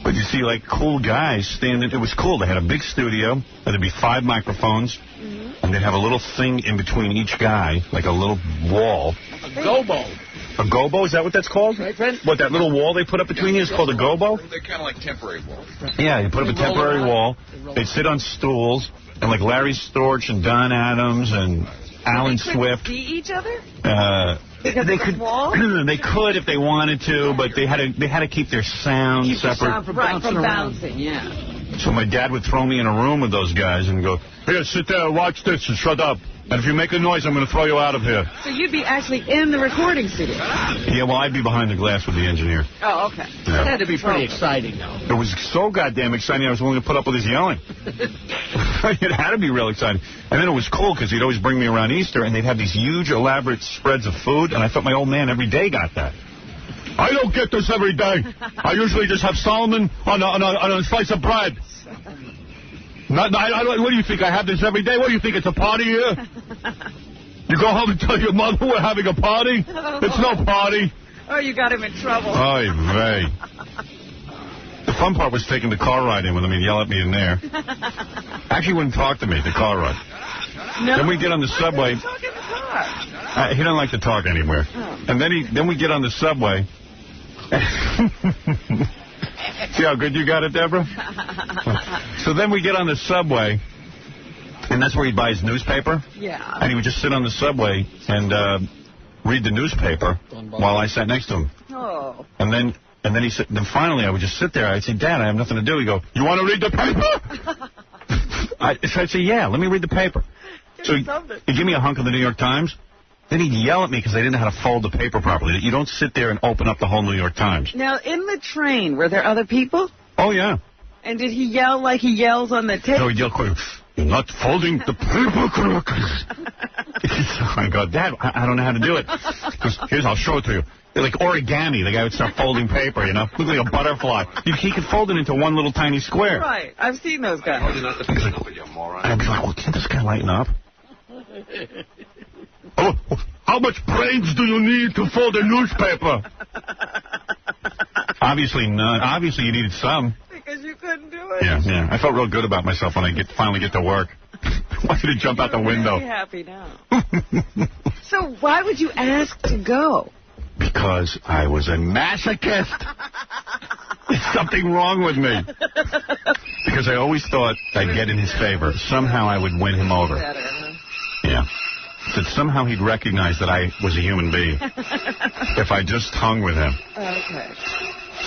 But you see, like, cool guys standing. It was cool. They had a big studio, and there'd be 5 microphones, and they'd have a little thing in between each guy, like a little wall. A gobo. A gobo? Is that what that's called? Right, Brent? What, that little wall they put up between you is called a gobo? They're kind of like temporary walls. Yeah, you put up a temporary wall. They'd sit on stools, and like Larry Storch and Don Adams and Alan Swift. See each other? They could. They could if they wanted to, but they had to keep their sound separate. From bouncing, yeah. So my dad would throw me in a room with those guys and go, "Here, sit there, watch this, and shut up. And if you make a noise, I'm going to throw you out of here." So you'd be actually in the recording studio? Yeah, well, I'd be behind the glass with the engineer. Oh, okay. Yeah. That had to be pretty exciting, though. It was so goddamn exciting, I was willing to put up with his yelling. It had to be real exciting. And then it was cool because he'd always bring me around Easter, and they'd have these huge, elaborate spreads of food, and I thought my old man every day got that. I don't get this every day. I usually just have Solomon on a slice of bread. What do you think? I have this every day? What do you think? It's a party here? You go home and tell your mother we're having a party? It's no party. Oh, you got him in trouble. Oy vey. The fun part was taking the car ride in with him and yell at me in there. Actually wouldn't talk to me, the car ride. No. Then we get on the subway. Talk in the car. He doesn't like to talk anywhere. Oh. And then we get on the subway. See how good you got it, Deborah? So then we get on the subway, And that's where he'd buy his newspaper. Yeah. And he would just sit on the subway and read the newspaper while I sat next to him. Oh. And then he said, then finally I would just sit there. I'd say, Dad, I have nothing to do. He'd go, you want to read the paper? So I'd say, yeah, let me read the paper. So he'd give me a hunk of the New York Times. Then he'd yell at me because I didn't know how to fold the paper properly. You don't sit there and open up the whole New York Times. Now, in the train, were there other people? Oh, yeah. And did he yell like he yells on the tape? No, he'd yell quick, you're not folding the paper correctly. I go, Dad, I don't know how to do it. Here's, I'll show it to you. They're like origami. The guy would start folding paper, you know? Look like a butterfly. He could fold it into one little tiny square. Right. I've seen those guys. And I'd be like, well, can't this guy lighten up? Oh, how much brains do you need to fold a newspaper? Obviously none. Obviously you needed some. Because you couldn't do it. Yeah. I felt real good about myself when I finally get to work. I wanted to jump out the window. I'm happy now. So why would you ask to go? Because I was a masochist. There's something wrong with me. Because I always thought I'd get in his favor. Somehow I would win him over. Yeah. That somehow he'd recognize that I was a human being if I just hung with him. Okay.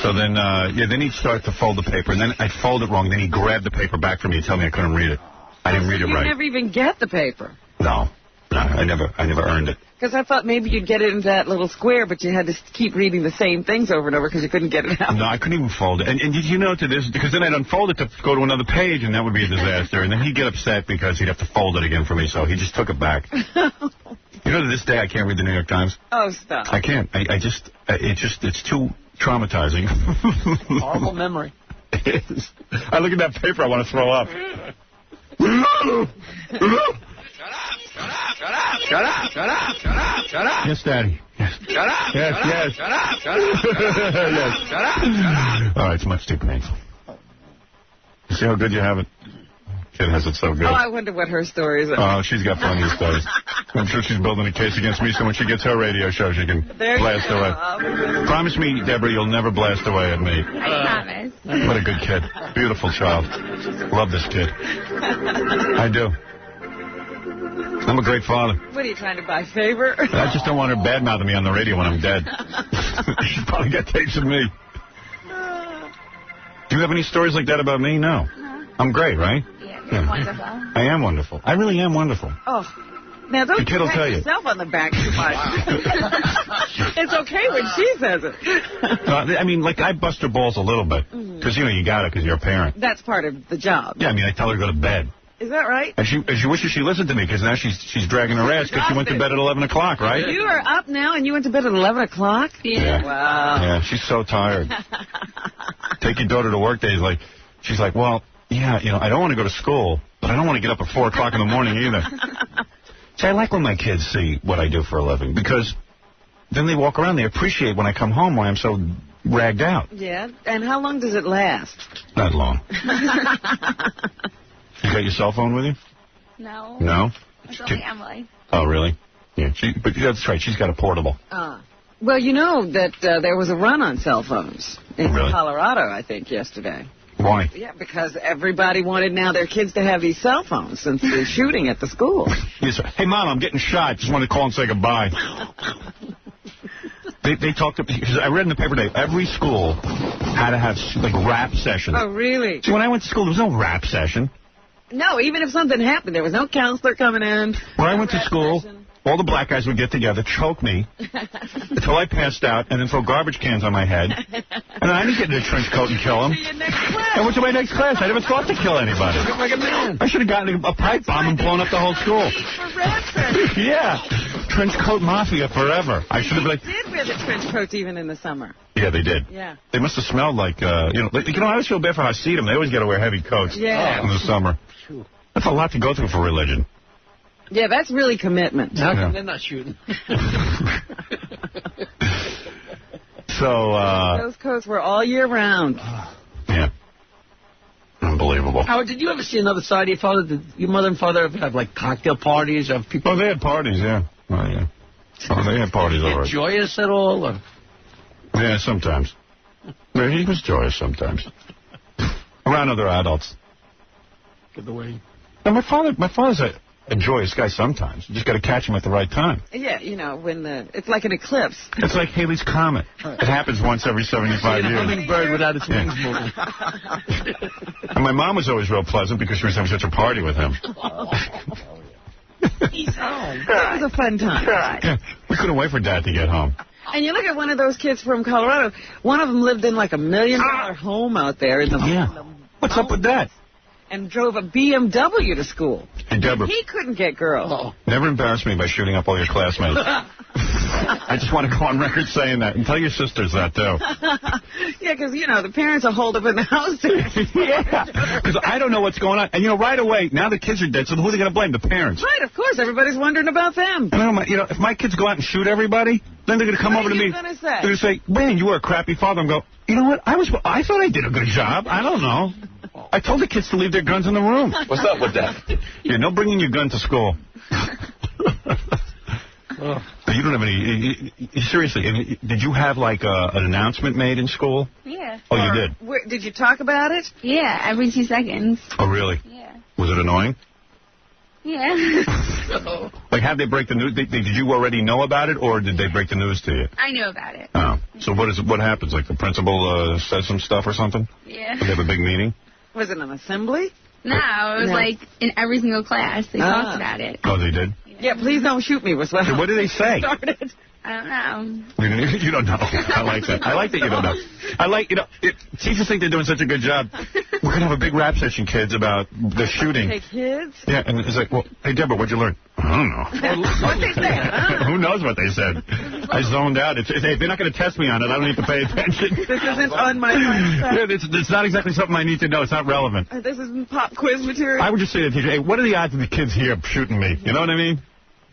So then, then he'd start to fold the paper, and then I'd fold it wrong. Then he'd grab the paper back from me and tell me I couldn't read it. I didn't read it right. You never even get the paper. No, I never earned it. Because I thought maybe you'd get it into that little square, but you had to keep reading the same things over and over because you couldn't get it out. No, I couldn't even fold it. And did you know to this? Because then I'd unfold it to go to another page, and that would be a disaster. And then he'd get upset because he'd have to fold it again for me, so he just took it back. You know, to this day, I can't read the New York Times. Oh, stop. I can't. It's too traumatizing. Horrible memory. It is. I look at that paper, I want to throw up. Shut up. Yes, Daddy. Yes. Shut up. Yes. Shut up. Yes. Shut up. All right, it's much too painful. You see how good you have it? Kid has it so good. Oh, I wonder what her stories are. Oh, she's got plenty of stories. I'm sure she's building a case against me, so when she gets her radio show, she can blast away. Promise me, Deborah, you'll never blast away at me. I promise. What a good kid. Beautiful child. Love this kid. I do. I'm a great father. What are you trying to buy, favor? I just don't want her bad-mouthing me on the radio when I'm dead. She'll probably get tapes of me. Do you have any stories like that about me? No. I'm great, right? Yeah, you're wonderful. I am wonderful. I really am wonderful. Oh. Now, don't The kid will pat tell you. yourself on the back too much. It's okay when she says it. I mean, like, I bust her balls a little bit. Because, you got it because you're a parent. That's part of the job. Yeah, I mean, I tell her to go to bed. Is that right? And she wishes she listened to me because now she's dragging her ass because she went to bed at 11 o'clock, right? You are up now and you went to bed at 11 o'clock? Yeah. Wow. Yeah, she's so tired. Take your daughter to work days. She's like, well, yeah, I don't want to go to school, but I don't want to get up at 4 o'clock in the morning either. See, I like when my kids see what I do for a living because then they walk around, they appreciate when I come home why I'm so ragged out. Yeah, and how long does it last? Not long. You got your cell phone with you? No. No? It's only Emily. Oh, really? Yeah, but that's right. She's got a portable. Well, you know that there was a run on cell phones in Really? Colorado, I think, yesterday. Why? Yeah, because everybody wanted now their kids to have these cell phones since the shooting at the school. Yes, sir. Hey, Mom, I'm getting shot. Just wanted to call and say goodbye. They talked to, because I read in the paper today, every school had to have, rap sessions. Oh, really? See, when I went to school, there was no rap session. No, even if something happened, there was no counselor coming in. When I went to school, all the black guys would get together, choke me until I passed out, and then throw garbage cans on my head. And I didn't get in a trench coat and kill them. I went to my next class. I never thought to kill anybody. Like a man. I should have gotten a pipe bomb and blown up the whole school. Yeah. Trench coat mafia forever. I should have been like... They did wear the trench coats even in the summer. Yeah, they did. Yeah. They must have smelled like, I always feel bad for Hasidim. They always got to wear heavy coats in the summer. That's a lot to go through for religion. Yeah, that's really commitment. Yeah. They're not shooting. So, those coats were all year round. Yeah. Unbelievable. Howard, did you ever see another side of your father? Did your mother and father ever have, cocktail parties? Of people? Oh, they had parties, yeah. Oh, yeah. Oh, they had parties, all right. Joyous at all? Or? Yeah, sometimes. Yeah, he was joyous sometimes. Around other adults. Get away. Now, my father's a joyous guy sometimes. You just got to catch him at the right time. Yeah, you know, when it's like an eclipse. It's like Halley's Comet. It happens once every 75 years. A hummingbird without its wings moving. And my mom was always real pleasant because she was having such a party with him. That was a fun time. Yeah, we couldn't wait for Dad to get home. And you look at one of those kids from Colorado. One of them lived in like $1 million home out there in the. Yeah. What's up with that? And drove a BMW to school. Hey, Deborah. He couldn't get girls. Never embarrass me by shooting up all your classmates. I just want to go on record saying that. And tell your sisters that, too. Yeah, because, you know, the parents are holed up in the house. Yeah, because I don't know what's going on. And, you know, right away, now the kids are dead, so who are they going to blame? The parents. Right, of course. Everybody's wondering about them. And you know, if my kids go out and shoot everybody, then they're going to come over to me. What are you going to say? They're going to say, man, you were a crappy father. I'm going, you know what? I thought I did a good job. I don't know. I told the kids to leave their guns in the room. What's up with that? Yeah, no bringing your gun to school. You don't have any... Seriously, did you have, like, an announcement made in school? Yeah. Oh, you did? Did you talk about it? Yeah, every 2 seconds. Oh, really? Yeah. Was it annoying? Yeah. Like, how'd they break the news? Did you already know about it, or did they break the news to you? I knew about it. Oh. So what happens? Like, the principal says some stuff or something? Yeah. Did they have a big meeting? Was it an assembly? No, it was like in every single class. They talked about it. Oh, they did? Yeah, please don't shoot me. Was what did they say? I don't know. You don't know. I like that. I like that you don't know. I like, you know, teachers think they're doing such a good job. We're going to have a big rap session, kids, about the shooting. Hey, kids? Yeah, and it's like, well, hey, Deborah, what'd you learn? I don't know. What'd they say? Who knows what they said? I zoned out. If they're not going to test me on it, I don't need to pay attention. This isn't on my mindset. Yeah, it's not exactly something I need to know. It's not relevant. This isn't pop quiz material. I would just say to the teacher, hey, what are the odds of the kids here shooting me? You know what I mean?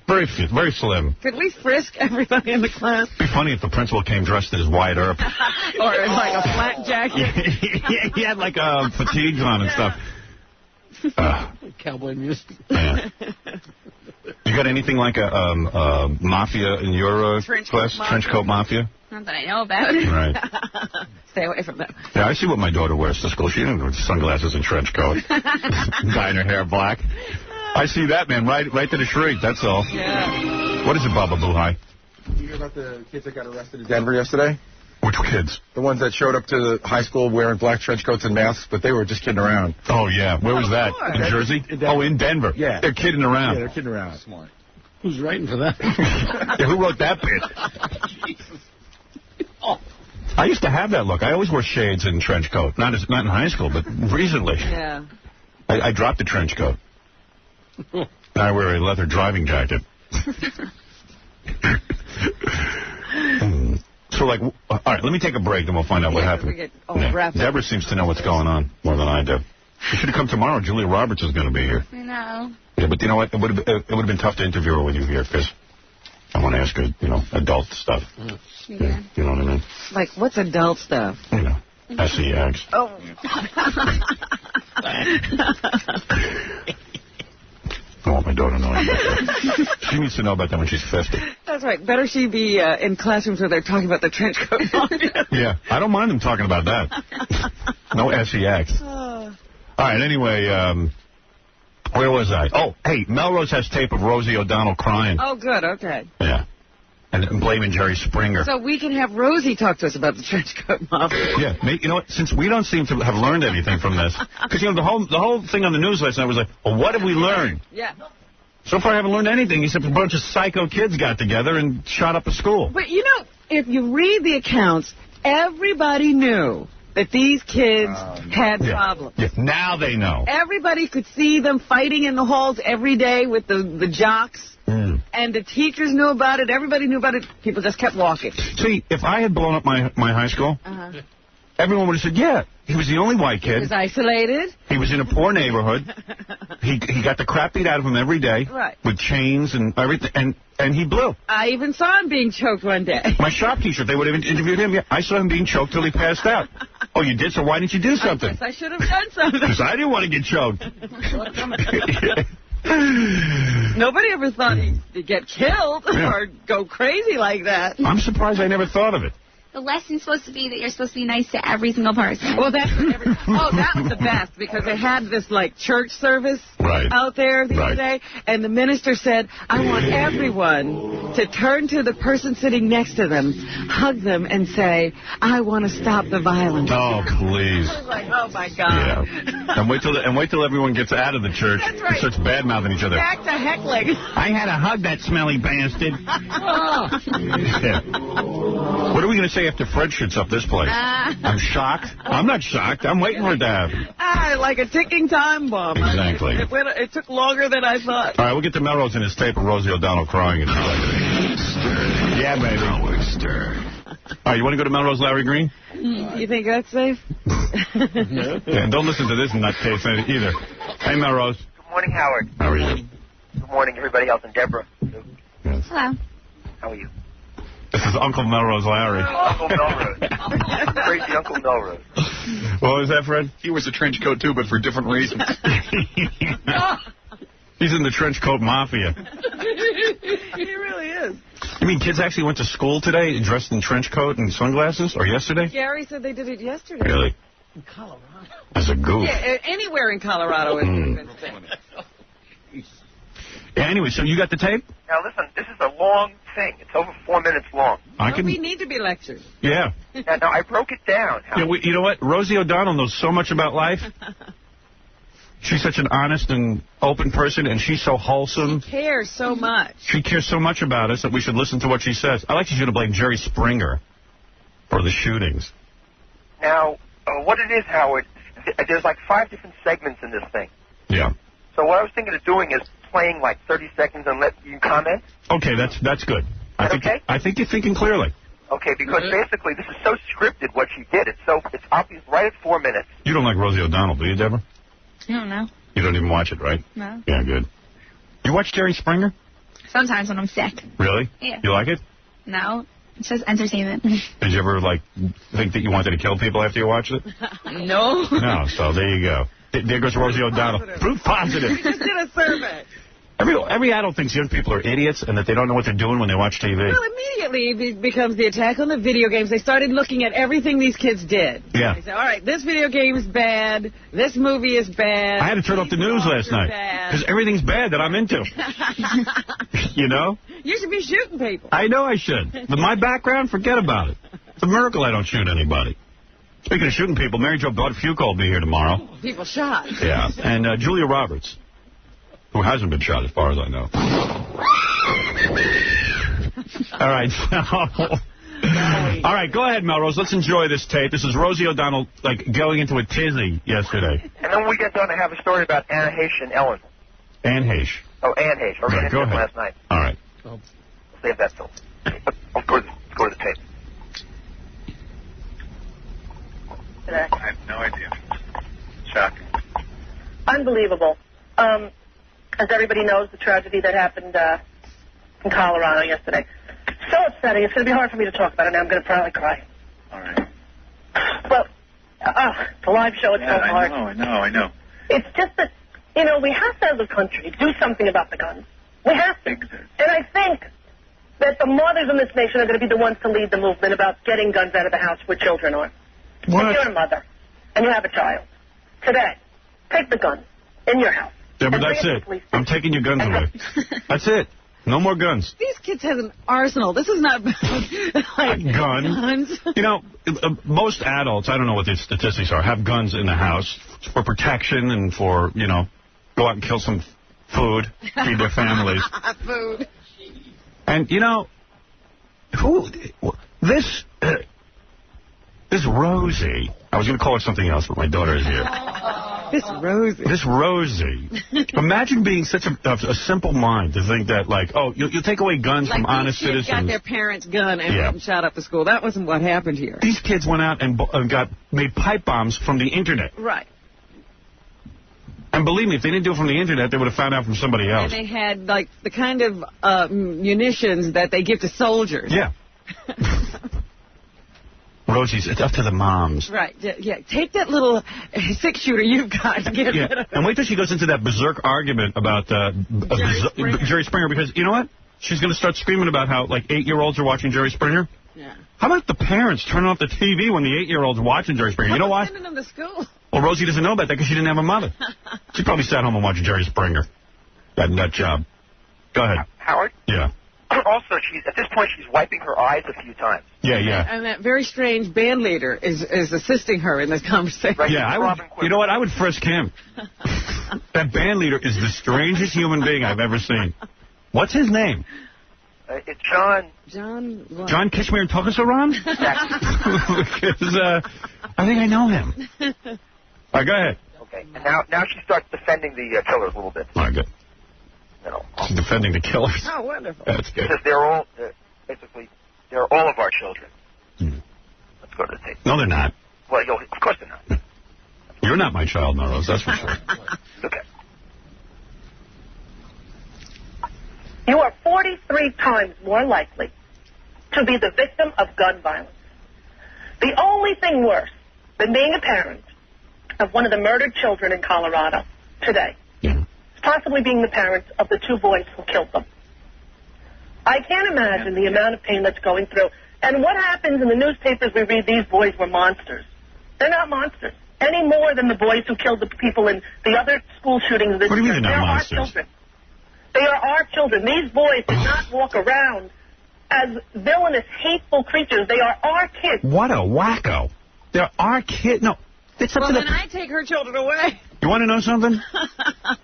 Very slim. Could we frisk everybody in the class? It'd be funny if the principal came dressed in his Wyatt Earp. Or in like a flak jacket. He had like fatigues on and stuff. Cowboy music. Yeah. You got anything like a mafia in your class? Trench coat mafia? Not that I know about. Right. Stay away from them. Yeah, I see what my daughter wears to school. She doesn't wear sunglasses and trench coat. Dyeing her hair black. I see that, man, right to the shriek, that's all. Yeah. What is it, Baba Blue High? Did you hear about the kids that got arrested in Denver yesterday? Which kids? The ones that showed up to the high school wearing black trench coats and masks, but they were just kidding around. Oh, yeah. Where was that? In Jersey? In Denver. Yeah. They're kidding around. Yeah, they're kidding around. Smart. Who's writing for that? Yeah, who wrote that bit? I used to have that look. I always wore shades and trench coat. Not in high school, but recently. Yeah. I dropped the trench coat. I wear a leather driving jacket. So, like, all right, let me take a break, and we'll find out what happened. Deborah seems to know what's going on more than I do. You should have come tomorrow. Julia Roberts is going to be here. I know. Yeah, but you know what? It would have been tough to interview her with you here, because I want to ask her, you know, adult stuff. Yeah. You know what I mean? Like, what's adult stuff? You know, SEX. Oh. I want my daughter knowing about that. She needs to know about that when she's 50. That's right. Better she be in classrooms where they're talking about the trench coat mafia. Yeah, I don't mind them talking about that. No SEX. All right, anyway, where was I? Oh, hey, Melrose has tape of Rosie O'Donnell crying. Oh, good, okay. Yeah. And blaming Jerry Springer. So we can have Rosie talk to us about the trench coat mafia. Yeah, you know what? Since we don't seem to have learned anything from this, because you know the whole thing on the news last night was like, well, what have we learned? Yeah. So far, I haven't learned anything except a bunch of psycho kids got together and shot up a school. But you know, if you read the accounts, everybody knew that these kids had problems. Yeah, now they know. Everybody could see them fighting in the halls every day with the jocks. And the teachers knew about it. Everybody knew about it. People just kept walking. See, if I had blown up my high school, everyone would have said, yeah, he was the only white kid. He was isolated. He was in a poor neighborhood. He got the crap beat out of him every day. Right. With chains and everything. And he blew. I even saw him being choked one day. My shop teacher, if they would have interviewed him, yeah, I saw him being choked till he passed out. Oh, you did? So why didn't you do something? I guess I should have done something. Because I didn't want to get choked. Nobody ever thought he'd get killed or go crazy like that. I'm surprised I never thought of it. The lesson's supposed to be that you're supposed to be nice to every single person. Well, that was the best, because they had this, like, church service out there the other day, and the minister said, I want everyone to turn to the person sitting next to them, hug them, and say, I want to stop the violence. Oh, please. I was like, oh, my God. Yeah. And wait till everyone gets out of the church and starts bad-mouthing each other. Back to heckling. I had to hug that smelly bastard. What are we going to say after Fred shoots up this place? I'm shocked. I'm not shocked. I'm waiting for it to happen. Like a ticking time bomb. Exactly. It took longer than I thought. All right, we'll get to Melrose in his tape of Rosie O'Donnell crying in a second. Yeah, baby. All right, you want to go to Melrose Larry Green? You think that's safe? Yeah, don't listen to this nutcase either. Hey, Melrose. Good morning, Howard. How are you? Good morning, everybody else, and Deborah. Yes. Hello. How are you? This is Uncle Melrose Larry. Uncle Melrose. Crazy Uncle Melrose. What was that, Fred? He wears a trench coat, too, but for different reasons. He's in the trench coat mafia. He really is. You mean kids actually went to school today dressed in trench coat and sunglasses? Or yesterday? Gary said they did it yesterday. Really? In Colorado. As a goof. Yeah, anywhere in Colorado is a good thing. Yeah, anyway, so you got the tape? Now, listen, this is a long thing. It's over 4 minutes long. We need to be lectured. Yeah. Now, I broke it down. Yeah, you know what? Rosie O'Donnell knows so much about life. She's such an honest and open person, and she's so wholesome. She cares so much. She cares so much about us that we should listen to what she says. I like she's going to blame Jerry Springer for the shootings. Now, what it is, Howard, there's like 5 different segments in this thing. Yeah. So what I was thinking of doing is playing like 30 seconds and let you comment. Okay, that's good. I think you're thinking clearly. Okay, because basically this is so scripted what she did. It's obvious right at 4 minutes. You don't like Rosie O'Donnell, do you, Deborah? I don't know. You don't even watch it, right? No. Yeah, good. You watch Jerry Springer? Sometimes when I'm sick. Really? Yeah. You like it? No. It's just entertainment. Did you ever, think that you wanted to kill people after you watched it? No. No, so there you go. There goes Rosie O'Donnell. Proof positive. We just did a survey. Every adult thinks young people are idiots and that they don't know what they're doing when they watch TV. Well, immediately it becomes the attack on the video games. They started looking at everything these kids did. Yeah. They said, all right, this video game is bad. This movie is bad. I had to turn off the news last night because everything's bad that I'm into. You know? You should be shooting people. I know I should. But my background, forget about it. It's a miracle I don't shoot anybody. Speaking of shooting people, Mary Jo Budd-Fuqua will be here tomorrow. People shot. Yeah. And Julia Roberts, who hasn't been shot as far as I know. All right. All right, go ahead, Melrose. Let's enjoy this tape. This is Rosie O'Donnell, going into a tizzy yesterday. And then when we get done, I have a story about Anna Heche and Ellen. Ann Heche. Oh, Ann Heche. Right, go ahead. Last night. All right. I'll save that till. I'll go to the tape. I have no idea. Shocking. Unbelievable. As everybody knows, the tragedy that happened in Colorado yesterday. So upsetting. It's going to be hard for me to talk about it now. I'm going to probably cry. All right. Well, the live show, it's so hard. I know. It's just that, we have to, as a country, do something about the guns. We have to. And I think that the mothers in this nation are going to be the ones to lead the movement about getting guns out of the house where children are. What? If you're a mother and you have a child, today, take the gun in your house. Yeah, but that's it. I'm taking your guns away. That's it. No more guns. These kids have an arsenal. This is not guns. Most adults, I don't know what the statistics are, have guns in the house for protection and for, go out and kill some food, feed their families. Food. And, this Rosie, I was going to call her something else, but my daughter is here. This Rosie. Imagine being such a simple mind to think that, you'll take away guns from honest citizens. Got their parents' gun and went and shot up the school. That wasn't what happened here. These kids went out and made pipe bombs from the Internet. Right. And believe me, if they didn't do it from the Internet, they would have found out from somebody else. And they had, the kind of munitions that they give to soldiers. Yeah. Rosie's, it's up to the moms. Right, yeah. Take that little 6-shooter you've got to get rid of it. And wait till she goes into that berserk argument about Jerry Springer, because you know what? She's going to start screaming about how, 8-year-olds are watching Jerry Springer. Yeah. How about the parents turning off the TV when the 8-year-old's watching Jerry Springer? You know why? Sending them to school. Well, Rosie doesn't know about that because she didn't have a mother. She probably sat home and watched Jerry Springer. That nut job. Go ahead. Howard? Yeah. Also, at this point, she's wiping her eyes a few times. Yeah, yeah. And that very strange band leader is assisting her in this conversation. Right. Yeah, you know what? I would frisk him. That band leader is the strangest human being I've ever seen. What's his name? It's John. John Kishmir and Tokusaran? Because I think I know him. All right, go ahead. Okay. And now she starts defending the killers a little bit. All right, good. She's defending the killers. Oh, wonderful. That's good. Because they're all, basically, they're all of our children. Let's go to the tape. No, they're not. Well, of course they're not. You're not my child, Melrose, that's for sure. Okay. You are 43 times more likely to be the victim of gun violence. The only thing worse than being a parent of one of the murdered children in Colorado today is possibly being the parent of the 2 boys who killed them. I can't imagine the amount of pain that's going through. And what happens in the newspapers we read, these boys were monsters. They're not monsters any more than the boys who killed the people in the other school shootings this year. What do you mean they're not They're monsters? our children. They are our children. These boys did not walk around as villainous, hateful creatures. They are our kids. What a wacko. They're our kids. No, it's up to then I take her children away. You want to know something?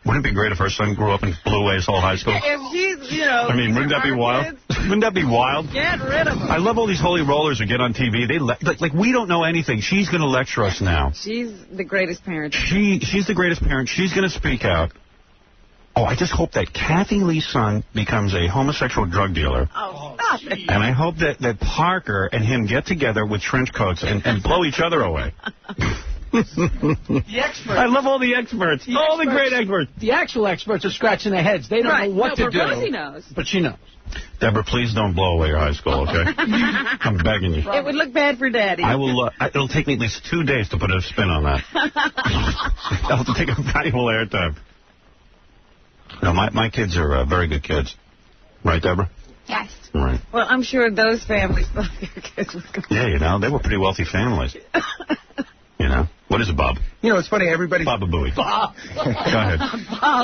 Wouldn't it be great if her son grew up and blew away his whole high school? If she's, I mean, wouldn't that be wild? Wouldn't that be wild? Get rid of them. I love all these holy rollers who get on TV. They like we don't know anything. She's going to lecture us now. She's the greatest parent. She's the greatest parent. She's going to speak out. Oh, I just hope that Kathy Lee's son becomes a homosexual drug dealer. Oh, stop it. And I hope that Parker and him get together with trench coats and blow each other away. The experts. I love all the experts. All the great experts. The actual experts are scratching their heads. They don't know what to do. Rosie knows. But she knows. Deborah, please don't blow away your high school, okay? I'm begging you. It would look bad for Daddy. I will. It'll take me at least 2 days to put a spin on that. I'll have to take a valuable airtime. No, my kids are very good kids. Right, Deborah? Yes. Right. Well, I'm sure those families thought their kids were good. Yeah, they were pretty wealthy families. What is it, Bob? It's funny, everybody's... Baba Booey. Bob. Go ahead.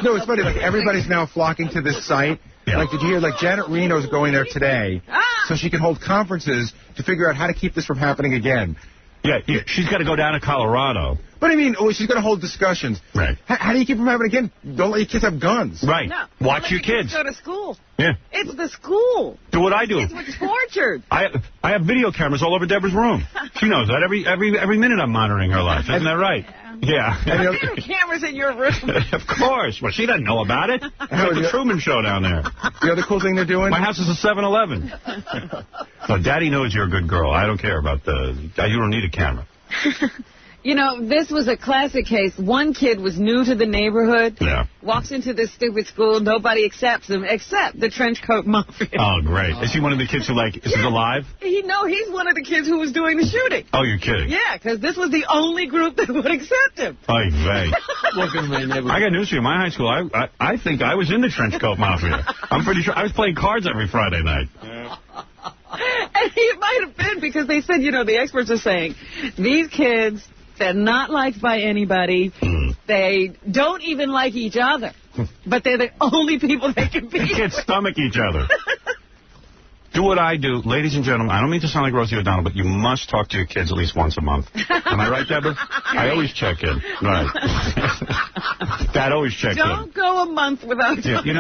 No, it's funny, everybody's now flocking to this site. Yeah. Did you hear, Janet Reno's going there today so she can hold conferences to figure out how to keep this from happening again. Yeah, she's got to go down to Colorado. But I mean, she's going to hold discussions. Right. How do you keep from happening again? Don't let your kids have guns. Right. No. Watch your kids. Go to school. Yeah. It's the school. Do what I do. Kids were tortured. I have video cameras all over Deborah's room. She knows that. Every minute I'm monitoring her life. Isn't that right? Yeah. There are cameras in your room. Of course. Well, she doesn't know about it. It's like the Truman Show down there. The other cool thing they're doing? My house is a 7-Eleven. So Daddy knows you're a good girl. I don't care about you don't need a camera. This was a classic case. One kid was new to the neighborhood. Yeah. Walks into this stupid school. Nobody accepts him except the trench coat mafia. Oh, great. Is he one of the kids who, is he alive? He's one of the kids who was doing the shooting. Oh, you're kidding. Yeah, because this was the only group that would accept him. Oy vey. Look at my neighborhood. I got news for you. My high school, I think I was in the trench coat mafia. I'm pretty sure I was playing cards every Friday night. Yeah. And it might have been because they said, the experts are saying, these kids, they're not liked by anybody. They don't even like each other. But they're the only people they can be. They can't stomach each other. Do what I do. Ladies and gentlemen, I don't mean to sound like Rosie O'Donnell, but you must talk to your kids at least once a month. Am I right, Deborah? I always check in. Right. Dad always checks in. Don't go a month without talking.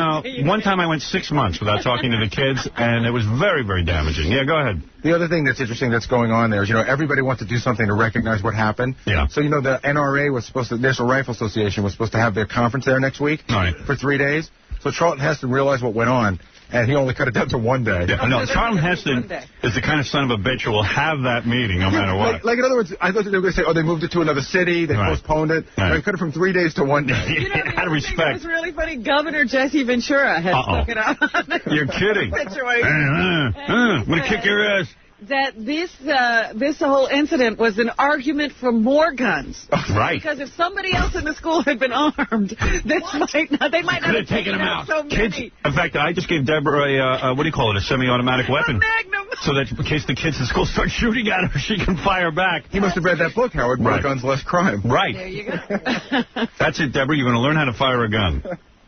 One time I went 6 months without talking to the kids, and it was very, very damaging. Yeah, go ahead. The other thing that's interesting that's going on there is, everybody wants to do something to recognize what happened. Yeah. So, the NRA the National Rifle Association was supposed to have their conference there next week for 3 days. So Charlton Heston realized what went on, and he only cut it down to 1 day. Yeah, no, Charlton Heston is the kind of son of a bitch who will have that meeting no matter what. Like in other words, I thought they were going to say, they moved it to another city, they postponed it. Right. They cut it from 3 days to 1 day. Out of respect. It was really funny. Governor Jesse Ventura had stuck it out on the You're kidding. situation. I'm going to kick your ass. that this whole incident was an argument for more guns. Right. Because if somebody else in the school had been armed, they might not have taken them out. So kids. In fact, I just gave Deborah a what do you call it? A semi-automatic weapon. A Magnum. So that in case the kids in school start shooting at her, she can fire back. He must have read that book, Howard. More guns, less crime. Right. There you go. That's it, Deborah. You're going to learn how to fire a gun.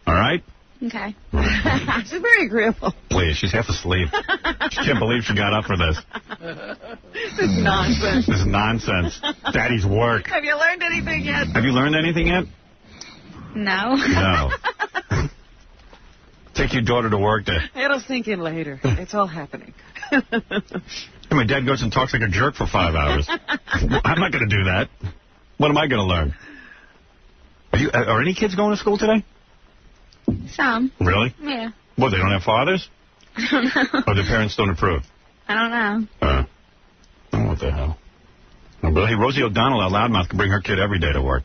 All right? Okay. It's very agreeable. Please, she's half asleep. She can't believe she got up for this. This is nonsense. This is nonsense. Daddy's work. Have you learned anything yet? Have you learned anything yet? No. No. Take your daughter to work day. It'll sink in later. It's all happening. My dad goes and talks like a jerk for 5 hours. I'm not going to do that. What am I going to learn? Are any kids going to school today? Some. Really? Yeah. What, they don't have fathers? I don't know. Or their parents don't approve? I don't know. Oh, what the hell? Well, hey, Rosie O'Donnell, our loudmouth, can bring her kid every day to work.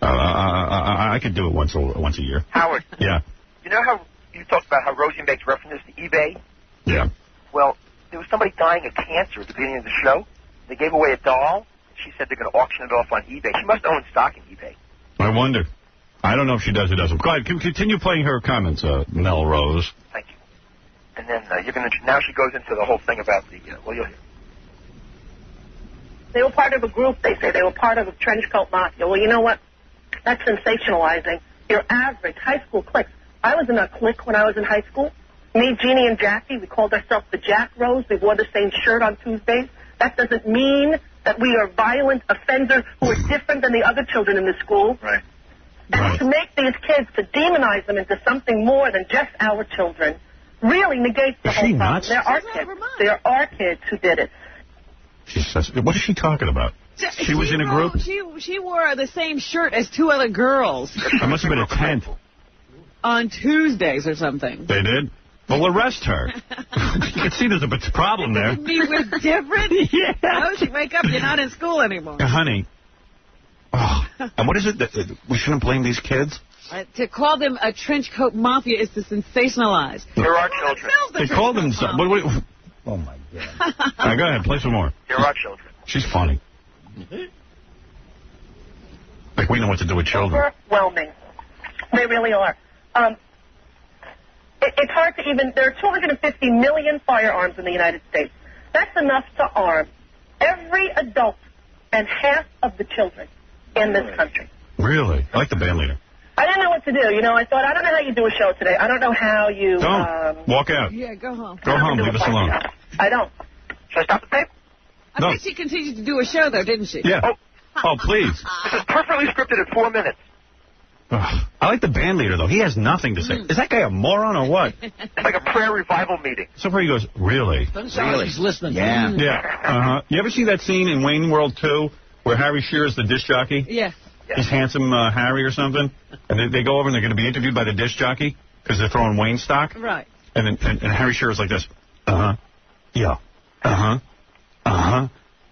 I could do it once a year. Howard. Yeah. You know how you talked about how Rosie makes references to eBay? Yeah. Well, there was somebody dying of cancer at the beginning of the show. They gave away a doll. She said they're going to auction it off on eBay. She must own stock in eBay. I wonder. I don't know if she does or doesn't. Go ahead, continue playing her comments, Melrose. Thank you. And then you're going to. Now she goes into the whole thing about the. Well, you'll hear. They were part of a group, they say. They were part of a trench coat mafia. Well, you know what? That's sensationalizing. Your average high school cliques. I was in a clique when I was in high school. Me, Jeannie, and Jackie, we called ourselves the Jack Rose. We wore the same shirt on Tuesdays. That doesn't mean that we are violent offenders who are different than the other children in the school. Right. And to make these kids, to demonize them into something more than just our children, really negates the whole problem. There are kids. There are kids who did it. What is she talking about? She was in a group? She wore the same shirt as 2 other girls. It must have been a tent. On Tuesdays or something. They did? Well, arrest her. You can see there's a problem there. Me was different? Yeah. How she wake up, you're not in school anymore. Honey. Oh. And what is it that we shouldn't blame these kids? To call them a trench coat mafia is to sensationalize. There are children. They call them some. Oh, my God. All right, go ahead. Play some more. There are children. She's funny. Like we know what to do with children. Overwhelming. They really are. It's hard to even... There are 250 million firearms in the United States. That's enough to arm every adult and half of the children in this country. Really? I like the band leader. I didn't know what to do. You know, I thought, I don't know how you do a show today. I don't know how you... Don't. Walk out. Yeah, go home. Go home. Leave us alone. I don't. Should I stop the tape? I think she continued to do a show, though, didn't she? Yeah. Oh, please. This is perfectly scripted at 4 minutes. I like the band leader, though. He has nothing to say. Is that guy a moron or what? It's like a prayer revival meeting. So far he goes, really? Doesn't sound like he's listening. Yeah. Yeah. You ever see that scene in Wayne World 2 where Harry Shearer's the disc jockey? Yeah. He's handsome Harry or something. And they go over and they're going to be interviewed by the disc jockey because they're throwing Wayne stock. Right. And Harry Shearer's like this. Yeah. And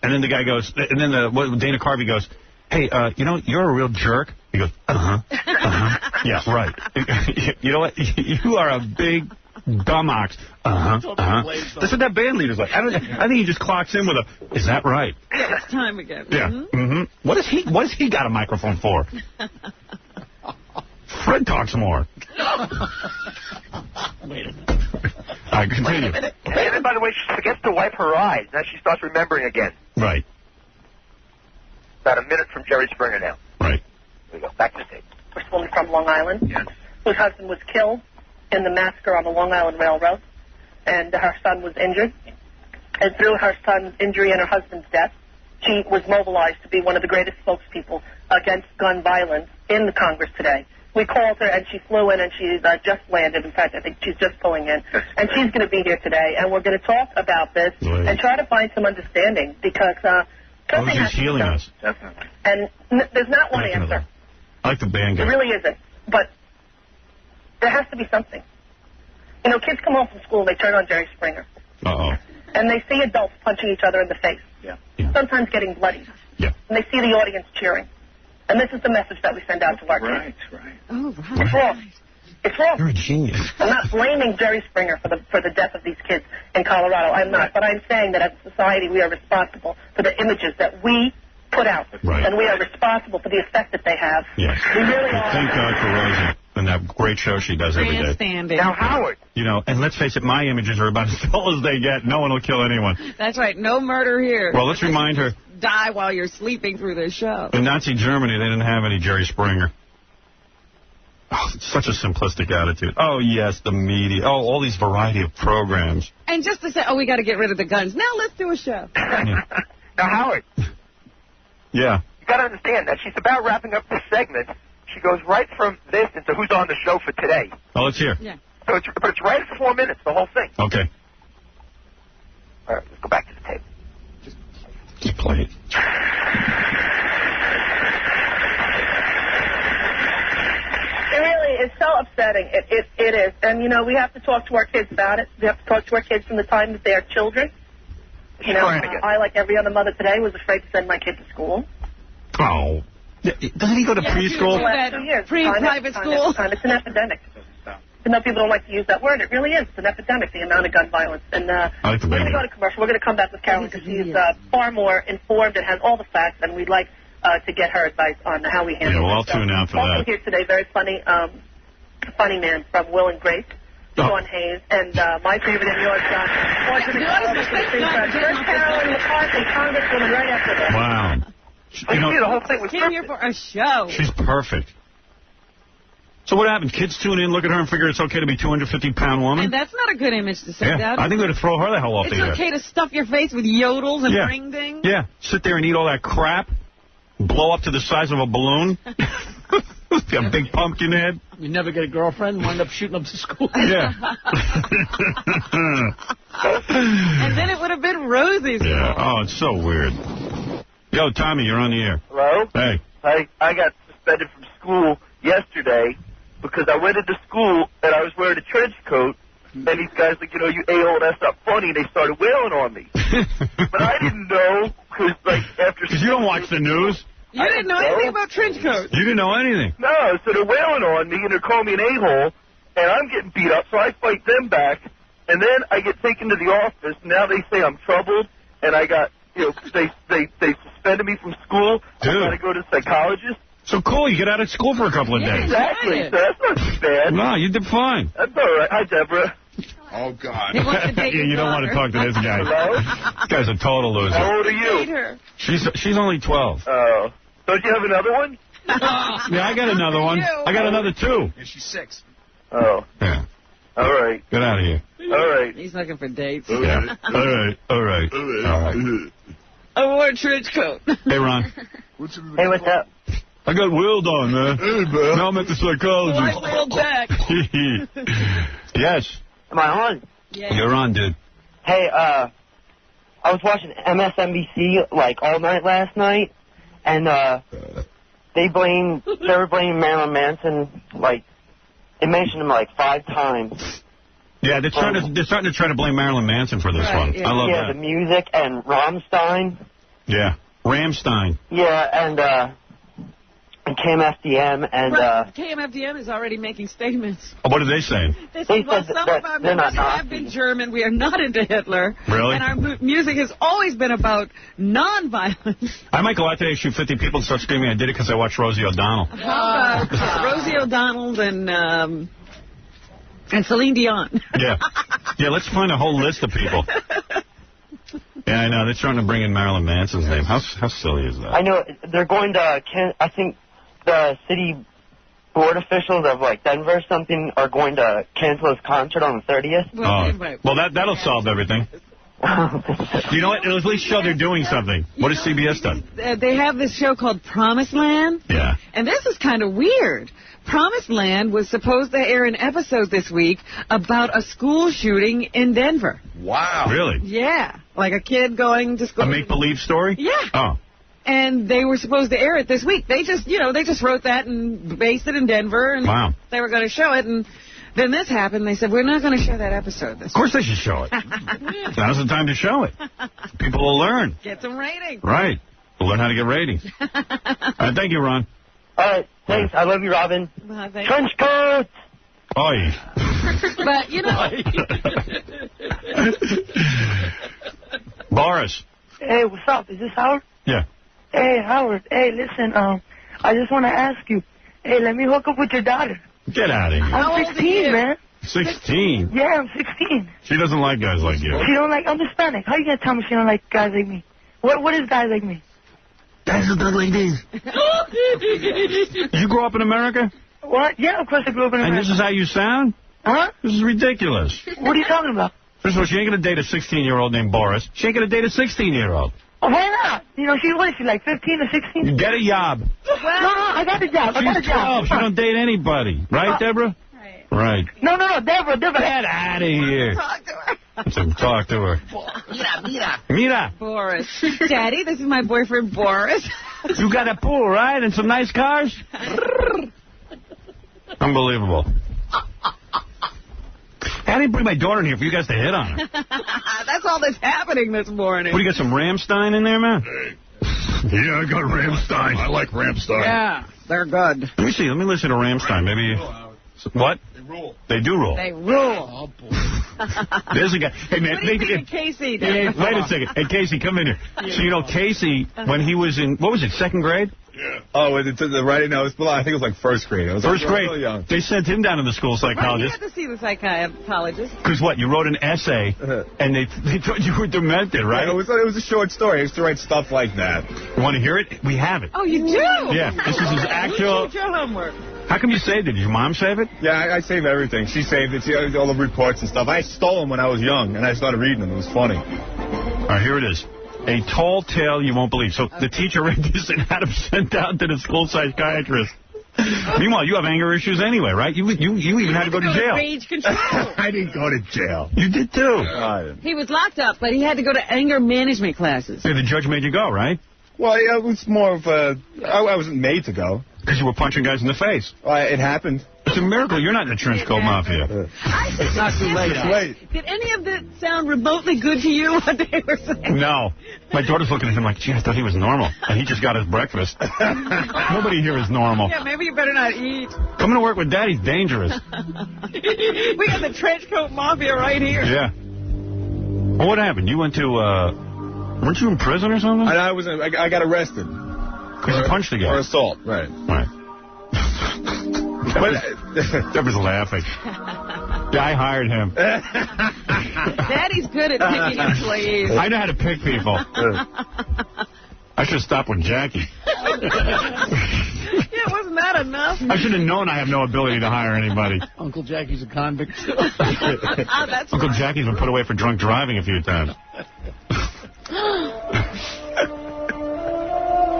then the guy goes, and then Dana Carvey goes, hey, you know, you're a real jerk. He goes, yeah, right. You know what? You are a big dumb ox. That's what that band leader's like. I think he just clocks in with a, is that right? Yeah, it's time again. Yeah. What has he got a microphone for? Fred talks more. Wait a minute. All right, continue. And then, by the way, she forgets to wipe her eyes. Now she starts remembering again. Right. About a minute from Jerry Springer now. Right. Here we go. Back to the tape. First woman from Long Island, whose husband was killed in the massacre on the Long Island Railroad, and her son was injured. And through her son's injury and her husband's death, she was mobilized to be one of the greatest spokespeople against gun violence in the Congress today. We called her, and she flew in, and she's just landed. In fact, I think she's just pulling in. And she's going to be here today, and we're going to talk about this and try to find some understanding, because something has she's healing us. Definitely. And there's not one answer. I like the band guy. There really isn't. But there has to be something. You know, kids come home from school, they turn on Jerry Springer. Uh-oh. And they see adults punching each other in the face. Yeah. Sometimes getting bloody. Yeah. And they see the audience cheering. And this is the message that we send out to our kids. Oh, right. It's wrong. It's wrong. You're a genius. I'm not blaming Jerry Springer for the death of these kids in Colorado. I'm not. But I'm saying that as a society we are responsible for the images that we put out. Right. And we are responsible for the effect that they have. Yes. We really are. Thank God for Rosie and that great show she does every day. Grandstanding. Now, Howard. You know, and let's face it, my images are about as dull as they get. No one will kill anyone. That's right. No murder here. Well, let's remind her. Die while you're sleeping through the show. In Nazi Germany, they didn't have any Jerry Springer. Oh, such a simplistic attitude. Oh, yes, the media. Oh, all these variety of programs. And just to say, oh, we got to get rid of the guns. Now let's do a show. Now, Howard. Yeah. You got to understand that she's about wrapping up this segment. She goes right from this into who's on the show for today. Oh, let's hear. Yeah. So it's right at 4 minutes, the whole thing. Okay. All right, let's go back to the tape. Just play it. It really is so upsetting. It is. And, you know, we have to talk to our kids about it. We have to talk to our kids from the time that they are children. You know, I, like every other mother today, was afraid to send my kid to school. Oh. Doesn't he go to preschool? For the last 2 years. Private school. It's an epidemic. Even though people don't like to use that word, it really is. It's an epidemic, the amount of gun violence. And I like the we're going to go to commercial. We're going to come back with Carolyn because she's far more informed and has all the facts, and we'd like to get her advice on how we handle it. Yeah, well, I'll tune out for also that. here today, very funny man from Will and Grace, Sean Hayes, and my favorite in yours, John. First Carolyn McCarthy, Congresswoman, right after that. Wow. You know, the whole thing was Came here for a show. She's perfect. So what happened? Kids tune in, look at her, and figure it's okay to be a 250-pound woman? And that's not a good image to send out. I think we're going to throw her the hell off the air. It's okay to stuff your face with yodels and ring dings? Yeah. Sit there and eat all that crap. Blow up to the size of a balloon. A big pumpkin head. You never get a girlfriend and wind up shooting up to school. Yeah. And then it would have been Rosie's fault. Oh, it's so weird. Yo, Tommy, you're on the air. Hello? Hey. I got suspended from school yesterday because I went into school and I was wearing a trench coat, and these guys like, you know, you a-hole, that's not funny, and they started wailing on me. But I didn't know, because, like, after... Because you don't watch the news. You didn't know anything about trench coats. You didn't know anything. No, so they're wailing on me, and they're calling me an a-hole, and I'm getting beat up, so I fight them back, and then I get taken to the office, and now they say I'm troubled, and I got, you know, they suspended me from school. Dude. I got to go to a psychologist. So cool, you get out of school for a couple of days. Exactly, so that's not too bad. No, you did fine. That's all right. Hi, Deborah. Oh, God. You don't want to talk to this guy. Hello? This guy's a total loser. How old are you? She's only 12. Oh. Don't you have another one? Yeah, I got another one. I got another 2. Yeah, she's 6. Oh. Yeah. All right. Get out of here. All right. He's looking for dates. Yeah. All right. I wore a trench coat. Hey, Ron. Hey, what's up? I got Willed on, man. Hey, man. Now I'm at the psychologist. Like Will Jack. Yes. Am I on? Yeah. You're on, dude. Hey, I was watching MSNBC, like, all night last night, and, they were blaming Marilyn Manson, like, they mentioned him, like, 5 times. Yeah, they're starting to try to blame Marilyn Manson for this one. Yeah. I love that. Yeah, the music and Rammstein. Yeah. Ramstein. Yeah, and KMFDM and KMFDM is already making statements. Oh, what are they saying? They said, well, some of our members have been German. We are not into Hitler. Really? And our music has always been about nonviolence. I might go out there, shoot 50 people, and start screaming, I did it because I watched Rosie O'Donnell. How about Rosie O'Donnell and Celine Dion? Yeah. Yeah, let's find a whole list of people. Yeah, I know. They're trying to bring in Marilyn Manson's name. How silly is that? I know. They're going to, I think the city board officials of, like, Denver or something are going to cancel his concert on the 30th. Well, that'll solve everything. You know what? It'll at least show they're doing something. What has CBS done? They have this show called Promised Land. Yeah. And this is kind of weird. Promised Land was supposed to air an episode this week about a school shooting in Denver. Wow. Really? Yeah. Like a kid going to school. A make-believe story? Yeah. Oh. And they were supposed to air it this week. They just wrote that and based it in Denver. And wow. They were going to show it. And then this happened. They said, we're not going to show that episode this week. Of course they should show it. Now's the time to show it. People will learn. Get some ratings. Right. We'll learn how to get ratings. All right, thank you, Ron. All right. Thanks. I love you, Robin. Thanks. Trench coats! Oi. But, you know... Boris. Hey, what's up? Is this Howard? Yeah. Hey, Howard. Hey, listen, I just want to ask you. Hey, let me hook up with your daughter. Get out of here. I'm 16, man. 16? Yeah, I'm 16. She doesn't like guys like you. She don't like... I'm Hispanic. How you gonna tell me she don't like guys like me? What is guys like me? Guys who look like this. Did you grow up in America? What? Yeah, of course I grew up in America. And this is how you sound? Huh? This is ridiculous. What are you talking about? First of all, she ain't going to date a 16-year-old named Boris. She ain't going to date a 16-year-old. Oh, why not? You know, what is she, like 15 or 16? Get a job. No, I got a job. I got a job. She's 12. She don't date anybody. Right, Deborah? Right. No, Deborah. Get out of here. Talk to her. Mira. Boris. Daddy, this is my boyfriend, Boris. You got a pool, right? And some nice cars? Unbelievable. I didn't bring my daughter in here for you guys to hit on her. That's all that's happening this morning. What, you got some Ramstein in there, man? Yeah, I got Ramstein. I like Ramstein. Yeah, they're good. Let me see. Let me listen to Ramstein. Maybe... What? They rule. They do rule. They rule. Oh, boy. There's a guy. Hey, man. What do you think of Casey? Wait a second. Hey, Casey, come in here. So, you know, Casey, when he was in, what was it, second grade? Yeah. Oh, the writing? No, it was, I think it was like first grade. It was first grade. Really young. They sent him down to the school psychologist. Right, you had to see the psychologist. Because what? You wrote an essay, and they thought you were demented, right? Yeah, it was a short story. I used to write stuff like that. You want to hear it? We have it. Oh, you do? Yeah. This is his actual... You did your homework. How come you saved it? Did your mom save it? Yeah, I save everything. She saved it. She had all the reports and stuff. I stole them when I was young, and I started reading them. It was funny. All right, here it is. A tall tale you won't believe. So the teacher read this and had him sent down to the school psychiatrist. Meanwhile, you have anger issues anyway, right? You even had to go to jail. Rage control. I didn't go to jail. You did too. He was locked up, but he had to go to anger management classes. Yeah, the judge made you go, right? Well, yeah, it was more of a... I wasn't made to go. Because you were punching guys in the face. It happened. It's a miracle you're not in the trench coat mafia. It's not too late. Did any of that sound remotely good to you, what they were saying? No. My daughter's looking at him like, gee, I thought he was normal. And he just got his breakfast. Nobody here is normal. Yeah, maybe you better not eat. Coming to work with Daddy's dangerous. We got the trench coat mafia right here. Yeah. Well, what happened? You went to, weren't you in prison or something? I got arrested. Because you punched a guy. For assault, right. Right. Deborah's laughing. Yeah, I hired him. Daddy's good at picking employees. I know how to pick people. I should have stopped with Jackie. Yeah, wasn't that enough? I should have known I have no ability to hire anybody. Uncle Jackie's a convict. That's Uncle right. Jackie's been put away for drunk driving a few times.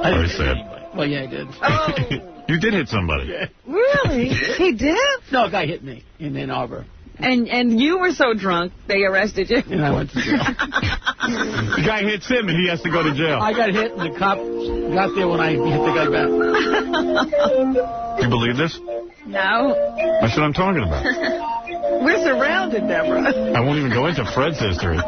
Very sad. Well, yeah, I did. Oh. You did hit somebody. Yeah. Really? He did? No, a guy hit me in Ann Arbor. And you were so drunk, they arrested you? And I went to jail. The guy hits him and he has to go to jail. I got hit and the cop got there when I hit the guy back. You believe this? No. That's what I'm talking about. We're surrounded, Deborah. I won't even go into Fred's history. Get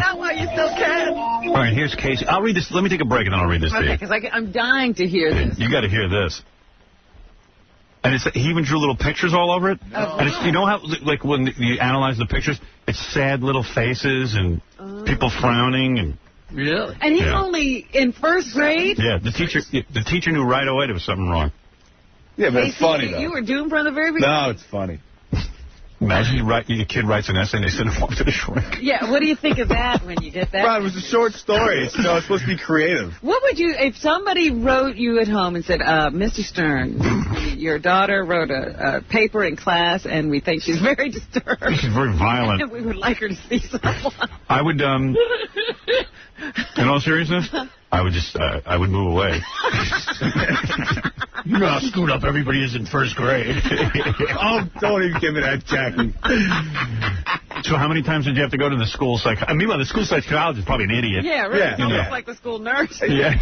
out while you still can. All right, here's Casey. I'll read this. Let me take a break and then I'll read this to you. Okay, because I'm dying to hear this. You got to hear this. And he even drew little pictures all over it. Oh. And you know how, like, when you analyze the pictures, it's sad little faces and people frowning and. Really? And he's only in first grade? Yeah, the teacher knew right away there was something wrong. Yeah, but it's funny, though. You were doomed from the very beginning? No, it's funny. Imagine your kid writes an essay and they send him off to the shrink. Yeah, what do you think of that when you get that? Right, it was a short story. It's supposed to be creative. What would you, if somebody wrote you at home and said, Mr. Stern, your daughter wrote a paper in class and we think she's very disturbed. She's very violent. And we would like her to see someone. I would, in all seriousness, I would move away. You know how screwed up everybody is in first grade. Oh, don't even give me that, Jackie. So how many times did you have to go to the school psychologist? Meanwhile, the school psychologist is probably an idiot. Yeah, really. Yeah. Almost like the school nurse. Yeah,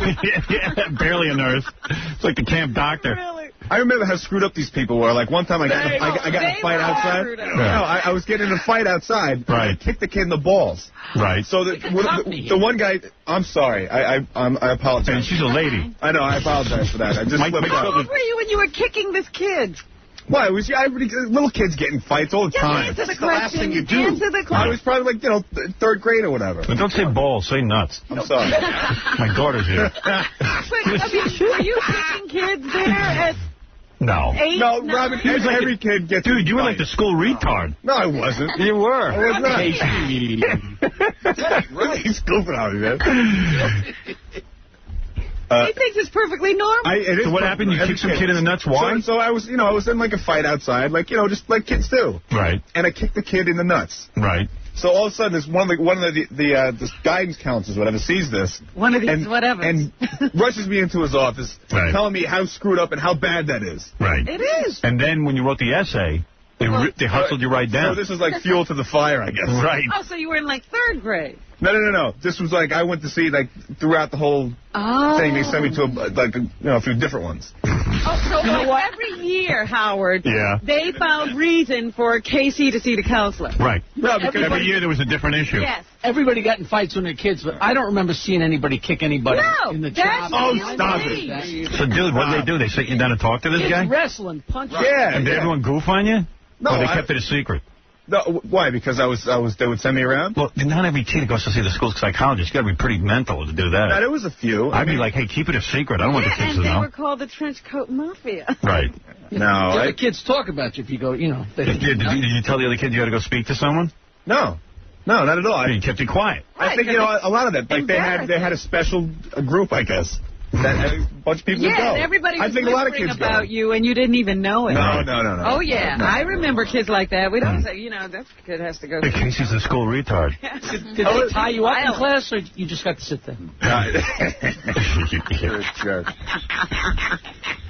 barely a nurse. It's like the camp doctor. Really? I remember how screwed up these people were. Like, one time I got in a fight outside. Yeah. No, I was getting in a fight outside. Right. I kicked the kid in the balls. Right. So the one guy, I'm sorry. I apologize. And she's a lady. I know, I apologize for that. I just How old were you when you were kicking this kid? Why? It was little kids getting fights all the time. Answer the That's the last thing you do. Answer the question. I was probably like, 3rd grade or whatever. But don't say balls, say nuts. I'm sorry. My daughter's here. Wait, were you kicking kids there at... No. 8? No, Robin, he was like every kid gets... Dude, you were like the school retard. No, I wasn't. You were. I was not. Really stupid out of man. He thinks it's perfectly normal. So what happened? You kicked some kid in the nuts? Why? So I was, I was in like a fight outside, just like kids do. Right. And I kicked the kid in the nuts. Right. So all of a sudden, this one of the guidance counselors, whatever, sees this. One of these whatever. And rushes me into his office, telling me how screwed up and how bad that is. Right. It is. And then when you wrote the essay, they hustled you right down. So this is like fuel to the fire, I guess. Right. Oh, so you were in like 3rd grade. No. This was like I went to see throughout the whole thing. They sent me to a few different ones. Oh, so every year, Howard, Yeah. they found reason for Casey to see the counselor. Right. No, because every year there was a different issue. Yes. Everybody got in fights when they're kids, but I don't remember seeing anybody kick anybody in the job. Oh, stop it. So, dude, what did they do? They sit you down and talk to this guy? Wrestling, punching. Yeah. And did everyone goof on you? No, or they kept it a secret? No, why? Because they would send me around? Well, not every teen goes to see the school psychologist. You got to be pretty mental to do that. No, there was a few. I'd be like, hey, keep it a secret. I don't want the kids to And know. they were called the Trench Coat Mafia. Right. No. The kids talk about you if you go, Did you tell the other kid you had to go speak to someone? No, not at all. You kept it quiet. I think, a lot of that. Like, they had a special group, I guess. That a bunch of people would go. And everybody was I think a lot of whispering kids about you, and you didn't even know it. No. Oh, yeah. No. I remember kids like that. We don't say, that kid has to go. Hey, Casey's a school retard. Did they tie you up in class, or you just got to sit there? Sure.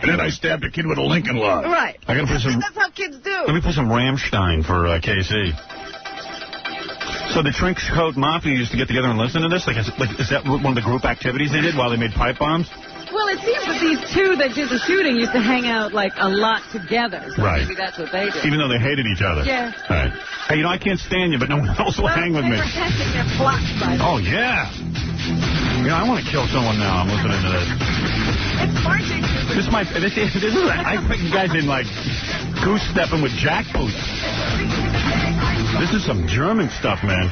And then I stabbed a kid with a Lincoln log. Right. I gotta put some. That's how kids do. Let me put some Rammstein for KC. So the Trench Coat Mafia used to get together and listen to this? Is that one of the group activities they did while they made pipe bombs? Well, it seems that these two that did the shooting used to hang out, a lot together. So Right. maybe that's what they did. Even though they hated each other. Yeah. Right. Hey, I can't stand you, but no one else will hang with me. They were testing their plots by Oh, yeah. I want to kill someone now. I'm listening to this. I put you guys in, goose stepping with jackboots. This is some German stuff, man.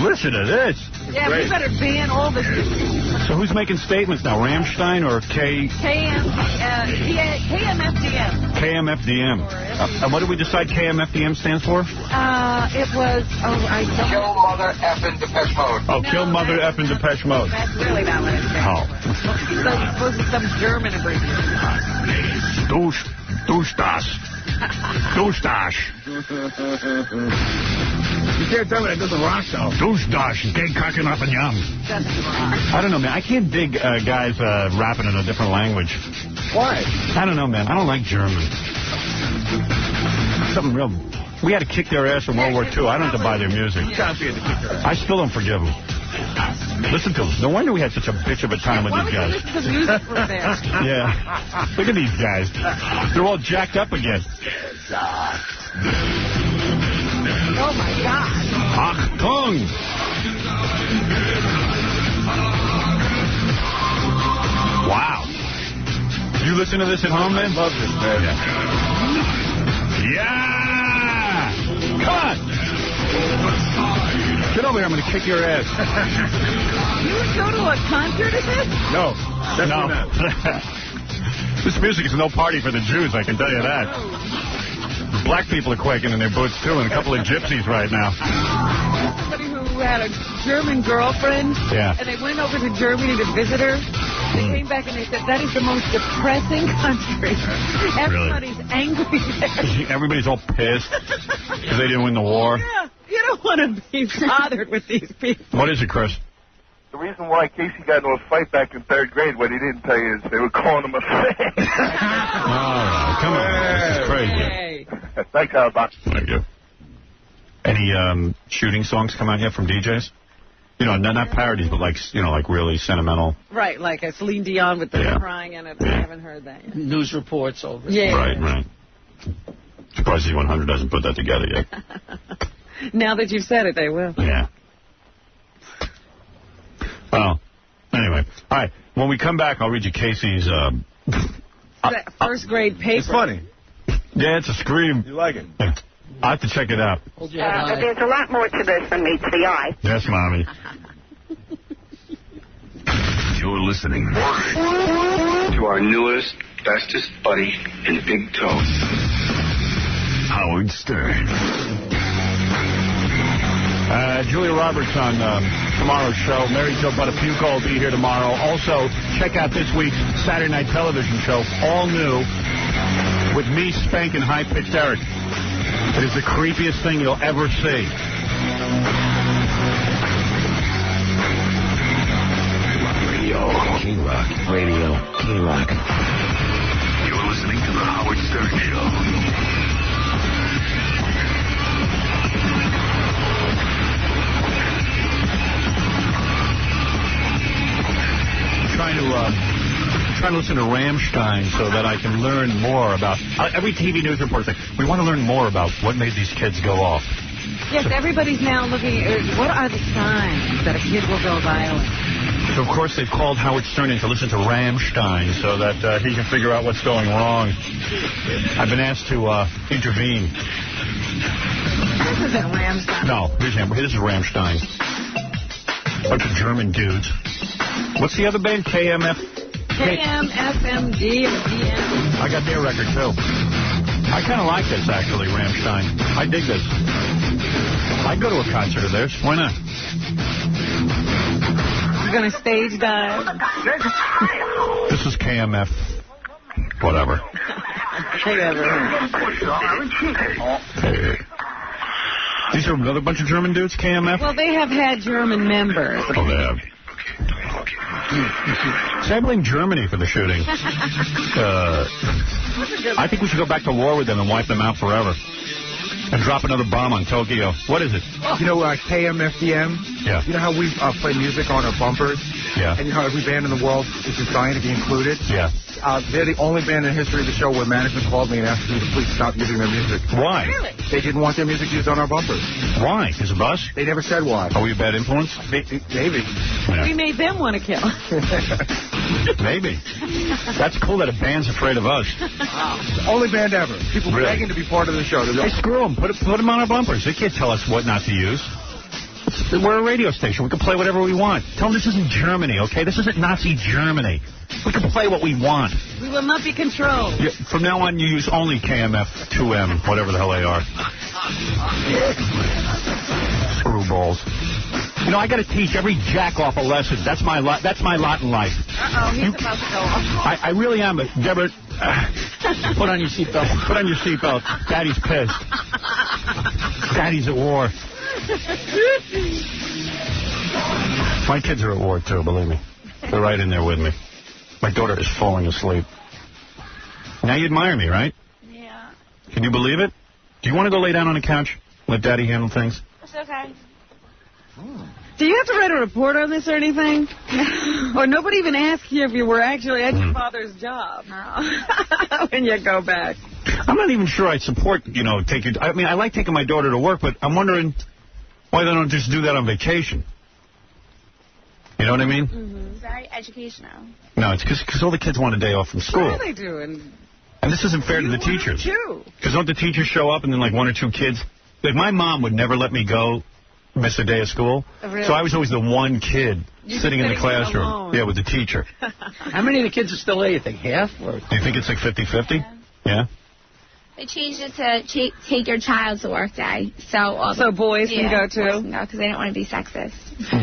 Listen to this. Yeah, we better ban all this. So who's making statements now, Rammstein or KMFDM. KMFDM. And what did we decide KMFDM stands for? It was, I don't Kill Mother Effin' Depeche Mode. Oh, Kill Mother Effin' Depeche Mode. That's really not what it stands Oh. for. It's supposed to be some German abbreviation. Dustash. You can't tell me that doesn't rock, though. Dustash. Gay cocking up and yum. I don't know, man. I can't dig guys rapping in a different language. Why? I don't know, man. I don't like German. Something real. We had to kick their ass in World War II. I don't have to buy their music. I still don't forgive them. Listen to them. No wonder we had such a bitch of a time with these guys. Listen to music from there. Yeah. Look at these guys. They're all jacked up again. Oh, my God. Achtung! Wow. You listen to this at home, man? I love this, man. Yeah! Come on! Get over here. I'm going to kick your ass. You would go to a concert of this? No. No. This music is no party for the Jews, I can tell you that. Black people are quaking in their boots, too, and a couple of gypsies right now. Somebody who had a German girlfriend, Yeah. and they went over to Germany to visit her. They came back and they said, that is the most depressing country. Everybody's angry there. Everybody's all pissed because they didn't win the war. Yeah, you don't want to be bothered with these people. What is it, Chris? The reason why Casey got into a fight back in 3rd grade, what he didn't tell you is they were calling him a fag. Oh, come on. This is crazy. Thanks, Albert. Thank you. Any shooting songs come out yet from DJs? You know, not parodies, but like really sentimental. Right, like a Celine Dion with the crying in it. I haven't heard that yet. News reports over. Yeah. Right. Surprised Z100 doesn't put that together yet. Now that you've said it, they will. Yeah. Well, anyway. All right. When we come back, I'll read you Casey's First grade paper. It's funny. Yeah, it's a scream. You like it? Yeah. I have to check it out. But there's a lot more to this than meets the eye. Yes, Mommy. You're listening to our newest, bestest buddy in Big Toe, Howard Stern. Julia Roberts on tomorrow's show. Mary Jo Buttafuoco will be here tomorrow. Also, check out this week's Saturday Night Television show, all new, with me spanking high-pitched Eric. It is the creepiest thing you'll ever see. K-Rock Radio. K-Rock. You're listening to the Howard Stern Show. Trying to listen to Rammstein so that I can learn more about every TV news report thing. We want to learn more about what made these kids go off. Yes, everybody's now looking at what are the signs that a kid will go violent. So, of course, they've called Howard Stern in to listen to Rammstein so that he can figure out what's going wrong. I've been asked to intervene. This isn't Rammstein. No, this is Rammstein. Bunch of German dudes. What's the other band? KMF? KMFMD or DM. I got their record, too. I kind of like this, actually, Rammstein. I dig this. I'd go to a concert of theirs. Why not? You're going to stage dive? This is KMF. Whatever. These are another bunch of German dudes, KMF? Well, they have had German members. Oh, they have. See, I blame Germany for the shooting. I think we should go back to war with them and wipe them out forever. And drop another bomb on Tokyo. What is it? You know, KMFDM? Yeah. You know how we play music on our bumpers? Yeah. And you know how every band in the world is just dying to be included? Yeah. They're the only band in history of the show where management called me and asked me to please stop using their music. Why? Really? They didn't want their music used on our bumpers. Why? Is it us? They never said why. Are we a bad influence? Maybe. Yeah. We made them want to kill. Maybe. That's cool that a band's afraid of us. Only band ever. People really? begging to be part of the show. Hey, screw them. Put them on our bumpers. They can't tell us what not to use. We're a radio station. We can play whatever we want. Tell them this isn't Germany, okay? This isn't Nazi Germany. We can play what we want. We will not be controlled. Yeah, from now on, you use only KMF 2M, whatever the hell they are. Screwballs. You know, I got to teach every jack-off a lesson. That's my lot in life. Uh-oh, he's about to go off. I really am, but Deborah, put on your seatbelt. Put on your seatbelt. Daddy's pissed. Daddy's at war. My kids are at war, too, believe me. They're right in there with me. My daughter is falling asleep. Now you admire me, right? Yeah. Can you believe it? Do you want to go lay down on the couch? Let Daddy handle things? It's okay. Do you have to write a report on this or anything? Or nobody even asked you if you were actually at your father's job when you go back? I'm not even sure I support, I mean, I like taking my daughter to work, but I'm wondering why they don't just do that on vacation. You know what I mean? Mm-hmm. Very educational. No, it's because all the kids want a day off from school. Sure they do. And this isn't fair to the teachers. Because don't the teachers show up and then like one or two kids? Like my mom would never let me go miss a day of school. Oh, really? So I was always the one kid sitting in the classroom. Alone. Yeah, with the teacher. How many of the kids are still there, you think? Half? Or? Do you think it's like 50-50? Yeah? They changed it to take your child to work day. So boys can go too? Boys can go because they don't want to be sexist.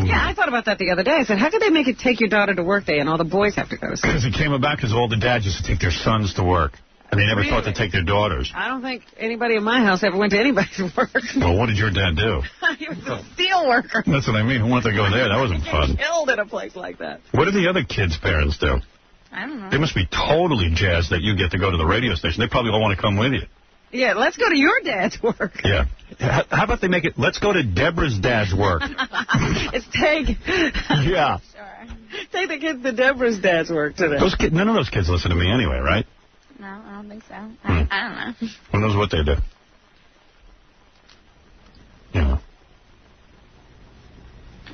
Yeah, I thought about that the other day. I said, how could they make it take your daughter to work day and all the boys have to go to school? Because it came about because all the dads used to take their sons to work. And they never thought to take their daughters. I don't think anybody in my house ever went to anybody's work. Well, what did your dad do? He was a steel worker. That's what I mean. Who wanted to go there? That wasn't fun. Killed at a place like that. What do the other kids' parents do? I don't know. They must be totally jazzed that you get to go to the radio station. They probably all want to come with you. Yeah, let's go to your dad's work. Yeah. How about they make it, let's go to Deborah's dad's work. It's take. Yeah. Sure. Take the kids to Deborah's dad's work today. None of those kids listen to me anyway, right? No, I don't think so. I don't know. Who knows what they do? Yeah.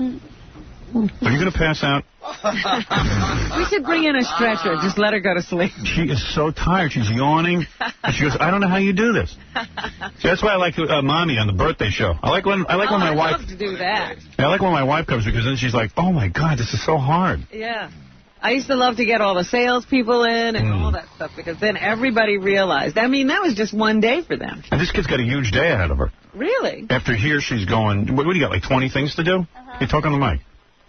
Are you going to pass out? We should bring in a stretcher. Just let her go to sleep. She is so tired. She's yawning. And she goes, I don't know how you do this. See, that's why I like Mommy on the birthday show. I like when my wife... I'd love to do that. I like when my wife comes because then she's like, oh, my God, this is so hard. Yeah. I used to love to get all the salespeople in and all that stuff because then everybody realized. I mean, that was just one day for them. And this kid's got a huge day ahead of her. Really? After here, she's going, what do you got, like 20 things to do? You talk on the mic.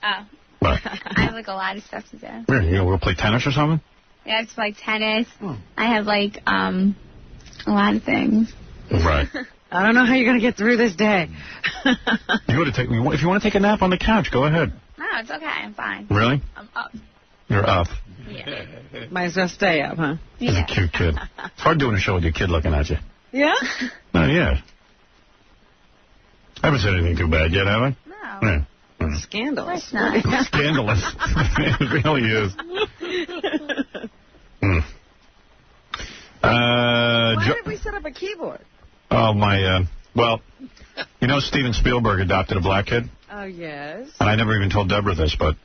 Oh. What? I have, like, a lot of stuff to do. Really? You go play tennis or something? Yeah, I have to play tennis. I have, like, a lot of things. Right. I don't know how you're going to get through this day. If you want to take a nap on the couch, go ahead. No, it's okay. I'm fine. Really? I'm up. You're up. Yeah. Might as well stay up, huh? He's a cute kid. It's hard doing a show with your kid looking at you. Yeah? Oh, yeah. I haven't said anything too bad yet, have I? No. Yeah. Scandalous. Scandalous. It really is. Why did we set up a keyboard? Oh, well, you know Steven Spielberg adopted a black kid? Oh, yes. And I never even told Deborah this, but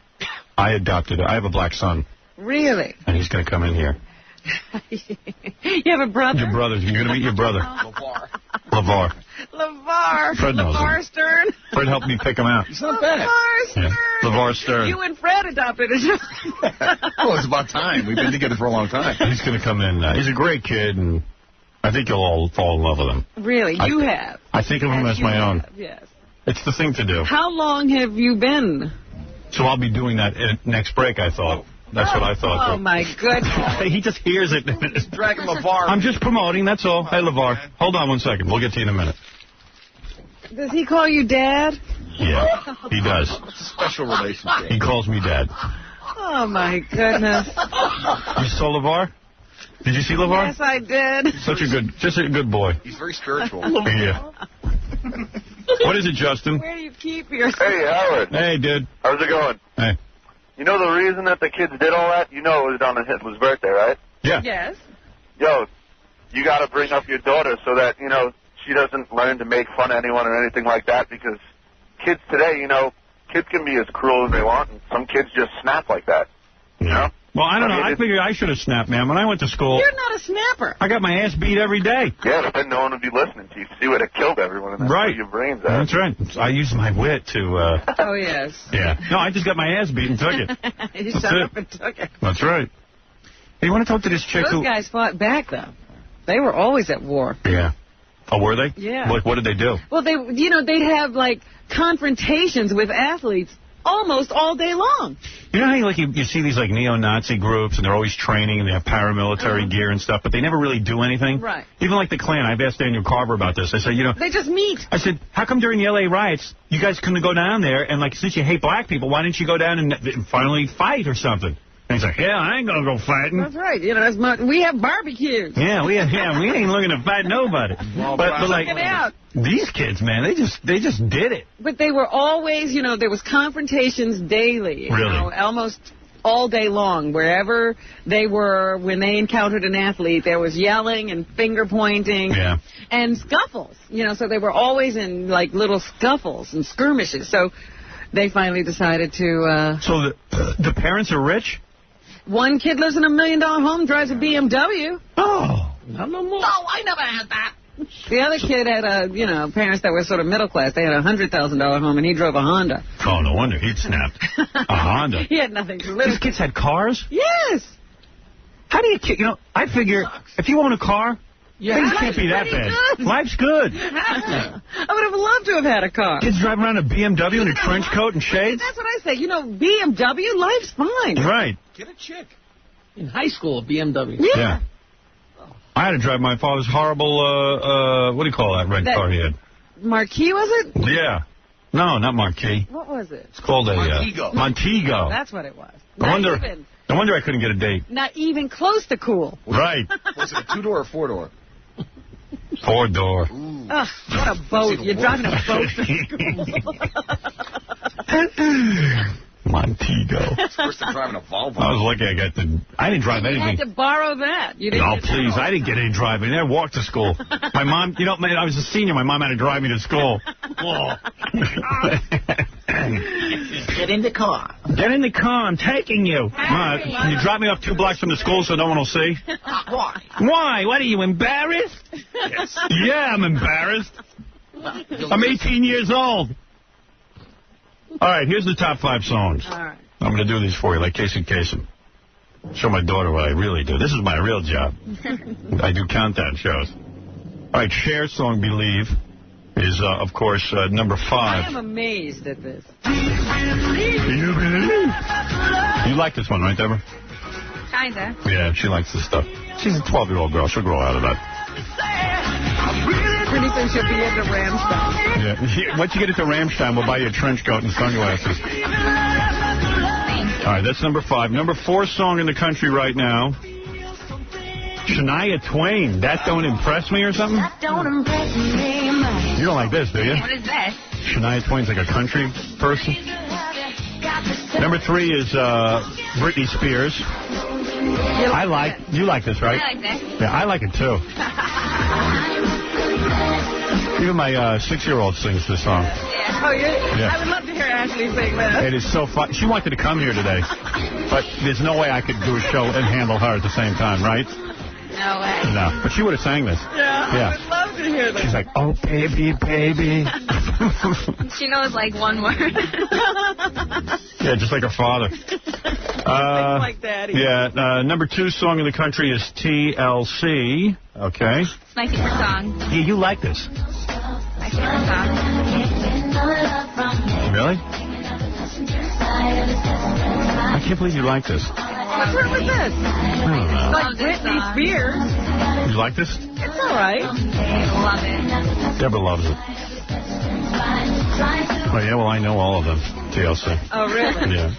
I have a black son. Really? And he's going to come in here. You have a brother? Your brother. You're going to meet your brother. LeVar. Fred knows LeVar him. Stern. Fred helped me pick him out. It's not bad. LeVar Stern. Yeah. LeVar Stern. You and Fred adopted each other. Well, it's about time. We've been together for a long time. He's going to come in. He's a great kid, and I think you'll all fall in love with him. Really? You have? I think of him as my own. Yes. It's the thing to do. How long have you been? So I'll be doing that next break, I thought. That's what I thought. Oh, my goodness. He just hears it. Dragging LeVar. I'm just promoting, that's all. Hey, LeVar, hold on 1 second. We'll get to you in a minute. Does he call you Dad? Yeah, he does. It's a special relationship. He calls me Dad. Oh, my goodness. You saw LeVar? Did you see LeVar? Yes, I did. Just a good boy. He's very spiritual. Yeah. What is it, Justin? Where do you keep your... Hey, Howard. Hey, dude. How's it going? Hey. You know the reason that the kids did all that? You know it was on Hitler's birthday, right? Yeah. Yes. Yo, you got to bring up your daughter so that, you know, she doesn't learn to make fun of anyone or anything like that, because kids today, you know, kids can be as cruel as they want, and some kids just snap like that. You know? Well, I don't know. I figured I should have snapped, man. When I went to school... You're not a snapper. I got my ass beat every day. Yeah, but then no one would be listening to you. See, would have killed everyone, and that's where your brain's at. That's right. I used my wit to... Oh, yes. Yeah. No, I just got my ass beat and took it. You shut up and took it. That's right. Hey, you want to talk to this chick Those guys fought back, though. They were always at war. Yeah. Oh, were they? Yeah. What did they do? Well, they'd have, like, confrontations with athletes almost all day long. You know how you see these, like, neo-Nazi groups, and they're always training, and they have paramilitary gear and stuff, but they never really do anything? Right. Even like the Klan. I've asked Daniel Carver about this. I said, you know... They just meet. I said, how come during the L.A. riots, you guys couldn't go down there, and, like, since you hate black people, why didn't you go down and finally fight or something? And he's like, yeah, I ain't going to go fighting. That's right. You know, we have barbecues. Yeah, we ain't looking to fight nobody. But like, these kids, man, they just did it. But they were always, you know, there was confrontations daily. You know, almost all day long. Wherever they were, when they encountered an athlete, there was yelling and finger pointing and scuffles. You know, so they were always in, like, little scuffles and skirmishes. So they finally decided to... So the parents are rich? One kid lives in $1 million home, drives a BMW. Oh. No, I never had that. The other kid had parents that were sort of middle class. They had a $100,000 home, and he drove a Honda. Oh, no wonder he'd snapped. A Honda. He had nothing to live. These kids had cars? Yes. How do you I figure if you own a car, things can't be that bad. Life's good. I would have loved to have had a car. Kids driving around in a BMW in a trench coat and shades? That's what I say. You know, BMW, life's fine. Right. Get a chick. In high school, a BMW. Yeah. I had to drive my father's horrible, what do you call that red car he had? Marquis, was it? Yeah. No, not Marquis. What was it? It's called a... Montego. Montego. That's what it was. No wonder I couldn't get a date. Not even close to cool. Right. Was it a 2-door or 4-door? 4-door. Ugh, what a boat. You're driving a boat to school. Montego. It's first time driving a Volvo. I was lucky I didn't drive anything. You had to borrow that. You didn't please. I didn't get any driving. I walked to school. My mom, I was a senior. My mom had to drive me to school. Get in the car. Get in the car. I'm taking you. Ma, can you drop me off 2 blocks from the school so no one will see? Why? Why? What, are you embarrassed? Yes. Yeah, I'm embarrassed. I'm 18 years old. All right, here's the top 5 songs. All right. I'm going to do these for you, like Casey Kasem. Show my daughter what I really do. This is my real job. I do countdown shows. All right, Cher's song, Believe, is, of course, number 5. I am amazed at this. You believe? You like this one, right, Deborah? Kinda. Yeah, she likes this stuff. She's a 12-year-old girl. She'll grow out of that. Pretty soon she'll be into Rammstein. Yeah. Once you get into Rammstein, we'll buy you a trench coat and sunglasses. All right, that's number 5. Number 4 song in the country right now, Shania Twain. That don't impress me or something? That don't impress me. You don't like this, do you? What is that? Shania Twain's like a country person. Number 3 is Britney Spears. You like this, right? I like that. Yeah, I like it too. Even my 6-year-old sings this song. Oh, I would love to hear Ashley sing that. It is so fun. She wanted to come here today, but there's no way I could do a show and handle her at the same time, right? No way. No, but she would have sang this. Yeah, I would love to hear that. She's like, oh, baby, baby. She knows like one word. Yeah, just like her father. Like Daddy. Yeah, number 2 song in the country is TLC. Okay. It's my favorite song. Yeah, you like this. My favorite song. Really? I can't believe you like this. What's wrong with this? I don't know. Like Britney Spears. You like this? It's all right. Love it. Deborah loves it. Oh, yeah, well, I know all of them. TLC. Oh, really? Yeah.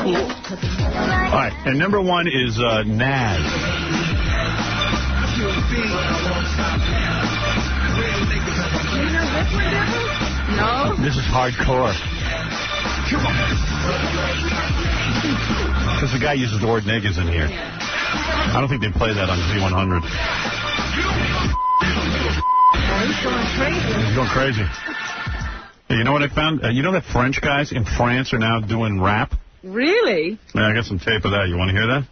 Cool. All right, and number 1 is Naz. You know this one, Deborah? No? This is hardcore. Because the guy uses the word niggas in here. I don't think they play that on Z100. He's going crazy. He's going crazy. Hey, you know what I found? You know that French guys in France are now doing rap? Really? Yeah, I got some tape of that. You want to hear that?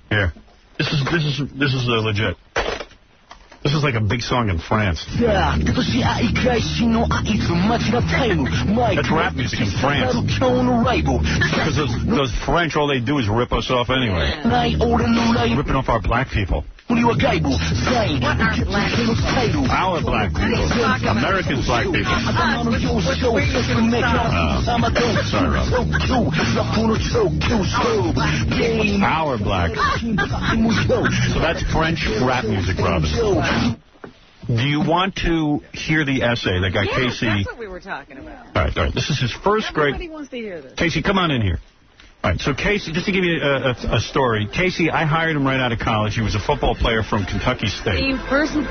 Here. This is legit. This is like a big song in France. That's rap music in France. Because those French, all they do is rip us off anyway. Ripping off our black people. What are black people? Our black people. American black people. Sorry, Rob. Our black. So that's French rap music, Robin. Do you want to hear the essay that got Casey? That's what we were talking about. All right. This is his first grade. Everybody wants to hear this. Casey, come on in here. All right, so Casey, just to give you a story, Casey, I hired him right out of college. He was a football player from Kentucky State. He perfectly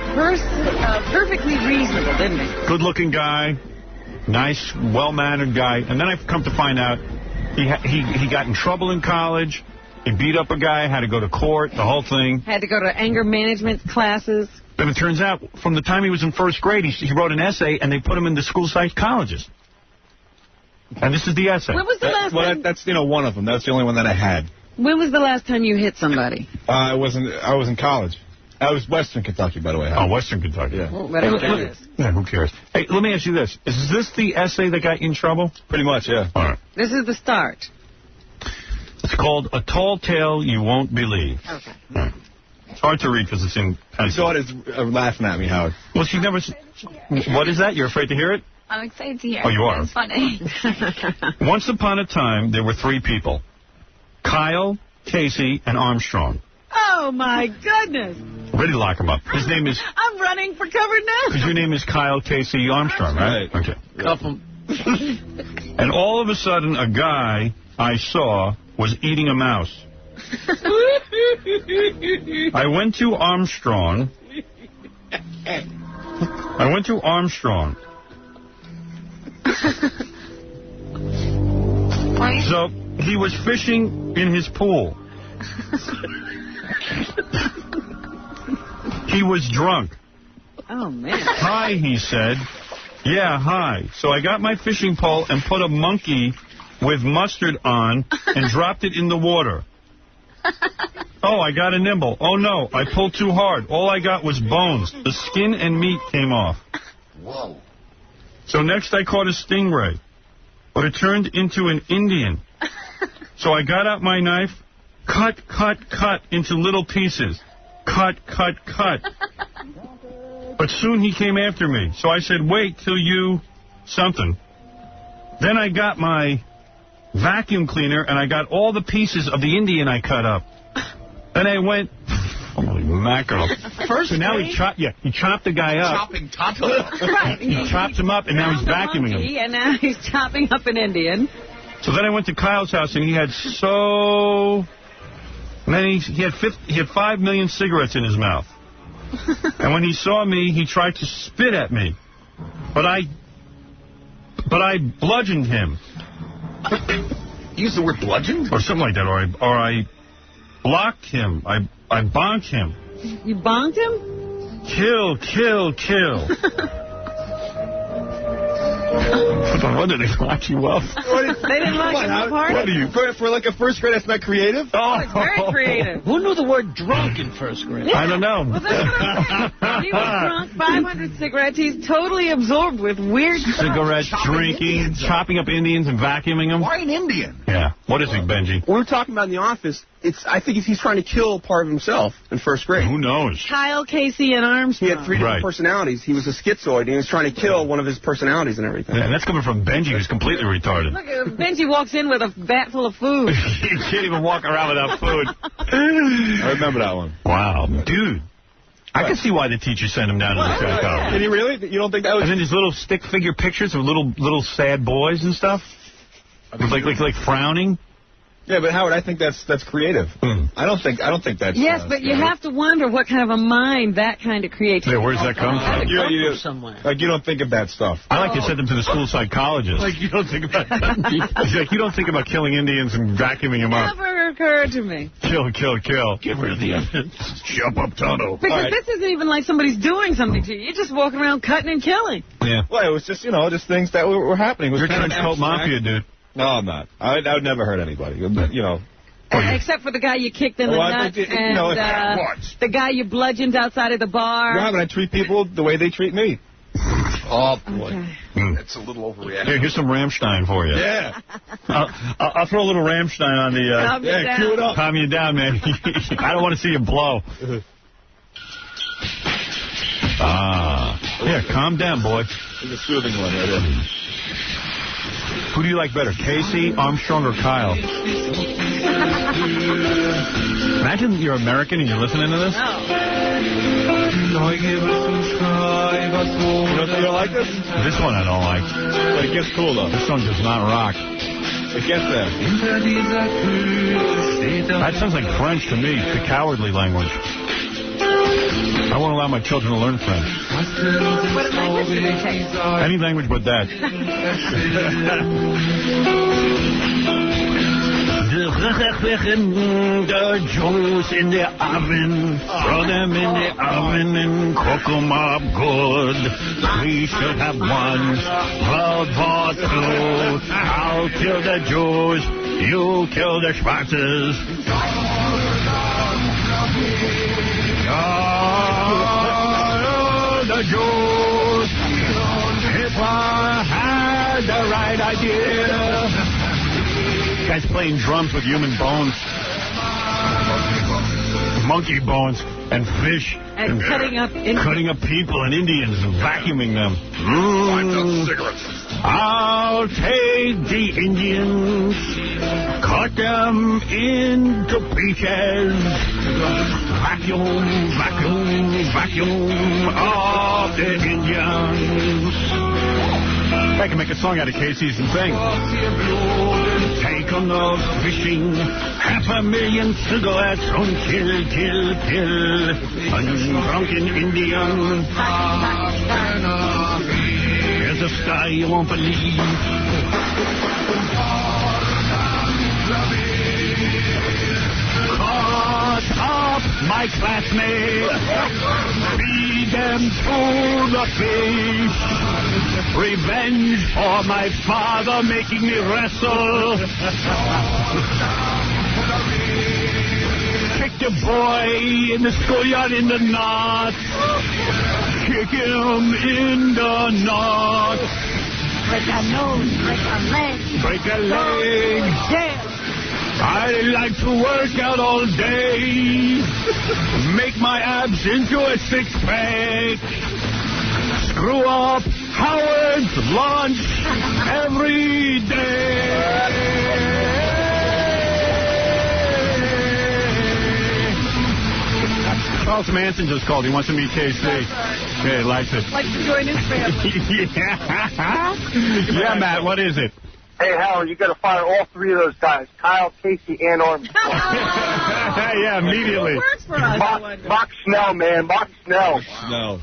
reasonable, didn't he? Good-looking guy, nice, well-mannered guy. And then I've come to find out he got in trouble in college. He beat up a guy, had to go to court, the whole thing. Had to go to anger management classes. But it turns out, from the time he was in first grade, he wrote an essay, and they put him into school-site colleges. And this is the essay. When was the last time? That's one of them. That's the only one that I had. When was the last time you hit somebody? I was in college. I was Western Kentucky, by the way. Oh, Western Kentucky. Yeah. Whatever that is. Yeah, who cares? Hey, let me ask you this. Is this the essay that got you in trouble? Pretty much, yeah. All right. This is the start. It's called A Tall Tale You Won't Believe. Okay. Right. It's hard to read because it's in pencil. I saw it as laughing at me, Howard. Well, she never... What is that? You're afraid to hear it? I'm excited to hear it. Oh, you are? It's funny. Once upon a time, there were 3 people. Kyle, Casey, and Armstrong. Oh, my goodness. Ready to lock him up. His name is... I'm running for cover now. Because your name is Kyle Casey Armstrong, right? Okay. Cuff him. And all of a sudden, a guy I saw was eating a mouse. I went to Armstrong. So he was fishing in his pool. He was drunk. Oh, man. Hi, he said. Yeah, hi. So I got my fishing pole and put a monkey with mustard on and dropped it in the water. Oh, I got a nibble. Oh, no, I pulled too hard. All I got was bones. The skin and meat came off. Whoa. So next I caught a stingray, but it turned into an Indian. So I got out my knife, cut into little pieces. Cut. But soon he came after me. So I said, wait till you something. Then I got my vacuum cleaner, and I got all the pieces of the Indian I cut up. Then I went, holy mackerel. First, so now he chopped the guy up. Chopping top of him. Right. He chopped him up, and now he's vacuuming him. And now he's chopping up an Indian. So then I went to Kyle's house, and he had so many. He had 5 million cigarettes in his mouth. And when he saw me, he tried to spit at me, but I bludgeoned him. Use the word bludgeoned? Or something like that, or I blocked him. I bonked him. You bonked him? Kill. What did they lock you up? They didn't lock him up hard? What are you, for like a first grade, that's not creative? Oh, it's very creative. Who knew the word drunk in first grade? I don't know. Well, that's what I'm saying. He was drunk, 500 cigarettes. He's totally absorbed with weird cigarettes, drinking, chopping up Indians and vacuuming them. Why an Indian? Yeah. What is it, Benji? We were talking about in the office. I think he's trying to kill part of himself in first grade. Who knows? Kyle, Casey, and Armstrong. He had 3 different personalities. He was a schizoid, and he was trying to kill one of his personalities and everything. Yeah, and that's coming from Benji, who's completely retarded. Look, Benji walks in with a vat full of food. He can't even walk around without food. I remember that one. Wow, dude. I can see why the teacher sent him down to the psychologist. Did he really? You don't think that was... And then these little stick figure pictures of little sad boys and stuff? Like frowning? Yeah, but Howard, I think that's creative. I don't think that's... Yes, but you have to wonder what kind of a mind that kind of creativity. Yeah, where's that come from? You somewhere. Like, you don't think of that stuff. I like to send them to the school psychologist. Like, you don't think about He's like, you don't think about killing Indians and vacuuming them up. Never occurred to me. Kill. Get rid of the evidence. Jump up tunnel. Because this isn't even like somebody's doing something to you. You're just walking around cutting and killing. Yeah. Well, it was just, just things that were happening. You're trench coat mafia, dude. No, I'm not. I would never hurt anybody. Except for the guy you kicked in the nuts and the guy you bludgeoned outside of the bar. You're having to treat people the way they treat me. Oh, boy. That's a little overreaction. Here, here's some Rammstein for you. Yeah. I'll throw a little Rammstein on the... cue it up. Calm you down, man. I don't want to see you blow. Yeah, calm down, boy. There's a soothing one right there. Who do you like better, Casey, Armstrong, or Kyle? Imagine you're American and you're listening to this. You don't like this? This one I don't like. But it gets cool, though. This song does not rock. It gets there. That sounds like French to me, the cowardly language. I won't allow my children to learn French. What language do they take? Any language but that. The juice in the oven, throw them in the oven and cook them up good. We should have one, World War II. I'll kill the Jews, you kill the Schwarzes. The Jews, if I had the right idea. Guy's playing drums with human bones, monkey bones, and fish, and cutting up people and Indians and vacuuming them. I'll take the Indians, cut them into pieces, vacuum of the Indians. I can make a song out of Casey's and sing. Take on those fishing, 500,000 cigarettes on kill. A drunken Indian. There's a sky you won't believe. Caught up my classmate. Feed drag them to the beach. Revenge for my father making me wrestle. Kick the boy in the schoolyard in the knot. Kick him in the knot. Break a nose, break a leg. Break a leg. Yeah. I like to work out all day. Make my abs into a six-pack. Screw up Howard's lunch every day. Charles Manson just called. He wants to meet KC. Yeah, he likes it. Like to join his family. Yeah, Matt, what is it? Hey, Howard, you got to fire all three of those guys, Kyle, Casey, and Armin. Yeah, immediately. Who works for us, I wonder? Mock Snell, man. Mock Snell. No.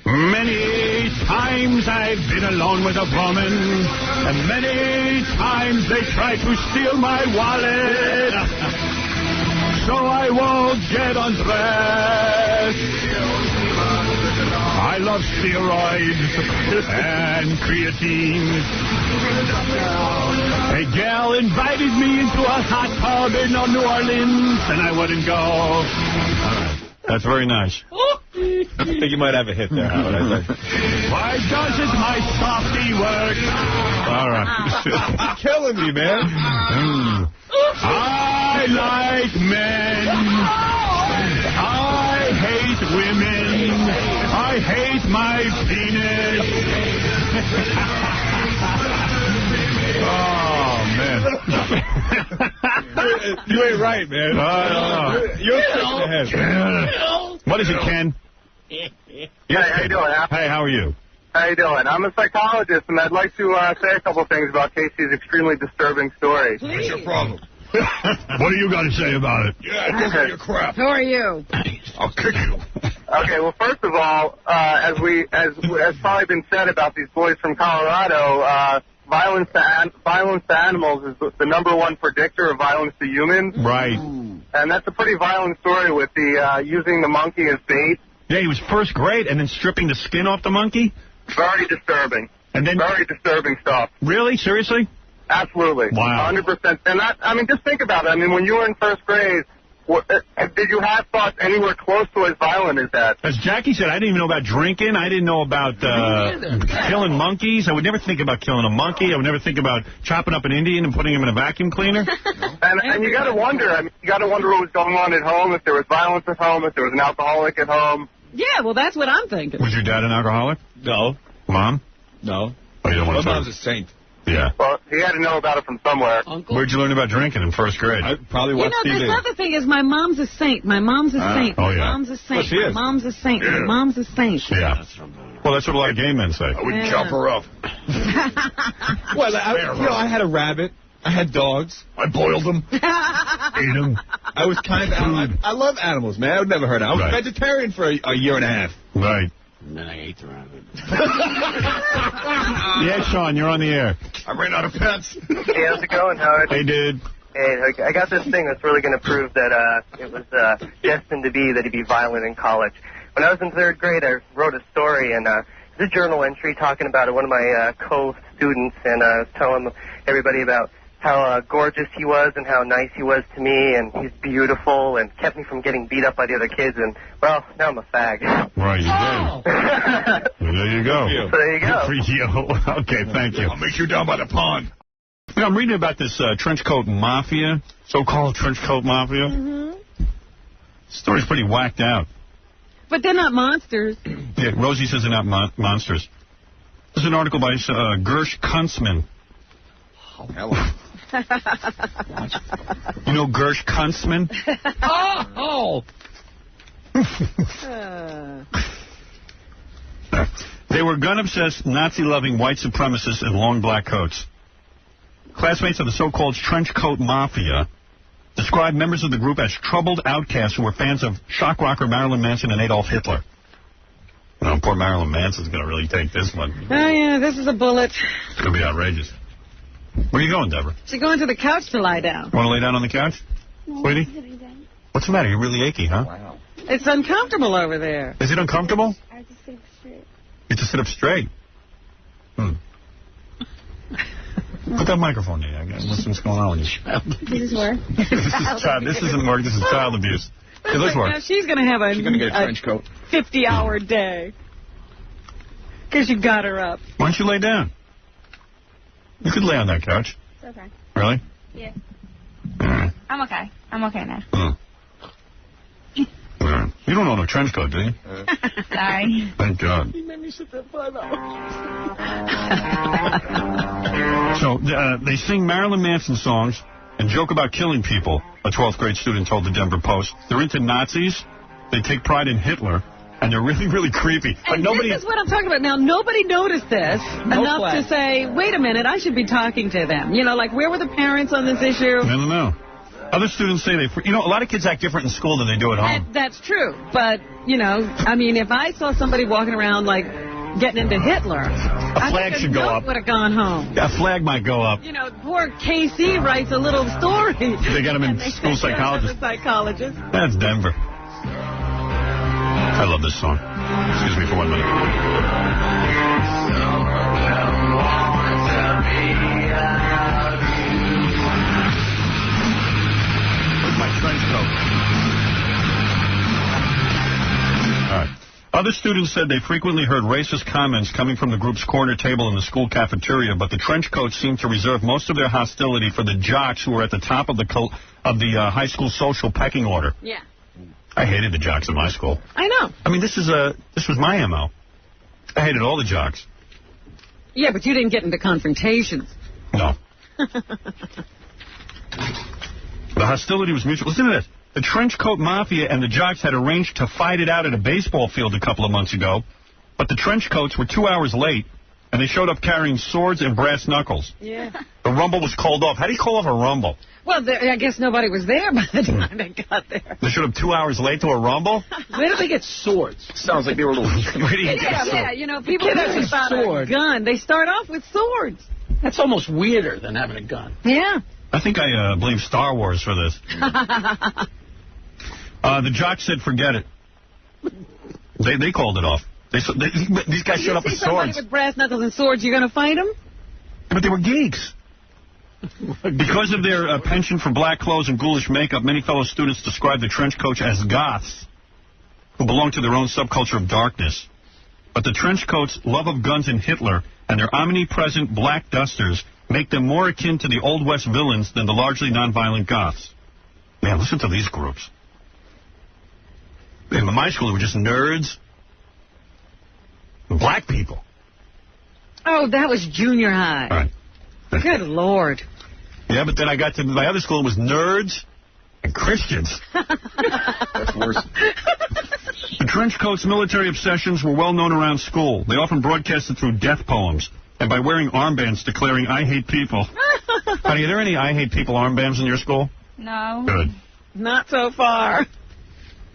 Many times I've been alone with a woman, and many times they try to steal my wallet, so I won't get undressed. I love steroids and creatine. A gal invited me into a hot tub in New Orleans, and I wouldn't go. All right. That's very nice. I think you might have a hit there, Howard. Why doesn't my softy work? All right. You're killing me, man. I like men. I hate women. I hate my penis. Oh, man. You ain't right, man. I don't know. You're sick in the head. What is it, Ken? Hey, how you doing, Al? Hey, how are you? How you doing? I'm a psychologist, and I'd like to say a couple things about Casey's extremely disturbing story. What's your problem? What do you got to say about it? Yeah, it doesn't your crap. Who are you? I'll kick you. Okay, well, first of all, as probably been said about these boys from Colorado, violence to animals is the #1 predictor of violence to humans. Right. And that's a pretty violent story with the using the monkey as bait. Yeah, he was first grade and then stripping the skin off the monkey? Very disturbing. And then very disturbing stuff. Really? Seriously? Absolutely. Wow. 100%. And that, I mean, just think about it. I mean, when you were in first grade, did you have thoughts anywhere close to as violent as that? As Jackie said, I didn't even know about drinking. I didn't know about killing monkeys. I would never think about killing a monkey. I would never think about chopping up an Indian and putting him in a vacuum cleaner. And you got to wonder. I mean, you got to wonder what was going on at home, if there was violence at home, if there was an alcoholic at home. Yeah, well, that's what I'm thinking. Was your dad an alcoholic? No. Mom? No. Oh, you don't want to My talk? mom's a saint. Yeah. Well, he had to know about it from somewhere. Uncle? Where'd you learn about drinking in first grade? I probably watched TV. This other thing is my mom's a saint. My mom's a saint. Oh, yeah. My mom's a saint. Well, she is. My mom's a saint. My mom's a saint. Yeah. Well, that's what a lot of gay men say. I would chop her up. Well, I had a rabbit. I had dogs. I boiled them. Ate them. I was kind of... I love animals, man. I would never hurt them. I was vegetarian for a year and a half. Right. And then I ate the rabbit. Yeah, Sean, you're on the air. I ran out of pets. Hey, how's it going, Howard? Hey, dude. Hey, I got this thing that's really going to prove that it was destined to be that he'd be violent in college. When I was in third grade, I wrote a story, and it's a journal entry talking about one of my co-students, and I was telling everybody about how gorgeous he was and how nice he was to me, and he's beautiful, and kept me from getting beat up by the other kids, and, well, now I'm a fag. Right, you did. Well, there you go. So there you go. Good for you. Okay, thank you. I'll meet you down by the pond. You know, I'm reading about this trench coat mafia, so-called trench coat mafia. Mm-hmm. The story's pretty whacked out. But they're not monsters. Yeah, Rosie says they're not monsters. There's an article by Gersh Kunstman. Hello. You know Gersh Kunstman? Oh! They were gun-obsessed, Nazi-loving white supremacists in long black coats. Classmates of the so-called trench coat mafia described members of the group as troubled outcasts who were fans of shock rocker Marilyn Manson and Adolf Hitler. You know, poor Marilyn Manson's going to really take this one. Oh, yeah, this is a bullet. It's going to be outrageous. Where are you going, Deborah? She's going to the couch to lie down. Want to lay down on the couch? No, Sweetie? sitting down. What's the matter? You're really achy, huh? Wow. It's uncomfortable over there. Is it uncomfortable? I was just You have to sit up straight. Put that microphone there. What's going on with you? This is work. This isn't work. This is child abuse. Hey, let's work. Now she's going to have She's gonna get a trench coat. 50-hour day. Because you got her up. Why don't you lay down? You could lay on that couch. It's okay. Really? Yeah. Right. I'm okay. I'm okay now. Right. You don't own a trench coat, do you? Sorry. Thank God. You made me sit that far So they sing Marilyn Manson songs and joke about killing people, a 12th grade student told the Denver Post. They're into Nazis. They take pride in Hitler. And they're really, really creepy. And this is what I'm talking about. Now, nobody noticed this enough to say, wait a minute, I should be talking to them. You know, like, where were the parents on this issue? I don't know. Other students say a lot of kids act different in school than they do at home. And that's true. But, you know, I mean, if I saw somebody walking around, like, getting into Hitler, a flag should go up. Would have gone home. Yeah, a flag might go up. You know, poor KC writes a little story. They got him in school psychologist. That's Denver. I love this song. Excuse me for 1 minute. Where's my trench coat? All right. Other students said they frequently heard racist comments coming from the group's corner table in the school cafeteria, but the trench coats seemed to reserve most of their hostility for the jocks who were at the top of the high school social pecking order. Yeah. I hated the jocks in my school. I know. I mean, this was my MO. I hated all the jocks. Yeah, but you didn't get into confrontations. No. The hostility was mutual. Listen to this. The trench coat mafia and the jocks had arranged to fight it out at a baseball field a couple of months ago, but the trench coats were 2 hours late, and they showed up carrying swords and brass knuckles. Yeah. The rumble was called off. How do you call off a rumble? Well, I guess nobody was there by the time they got there. They showed up 2 hours late to a rumble? Where did they get swords? Sounds like they were little... Yeah, you know, people think about a gun. They start off with swords. That's almost weirder than having a gun. Yeah. I think I blame Star Wars for this. The jocks said forget it. They called it off. These guys showed up with swords. With brass knuckles and swords, you're going to fight them? But they were geeks. Because of their penchant for black clothes and ghoulish makeup, many fellow students describe the trench coats as goths who belong to their own subculture of darkness. But the trench coats' love of guns and Hitler and their omnipresent black dusters make them more akin to the Old West villains than the largely nonviolent goths. Man, listen to these groups. In my school, they were just nerds. Black people. Oh, that was junior high. All right. Good Lord. Yeah, but then I got to my other school, it was nerds and Christians. That's worse. The trench coats' military obsessions were well known around school. They often broadcasted through death poems and by wearing armbands declaring, I hate people. Honey, are there any I hate people armbands in your school? No. Good. Not so far.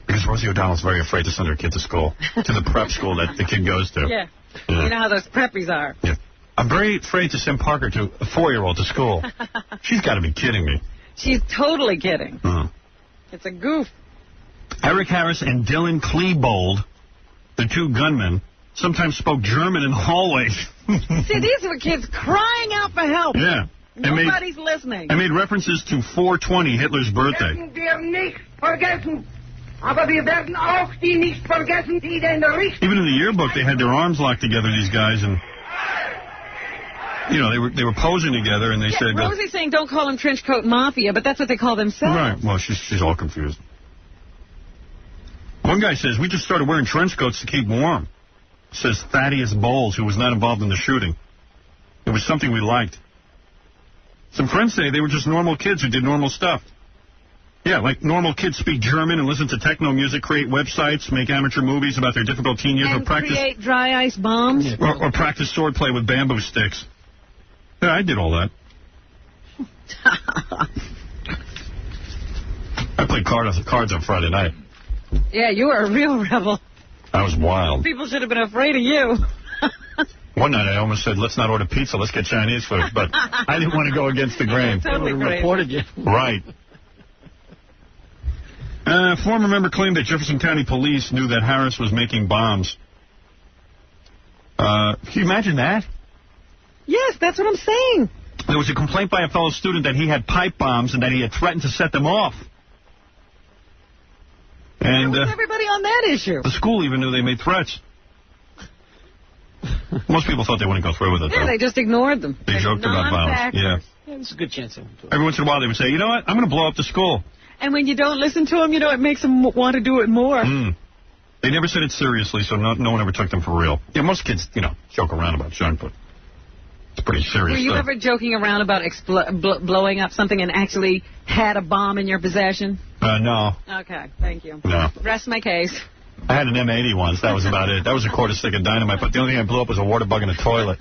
Because Rosie O'Donnell's very afraid to send her kid to school, to the prep school that the kid goes to. Yeah. You know how those preppies are. Yeah. I'm very afraid to send Parker, to a 4-year-old, to school. She's got to be kidding me. She's totally kidding. It's a goof. Eric Harris and Dylan Klebold, the two gunmen, sometimes spoke German in hallways. See, these were kids crying out for help. Yeah. Nobody's listening. I made references to 420, Hitler's birthday. Even in the yearbook, they had their arms locked together, these guys, and... You know, they were posing together, and they said... Rosie's saying don't call them trench coat mafia, but that's what they call themselves. Right. Well, she's all confused. One guy says, we just started wearing trench coats to keep warm. Says Thaddeus Bowles, who was not involved in the shooting. It was something we liked. Some friends say they were just normal kids who did normal stuff. Yeah, like normal kids speak German and listen to techno music, create websites, make amateur movies about their difficult teen years, and create dry ice bombs. Or practice swordplay with bamboo sticks. Yeah, I did all that. I played cards on Friday night. Yeah, you were a real rebel. I was wild. People should have been afraid of you. One night I almost said, let's not order pizza, let's get Chinese food. But I didn't want to go against the grain. Totally reported you. Right. A former member claimed that Jefferson County Police knew that Harris was making bombs. Can you imagine that? Yes, that's what I'm saying. There was a complaint by a fellow student that he had pipe bombs and that he had threatened to set them off. And Where was everybody on that issue? The school even knew they made threats. Most people thought they wouldn't go through with it, Yeah, though. they just ignored them. They joked about violence. Yeah. There's a good chance. Every once in a while they would say, you know what, I'm going to blow up the school. And when you don't listen to them, it makes them want to do it more. They never said it seriously, so no one ever took them for real. Yeah, most kids, joke around about junk, but it's pretty serious Were you stuff. ever joking around about blowing up something and actually had a bomb in your possession? No. Okay, thank you. No. Rest my case. I had an M80 once. That was about it. That was a quarter stick of dynamite, but the only thing I blew up was a water bug in a toilet.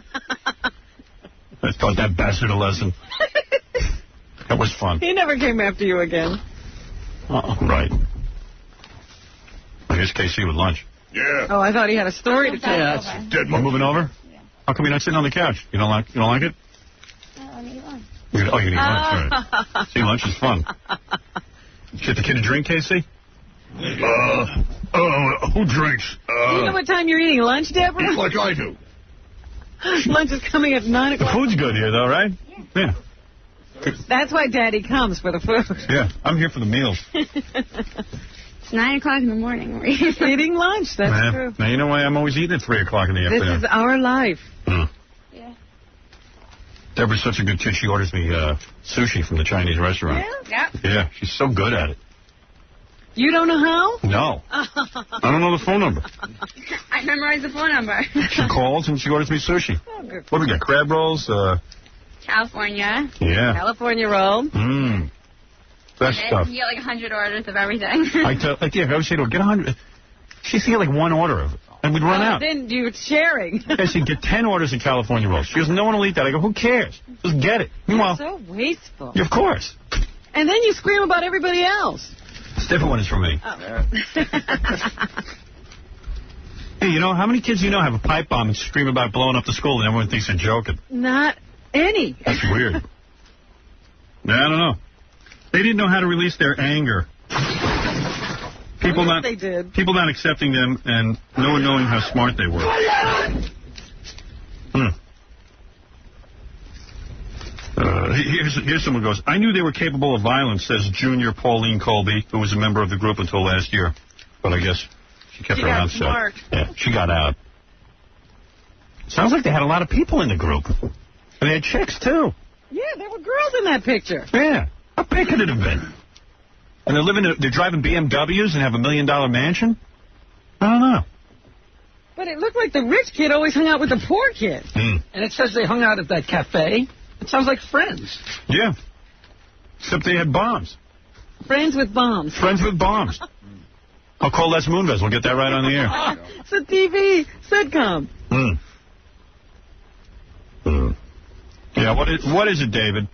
I taught that bastard a lesson. That was fun. He never came after you again. Right. Here's KC with lunch. Yeah. Oh, I thought he had a story to tell. Yeah, dead. You moving over? Yeah. How come you're not sitting on the couch? You don't like it? I need lunch. You need lunch, right. See, lunch is fun. Get the kid a drink, Casey? Who drinks? You know what time you're eating lunch, Deborah? Like I do. Lunch is coming at 9 o'clock. The food's good here, though, right? Yeah. That's why Daddy comes, for the food. Yeah, I'm here for the meals. It's 9 o'clock in the morning. We're eating lunch, that's true. Now, you know why I'm always eating at 3 o'clock in the afternoon? This is our life. Yeah. Deborah's such a good kid, she orders me sushi from the Chinese restaurant. Yeah? Yeah, she's so good at it. You don't know how? No. I don't know the phone number. I memorized the phone number. She calls and she orders me sushi. Oh, good. What do we got? Crab rolls? California. Yeah. California roll. Best And stuff. you get like 100 orders of everything. I always say to her, get 100. She'd get like one order of it, and we'd run out. Then you're sharing. I said, get 10 orders of California rolls. She goes, no one will eat that. I go, who cares? Just get it. Meanwhile, so wasteful. Yeah, of course. And then you scream about everybody else. It's different when it's from me. Oh. Hey, how many kids have a pipe bomb and scream about blowing up the school and everyone thinks they're joking? Not any. That's weird. I don't know. They didn't know how to release their anger. People not accepting them and no one knowing how smart they were. Here's someone who goes, I knew they were capable of violence, says Junior Pauline Colby, who was a member of the group until last year. But I guess she kept her mouth shut. Yeah, she got out. Sounds like they had a lot of people in the group. And they had chicks, too. Yeah, there were girls in that picture. Yeah. How big could it have been? And they're driving BMWs and have $1 million mansion? I don't know. But it looked like the rich kid always hung out with the poor kid. And it says they hung out at that cafe. It sounds like friends. Yeah. Except they had bombs. Friends with bombs. Friends with bombs. I'll call Les Moonves. We'll get that right on the air. It's a TV sitcom. Yeah, what is it, David?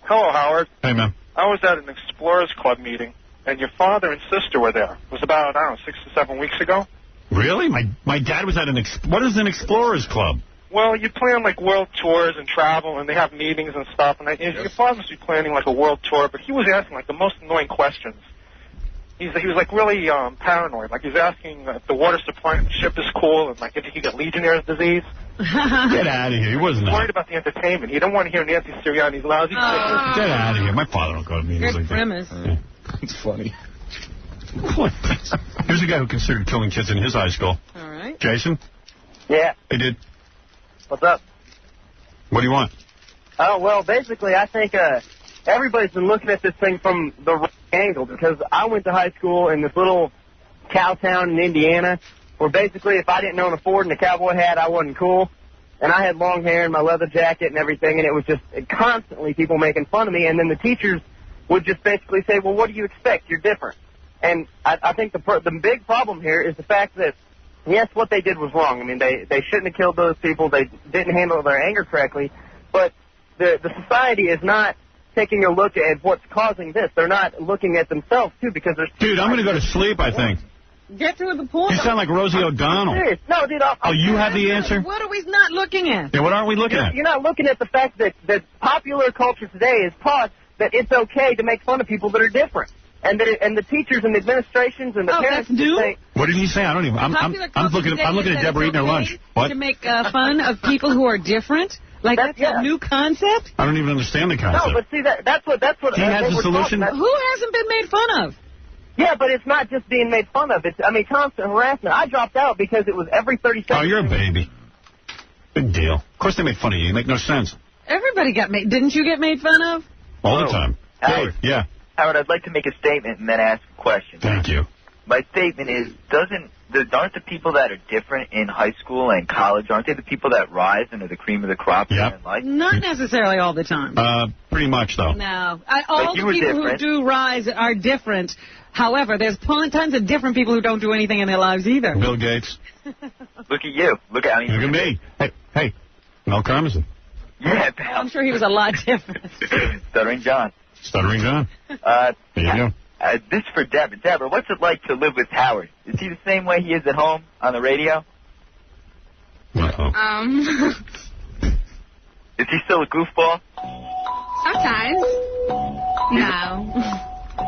Hello, Howard. Hey, man. I was at an Explorers Club meeting, and your father and sister were there. It was about, 6 to 7 weeks ago. Really? My dad was at what is an Explorers Club? Well, you plan, world tours and travel, and they have meetings and stuff. And your father must be planning, a world tour, but he was asking, the most annoying questions. He was, really paranoid. He was asking if the water supply on the ship is cool, and, if he could get Legionnaire's disease. Get out of here. He wasn't worried about the entertainment. He didn't want to hear Nancy Sirianni's lousy Get out of here. My father don't go to meetings like that. Premise. It's funny. Here's a guy who considered killing kids in his high school. All right. Jason? Yeah. Hey, dude. What's up? What do you want? Oh, well, basically, I think everybody's been looking at this thing from the wrong angle, because I went to high school in this little cow town in Indiana where basically if I didn't own a Ford and a cowboy hat, I wasn't cool. And I had long hair and my leather jacket and everything, and it was just constantly people making fun of me. And then the teachers would just basically say, well, what do you expect? You're different. And I think the big problem here is the fact that, yes, what they did was wrong. I mean, they shouldn't have killed those people. They didn't handle their anger correctly. But the society is not taking a look at what's causing this. They're not looking at themselves, too, because there's... Dude, I'm going to go to sleep, I think. Get to the point. You sound like Rosie O'Donnell. No, dude. You have the answer? What are we not looking at? Yeah, what aren't we looking at? You're not looking at the fact that popular culture today is taught that it's okay to make fun of people that are different. And the teachers and the administrations and the parents that's new? say, What did he say? I don't even. I'm looking at Deborah eating her lunch. What? To make fun of people who are different? Like that's a new concept? I don't even understand the concept. No, but see that's what He has they a were solution. talking about. Who hasn't been made fun of? Yeah, but it's not just being made fun of. It's constant harassment. I dropped out because it was every 30 seconds. Oh, you're a baby. Big deal. Of course they make fun of you. You make no sense. Everybody got made. Didn't you get made fun of? All the time. Howard. Dave, yeah. Howard, I'd like to make a statement and then ask a question. Thank you. My statement is, aren't the people that are different in high school and college, aren't they the people that rise and are the cream of the crop in life? Not necessarily all the time. Pretty much, though. No. All the people who do rise are different. However, there's tons of different people who don't do anything in their lives either. Bill Gates. Look at you. Look at me. Hey, Mel Karmazin. Yeah, I'm sure he was a lot different. Stuttering John. Stuttering John. There you go. This is for Deborah. Deborah, what's it like to live with Howard? Is he the same way he is at home on the radio? Is he still a goofball? Sometimes. No.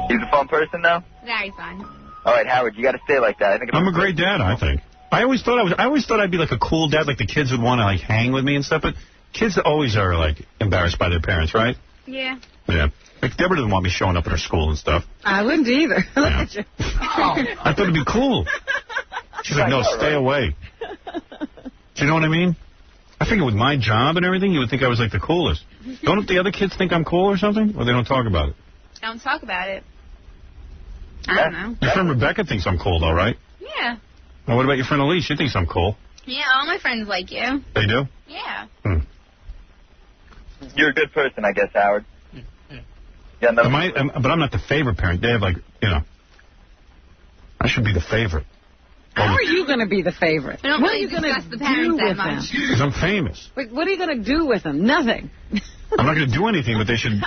He's a fun person, though? Very fun. All right, Howard, you got to stay like that. I think I'm a great dad, I think. I always thought I'd be like a cool dad, like the kids would want to like hang with me and stuff, but kids always are like embarrassed by their parents, right? Yeah. Yeah. Like Deborah doesn't want me showing up at her school and stuff. I wouldn't either. Look at you. I thought it'd be cool. She's like, no, stay away. Do you know what I mean? I figure with my job and everything, you would think I was like the coolest. Don't the other kids think I'm cool or something? Or they don't talk about it? Don't talk about it. I don't know. Your friend Rebecca thinks I'm cool, though, right? Yeah. Well, what about your friend Elise? She thinks I'm cool. Yeah, all my friends like you. They do? Yeah. You're a good person, I guess, Howard. Yeah, but I'm not the favorite parent. They have, like, I should be the favorite. How are you going to be the favorite? We don't What really are you going discuss to the do parents that with them? much. Because I'm famous. Wait, what are you going to do with them? Nothing. I'm not going to do anything, but they should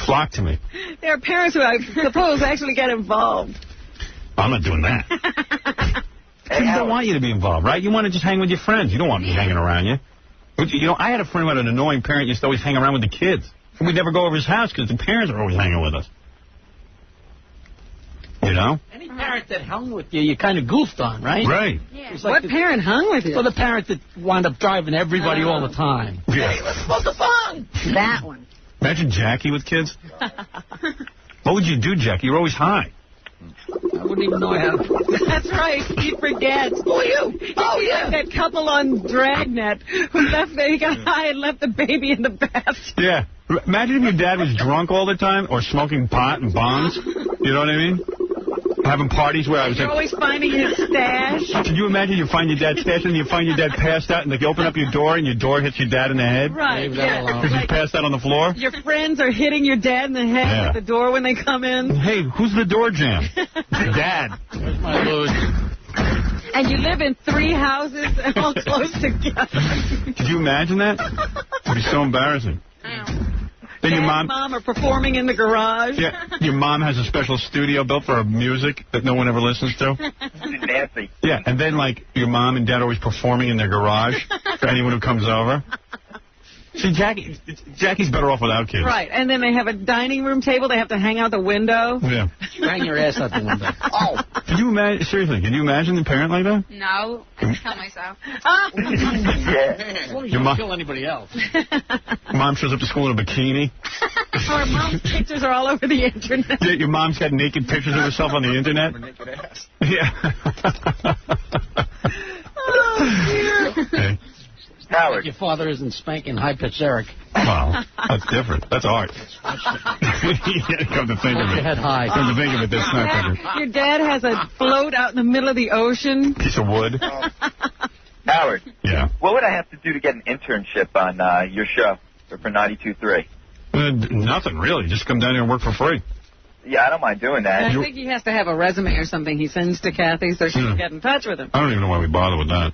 flock to me. There are parents who, I suppose, actually get involved. I'm not doing that. Kids don't want you to be involved, right? You want to just hang with your friends. You don't want me hanging around you. I had a friend who had an annoying parent who used to always hang around with the kids. And we'd never go over his house because the parents are always hanging with us. You know? Any parent that hung with you, you kind of goofed on, right? Right. Yeah. What parent hung with you? Well, the parent that wound up driving everybody all the time. Yeah. Hey, let's smoke the fun. That one. Imagine Jackie with kids. What would you do, Jackie? You're always high. I wouldn't even know I had it. That's right. He forgets. Who are you? Oh, yeah. Like that couple on Dragnet who he got high and left the baby in the bathtub. Yeah. Imagine if your dad was drunk all the time or smoking pot and bongs. You know what I mean? Having parties where I was You're always finding his stash. Can you imagine you find your dad's stash and you find your dad passed out and you open up your door and your door hits your dad in the head? Right. Because he's passed out on the floor? Your friends are hitting your dad in the head at the door when they come in. Hey, who's the door jam? Dad. Where's my load? And you live in 3 houses all close together. Could you imagine that? It'd be so embarrassing. Then your mom are performing in the garage. Yeah, your mom has a special studio built for her music that no one ever listens to. Nancy. Yeah, and then, like, your mom and dad are always performing in their garage for anyone who comes over. See, Jackie's better off without kids. Right, and then they have a dining room table. They have to hang out the window. Yeah. Hang your ass out the window. Oh. Can you imagine, seriously, can you imagine a parent like that? No, I'd kill myself. As long as you Your don't kill anybody else. Mom shows up to school in a bikini. Or mom's pictures are all over the internet. Yeah, your mom's got naked pictures of herself on the internet. Naked ass. Yeah. Oh, dear. Okay. Howard. Your father isn't spanking high-pitched Eric. Wow, that's different. That's art. Come to think of Hold it. your head high. Come to think of it, that's not different. Your dad has a float out in the middle of the ocean. Piece of wood. Howard. Yeah. What would I have to do to get an internship on your show for 92.3? Nothing, really. Just come down here and work for free. Yeah, I don't mind doing that. I think he has to have a resume or something he sends to Kathy so she can get in touch with him. I don't even know why we bother with that.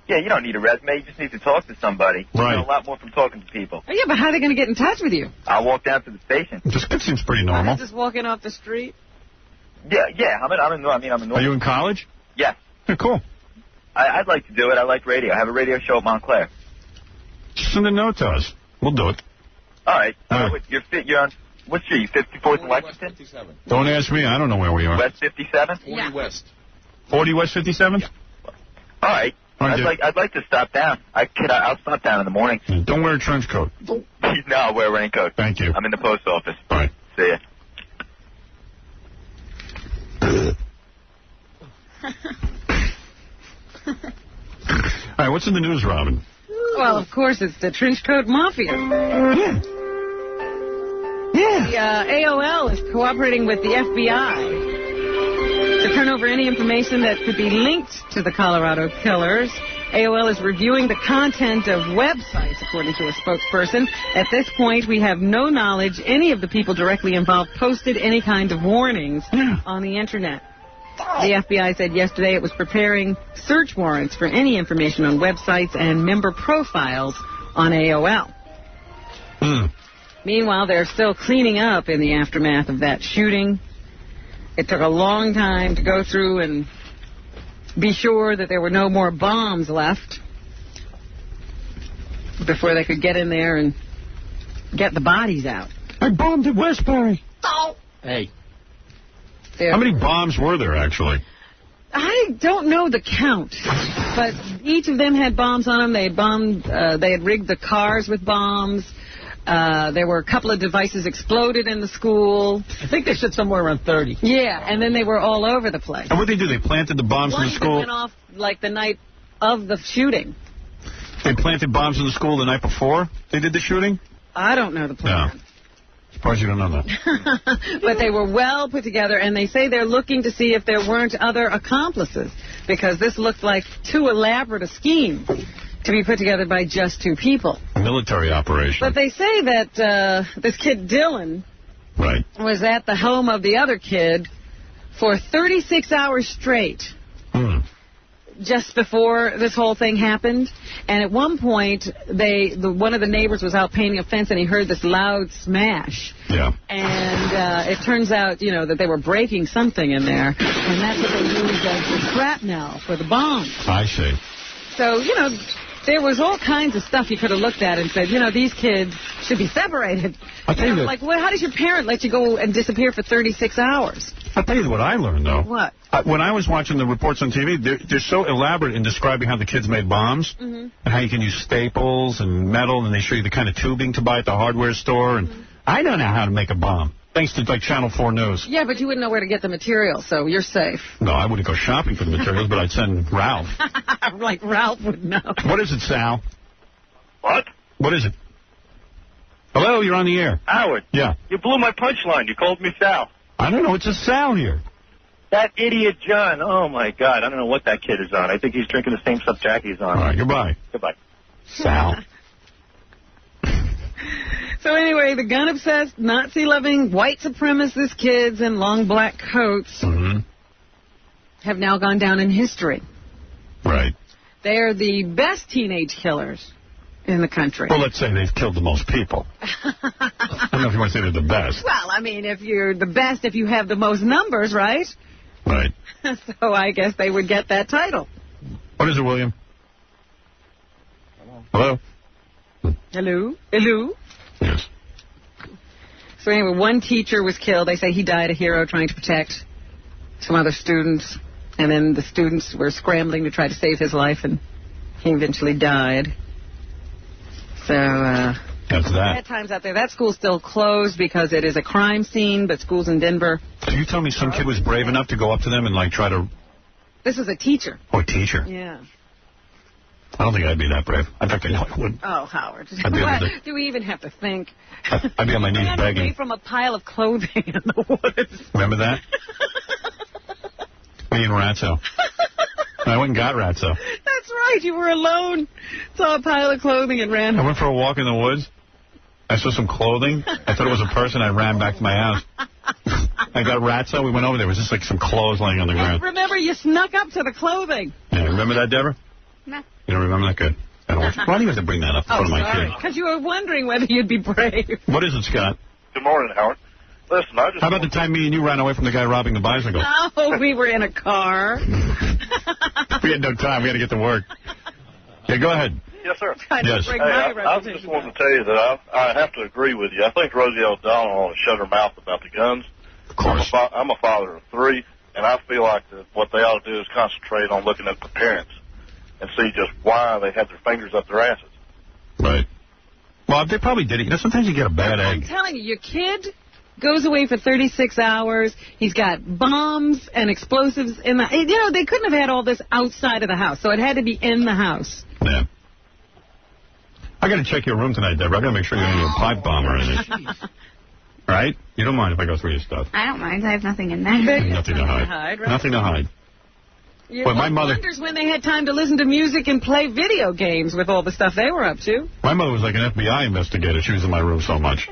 Yeah, you don't need a resume. You just need to talk to somebody. Right. You know a lot more from talking to people. Oh, yeah, but how are they going to get in touch with you? I'll walk down to the station. That seems pretty normal. Just walking off the street? Yeah. I'm in North. Are you in college? Yeah. Yeah, cool. I'd like to do it. I like radio. I have a radio show at Montclair. Just send a note to us. We'll do it. All right. All right. You're on What street? 54th and Lexington? Don't ask me. I don't know where we are. West 57? 40 West. 40 West 57th? All right. I'd like to stop down. I'll stop down in the morning. Don't wear a trench coat. No, I'll wear a raincoat. Thank you. I'm in the post office. All right. See ya. All right, what's in the news, Robin? Well, of course, it's the trench coat mafia. The AOL is cooperating with the FBI to turn over any information that could be linked to the Colorado killers. AOL is reviewing the content of websites, according to a spokesperson. At this point, we have no knowledge any of the people directly involved posted any kind of warnings on the Internet. The FBI said yesterday it was preparing search warrants for any information on websites and member profiles on AOL. Meanwhile, they're still cleaning up in the aftermath of that shooting. It took a long time to go through and be sure that there were no more bombs left before they could get in there and get the bodies out. I bombed at Westbury. Oh. Hey. How many bombs were there, actually? I don't know the count, but each of them had bombs on them. They had bombed. They had rigged the cars with bombs. There were a couple of devices exploded in the school. I think they said somewhere around 30. Yeah, and then they were all over the place. And what did they do? They planted the bombs in the school? One went off like the night of the shooting. They planted bombs in the school the night before they did the shooting? I don't know the plan. No. Surprised you don't know that. But they were well put together, and they say they're looking to see if there weren't other accomplices, because this looked like too elaborate a scheme to be put together by just two people. A military operation. But they say that this kid Dylan was at the home of the other kid for 36 hours straight. Just before this whole thing happened. And at one point, one of the neighbors was out painting a fence, and he heard this loud smash. Yeah. And it turns out, that they were breaking something in there, and that's what they used as the shrapnel for the bombs. I see. So, there was all kinds of stuff you could have looked at and said, these kids should be separated. Like, how does your parent let you go and disappear for 36 hours? I'll tell you what I learned, though. What? When I was watching the reports on TV, they're so elaborate in describing how the kids made bombs and how you can use staples and metal, and they show you the kind of tubing to buy at the hardware store. And I don't know how to make a bomb, thanks to, Channel 4 News. Yeah, but you wouldn't know where to get the material, so you're safe. No, I wouldn't go shopping for the materials, but I'd send Ralph. Like Ralph would know. What is it, Sal? What? What is it? Hello, you're on the air. Howard. Yeah. You blew my punchline. You called me Sal. I don't know. It's a Sal here. That idiot John. Oh, my God. I don't know what that kid is on. I think he's drinking the same stuff Jackie's on. All right, goodbye. Goodbye. Sal. So anyway, the gun-obsessed, Nazi-loving, white supremacist kids in long black coats have now gone down in history. Right. They're the best teenage killers in the country. Well, let's say they've killed the most people. I don't know if you want to say they're the best. Well, I mean, if you're the best, if you have the most numbers, right? Right. So I guess they would get that title. What is it, William? Hello? Hello? Hello? Yes. So anyway, one teacher was killed. They say he died a hero trying to protect some other students. And then the students were scrambling to try to save his life, and he eventually died. So, that's that. Bad times out there. That school's still closed because it is a crime scene, but schools in Denver. So you tell me some kid was brave enough to go up to them and, try to... This is a teacher. Oh, a teacher. Yeah. I don't think I'd be that brave. In fact, I know I wouldn't. Oh, Howard. I'd be Do we even have to think? I'd be on my knees begging. Away from a pile of clothing in the woods. Remember that? Me and Ratso. I went and got Ratso. That's right. You were alone. Saw a pile of clothing and ran. I went for a walk in the woods. I saw some clothing. I thought it was a person. I ran back to my house. I got Ratso. We went over there. It was just some clothes laying on the ground. Remember, you snuck up to the clothing. Yeah, remember that, Deborah? No. You don't remember that? Good. Why do you have to bring that up in front of my kid? Because you were wondering whether you'd be brave. What is it, Scott? Good morning, Howard. Listen, I just... How about the time me and you ran away from the guy robbing the bicycle? Oh, we were in a car. We had no time. We had to get to work. Yeah, go ahead. Yes, sir. Yes. Hey, I just wanted to tell you that I have to agree with you. I think Rosie O'Donnell ought to shut her mouth about the guns. Of course. I'm a father of 3, and I feel like that what they ought to do is concentrate on looking at the parents and see just why they had their fingers up their asses. Right. Well, they probably did it. You know, sometimes you get a bad egg. I'm telling you, your kid goes away for 36 hours. He's got bombs and explosives in the... You know, they couldn't have had all this outside of the house, so it had to be in the house. Yeah. I got to check your room tonight, Deborah. I got to make sure you don't need a pipe bomb or anything. Right? You don't mind if I go through your stuff? I don't mind. I have nothing in there. Nothing to hide. Right? Nothing to hide. Well, my mother wonders when they had time to listen to music and play video games with all the stuff they were up to. My mother was like an FBI investigator. She was in my room so much.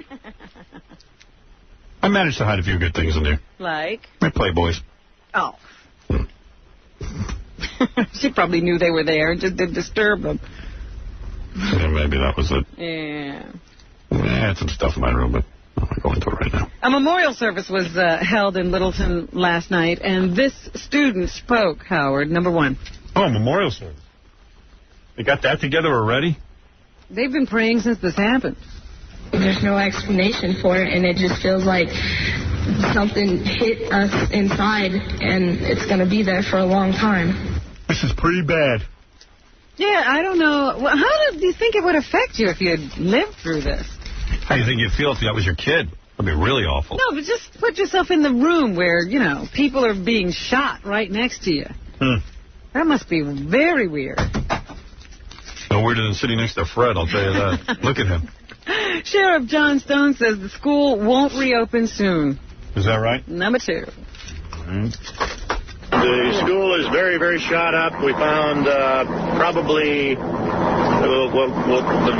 I managed to hide a few good things in there. Like? My Playboys. Oh. She probably knew they were there and just didn't disturb them. Yeah, maybe that was it. Yeah. I had some stuff in my room, but I'm not going into it right now. A memorial service was held in Littleton last night, and this student spoke, Howard, number 1. Oh, memorial service. They got that together already? They've been praying since this happened. There's no explanation for it, and it just feels like something hit us inside, and it's going to be there for a long time. This is pretty bad. Yeah, I don't know. Well, how do you think it would affect you if you had lived through this? How do you think you'd feel if that was your kid? That'd be really awful. No, but just put yourself in the room where, you know, people are being shot right next to you. That must be very weird. No weirder than sitting next to Fred, I'll tell you that. Look at him. Sheriff John Stone says the school won't reopen soon. Is that right? Number 2. The school is very, very shot up. We found probably, the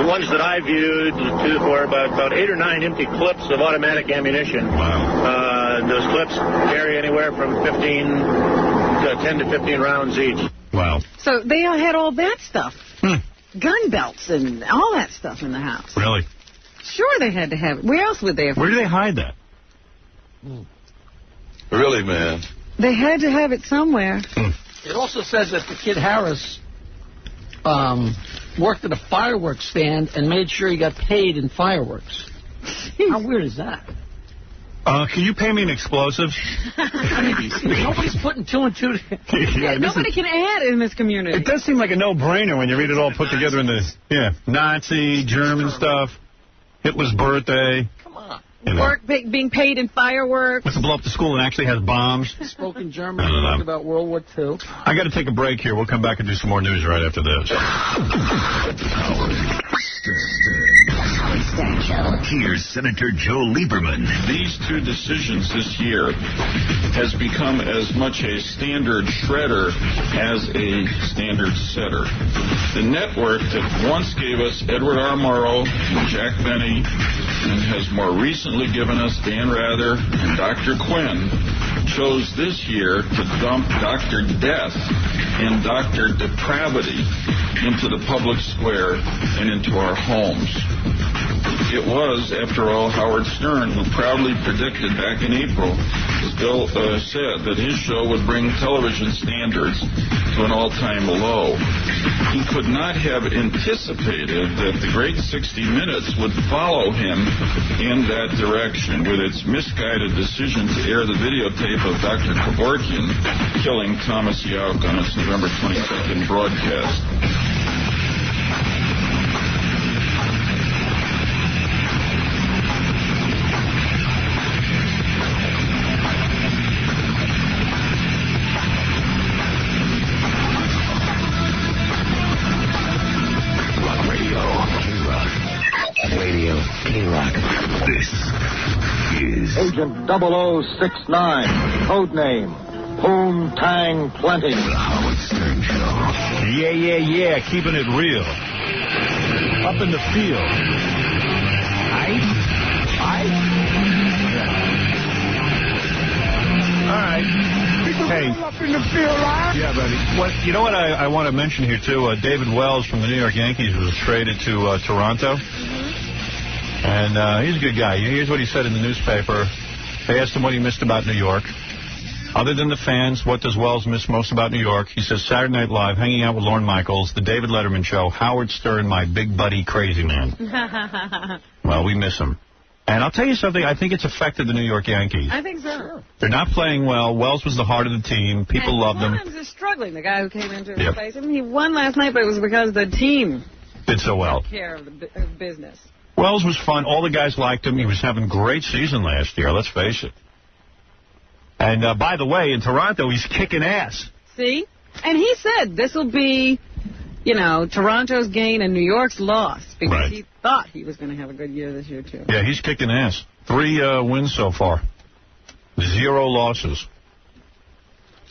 ones that I viewed were about 8 or 9 empty clips of automatic ammunition. Wow. Those clips carry anywhere from 10 to 15 rounds each. Wow. So they had all that stuff. Gun belts and all that stuff in the house. Really? Sure they had to have it. Where else would they have? Where do they hide that? Really, man? They had to have it somewhere. It also says that the kid Harris worked at a fireworks stand and made sure he got paid in fireworks. How weird is that? Can you pay me in explosives? Nobody's putting 2 and 2 Yeah, nobody can add in this community. It does seem like a no-brainer when you read it all put together in this. Yeah, Nazi, German stuff, Hitler's birthday. Come on. You know. Work being paid in fireworks. Wants to blow up the school and actually has bombs. Spoke in German, talked about World War II. I got to take a break here. We'll come back and do some more news right after this. Here's Senator Joe Lieberman. These 2 decisions this year has become as much a standard shredder as a standard setter. The network that once gave us Edward R. Murrow and Jack Benny and has more recently given us Dan Rather and Dr. Quinn chose this year to dump Dr. Death and Dr. Depravity into the public square and into our homes. It was, after all, Howard Stern who proudly predicted back in April, as Bill said, that his show would bring television standards to an all-time low. He could not have anticipated that the great 60 Minutes would follow him in that direction with its misguided decision to air the videotape of Dr. Kevorkian killing Thomas Yauk on its November 22nd broadcast. K-Rock. This is Agent 0069, codename Poontang Plenty. The Howard Stern Show. Yeah. Keeping it real. Up in the field. All right. Hey. Up in the field, right? Yeah, buddy. Well, you know what I want to mention here, too? David Wells from the New York Yankees was traded to Toronto. And he's a good guy. Here's what he said in the newspaper. They asked him what he missed about New York. Other than the fans, what does Wells miss most about New York? He says Saturday Night Live, hanging out with Lorne Michaels, the David Letterman Show, Howard Stern, my big buddy crazy man. Well, we miss him. And I'll tell you something, I think it's affected the New York Yankees. I think so. They're not playing well. Wells was the heart of the team. People loved him. Williams is struggling, the guy who came in to replace him. He won last night, but it was because the team did so well. took care of the business. Wells was fun. All the guys liked him. He was having a great season last year, let's face it. And, by the way, in Toronto, he's kicking ass. See? And he said this will be, you know, Toronto's gain and New York's loss. Because he thought he was going to have a good year this year, too. Yeah, he's kicking ass. 3 wins so far. 0 losses.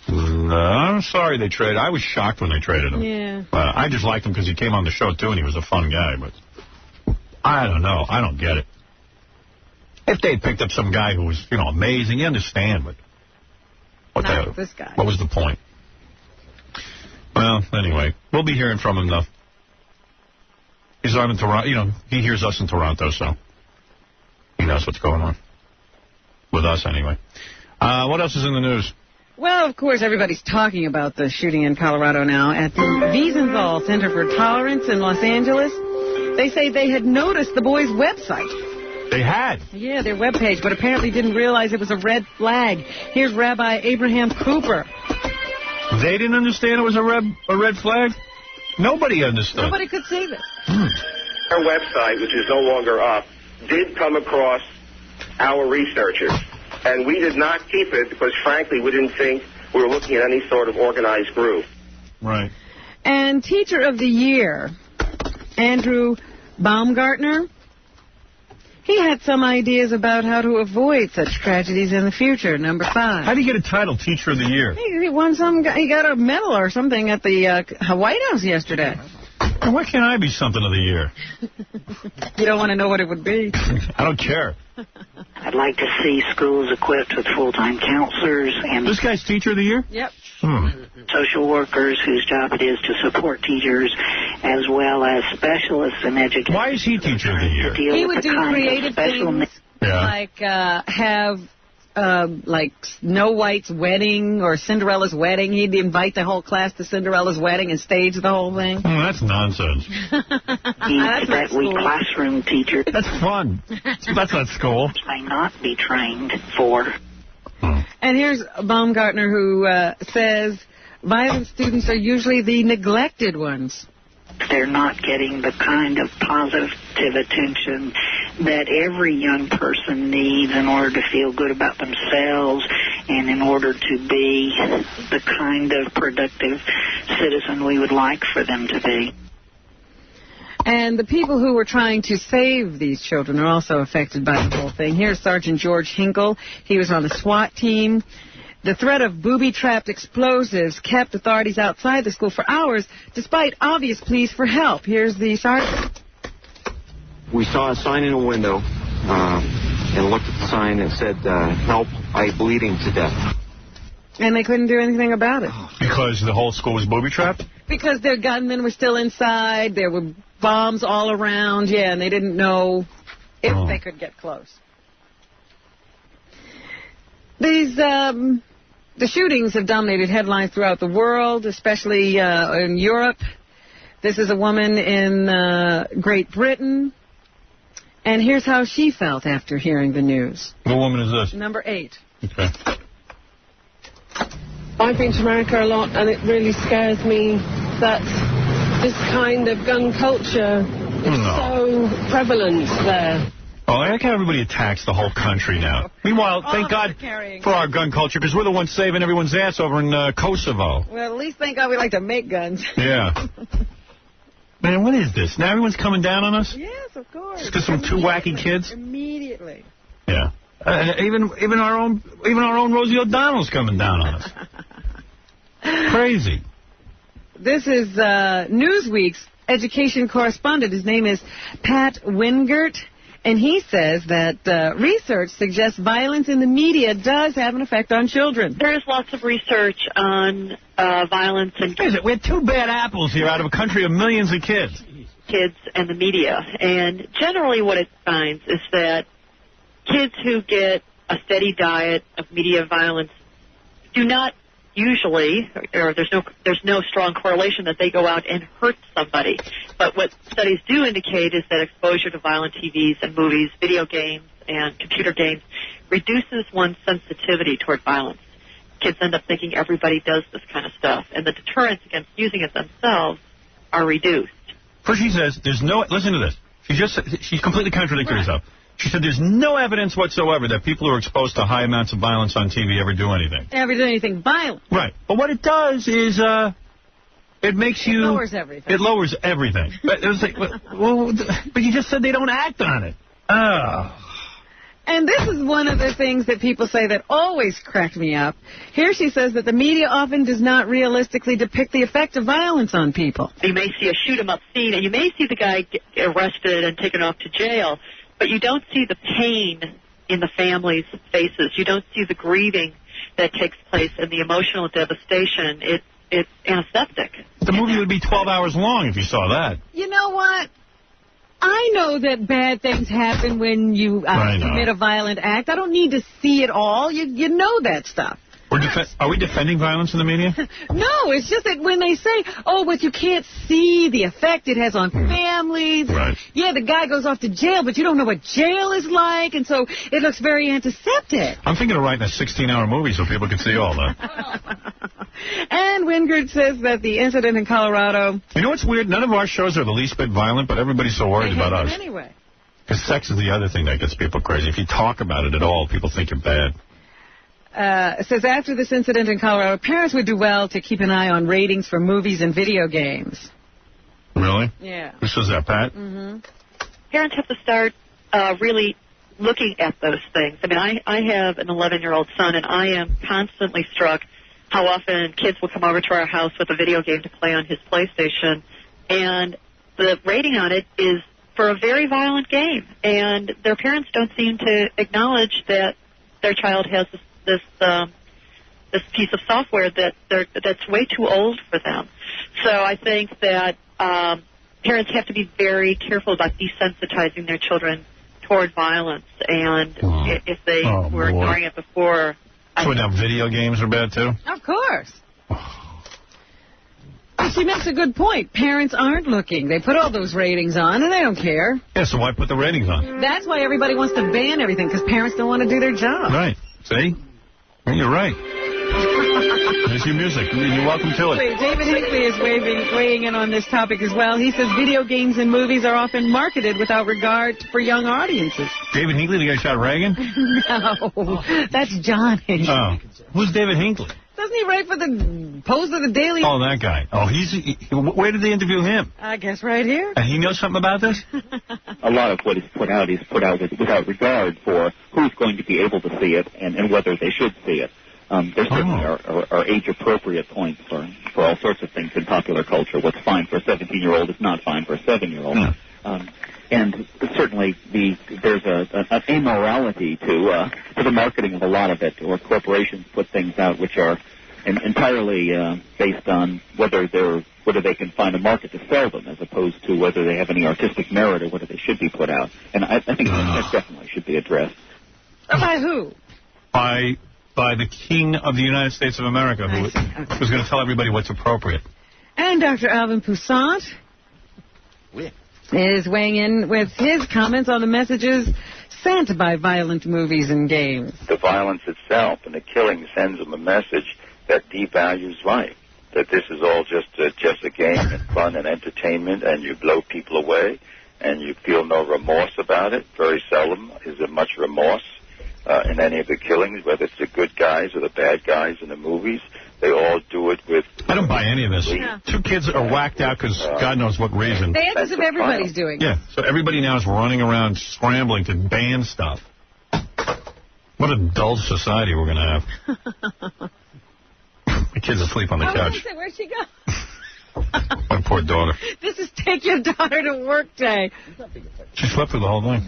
I'm sorry they traded. I was shocked when they traded him. Yeah. I just liked him because he came on the show, too, and he was a fun guy. But I don't know. I don't get it. If they had picked up some guy who was, you know, amazing, you understand, but this guy. What was the point? Well, anyway, we'll be hearing from him, though. He's on in Toronto. You know, he hears us in Toronto, so he knows what's going on. With us, anyway. What else is in the news? Well, of course, everybody's talking about the shooting in Colorado now. At the Wiesenthal Center for Tolerance in Los Angeles, they say they had noticed the boys' website. They had? Yeah, their webpage, but apparently didn't realize it was a red flag. Here's Rabbi Abraham Cooper. They didn't understand it was a red flag? Nobody understood. Nobody could see this. Our website, which is no longer up, did come across our researchers. And we did not keep it because, frankly, we didn't think we were looking at any sort of organized group. Right. And Teacher of the Year, Andrew Baumgartner, he had some ideas about how to avoid such tragedies in the future. Number 5. How do you get a title, Teacher of the Year? He won some. He got a medal or something at the White House yesterday. Well, why can't I be something of the year? You don't want to know what it would be. I don't care. I'd like to see schools equipped with full-time counselors and... This guy's Teacher of the Year? Yep. Social workers whose job it is to support teachers, as well as specialists in education. Why is he Teacher of the Year? He would do creative things like have like Snow White's wedding or Cinderella's wedding. He'd invite the whole class to Cinderella's wedding and stage the whole thing. That's nonsense. That's that we classroom teachers. That's fun. That's not school. May not be trained for. And here's Baumgartner, who says violent students are usually the neglected ones. They're not getting the kind of positive attention that every young person needs in order to feel good about themselves and in order to be the kind of productive citizen we would like for them to be. And the people who were trying to save these children are also affected by the whole thing. Here's Sergeant George Hinkle. He was on the SWAT team. The threat of booby-trapped explosives kept authorities outside the school for hours, despite obvious pleas for help. Here's the sergeant. We saw a sign in a window and looked at the sign and said, help, I'm bleeding to death. And they couldn't do anything about it. Because the whole school was booby-trapped? Because their gunmen were still inside. There were bombs all around, and they didn't know if they could get close. These, the shootings have dominated headlines throughout the world, especially in Europe. This is a woman in Great Britain. And here's how she felt after hearing the news. What woman is this? Number 8. Okay. I've been to America a lot, and it really scares me that this kind of gun culture is so prevalent there. Oh, I like how everybody attacks the whole country now. Meanwhile, thank God for our gun culture, because we're the ones saving everyone's ass over in Kosovo. Well, at least thank God we like to make guns. Yeah. Man, what is this? Now everyone's coming down on us? Yes, of course. Just because some 2 wacky kids? Immediately. Yeah. Even our own Rosie O'Donnell's coming down on us. Crazy. This is Newsweek's education correspondent. His name is Pat Wingert. And he says that research suggests violence in the media does have an effect on children. There is lots of research on violence and we have 2 bad apples here out of a country of millions of kids. Kids and the media. And generally what it finds is that kids who get a steady diet of media violence do not usually, or there's no strong correlation that they go out and hurt somebody. But what studies do indicate is that exposure to violent TVs and movies, video games, and computer games reduces one's sensitivity toward violence. Kids end up thinking everybody does this kind of stuff, and the deterrents against using it themselves are reduced. First she says, there's no, listen to this. She completely contradicted herself. She said there's no evidence whatsoever that people who are exposed to high amounts of violence on TV ever do anything. Ever do anything violent. Right. But what it does is it makes you... It lowers everything. It lowers everything. But, it was like, but you just said they don't act on it. Oh. And this is one of the things that people say that always cracked me up. Here she says that the media often does not realistically depict the effect of violence on people. You may see a shoot-'em-up scene, and you may see the guy get arrested and taken off to jail, but you don't see the pain in the families' faces. You don't see the grieving that takes place and the emotional devastation. It's antiseptic. The movie would be 12 hours long if you saw that. You know what? I know that bad things happen when you commit a violent act. I don't need to see it all. You know that stuff. Are we defending violence in the media? No, it's just that when they say, oh, but you can't see the effect it has on families. Right. Yeah, the guy goes off to jail, but you don't know what jail is like, and so it looks very antiseptic. I'm thinking of writing a 16-hour movie so people can see all that. And Wingert says that the incident in Colorado... You know what's weird? None of our shows are the least bit violent, but everybody's so worried about us. Anyway. Because sex is the other thing that gets people crazy. If you talk about it at all, people think you're bad. It says after this incident in Colorado, parents would do well to keep an eye on ratings for movies and video games. Really? Yeah. Who says that, Pat? Mm-hmm. Parents have to start really looking at those things. I mean, I have an 11-year-old son, and I am constantly struck how often kids will come over to our house with a video game to play on his PlayStation, and the rating on it is for a very violent game, and their parents don't seem to acknowledge that their child has this piece of software that's way too old for them. So I think that parents have to be very careful about desensitizing their children toward violence, and if they were ignoring it before... So now video games are bad, too? Of course. She makes a good point. Parents aren't looking. They put all those ratings on, and they don't care. Yeah, so why put the ratings on? That's why everybody wants to ban everything, because parents don't want to do their job. Right. See? You're right. There's your music. You're welcome to it. Wait, David Hinckley is weighing in on this topic as well. He says video games and movies are often marketed without regard for young audiences. David Hinckley, the guy who shot Reagan? No, that's Johnny. Oh. Who's David Hinckley? Doesn't he write for the Post of the Daily? Oh, that guy. Oh, where did they interview him? I guess right here. And he knows something about this? A lot of what is put out without regard for who's going to be able to see it and whether they should see it. There certainly are age-appropriate points for all sorts of things in popular culture. What's fine for a 17-year-old is not fine for a 7-year-old. And certainly there's an amorality to the marketing of a lot of it, or corporations put things out which are entirely based on whether they can find a market to sell them, as opposed to whether they have any artistic merit or whether they should be put out. And I think that definitely should be addressed. By who? By the King of the United States of America, who's going to tell everybody what's appropriate. And Dr. Alvin Poussant is weighing in with his comments on the messages sent by violent movies and games. The violence itself and the killing sends them a message that devalues life, that this is all just a game and fun and entertainment, and you blow people away, and you feel no remorse about it. Very seldom is there much remorse in any of the killings, whether it's the good guys or the bad guys in the movies. They all do it with... I don't buy any of this. Yeah. 2 kids are whacked out because God knows what reason. They as if everybody's doing it. Yeah, so everybody now is running around scrambling to ban stuff. What a dull society we're going to have. The kids asleep on the couch. Where'd she go? My poor daughter. This is take your daughter to work day. She slept through the whole thing.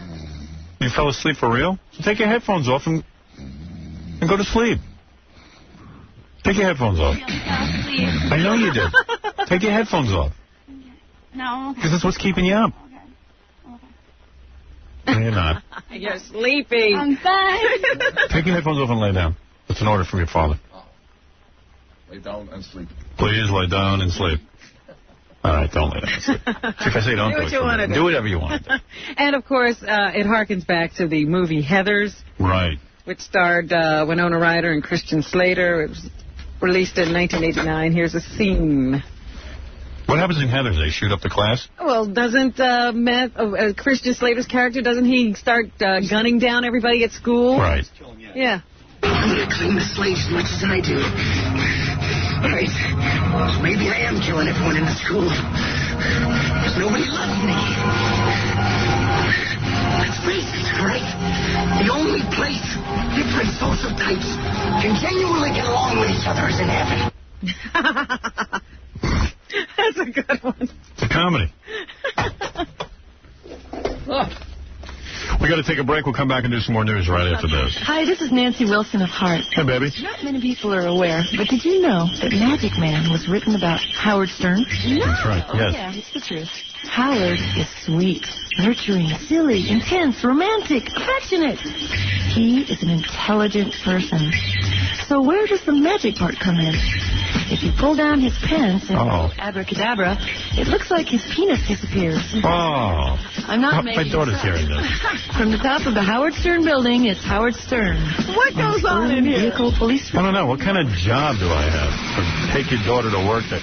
You fell asleep for real? So take your headphones off and go to sleep. Take your headphones off. I know you did. Take your headphones off. No. Because that's what's keeping you up. No, you're not. You're sleepy. I'm fine. Take your headphones off and lay down. It's an order from your father. Lay down and sleep. Please lay down and sleep. All right, don't lay down and sleep. If I say don't do what you want to do. Do whatever you want to do. And, of course, it harkens back to the movie Heathers. Right. Which starred Winona Ryder and Christian Slater. It was released in 1989. Here's a scene. What happens in Heathers? They shoot up the class? Well, doesn't Christian Slater's character, doesn't he start gunning down everybody at school? Right. Yeah. I'm going to clean the slate as much as I do. Right. Maybe I am killing everyone in the school. Because nobody loves me. Let's face it, right? The only place different social types can genuinely get along with each other is in heaven. That's a good one. It's a comedy. We got to take a break. We'll come back and do some more news right after this. Hi, this is Nancy Wilson of Heart. Hey, baby. Not many people are aware, but did you know that Magic Man was written about Howard Stern? No. That's right, yes. Yeah, it's the truth. Howard is sweet, nurturing, silly, intense, romantic, affectionate. He is an intelligent person. So where does the magic part come in? If you pull down his pants and abracadabra, it looks like his penis disappears. Oh. I'm not making my daughter's hearing this. From the top of the Howard Stern building, it's Howard Stern. What goes on in here? Vehicle police. I don't know. What kind of job do I have? To take your daughter to work that...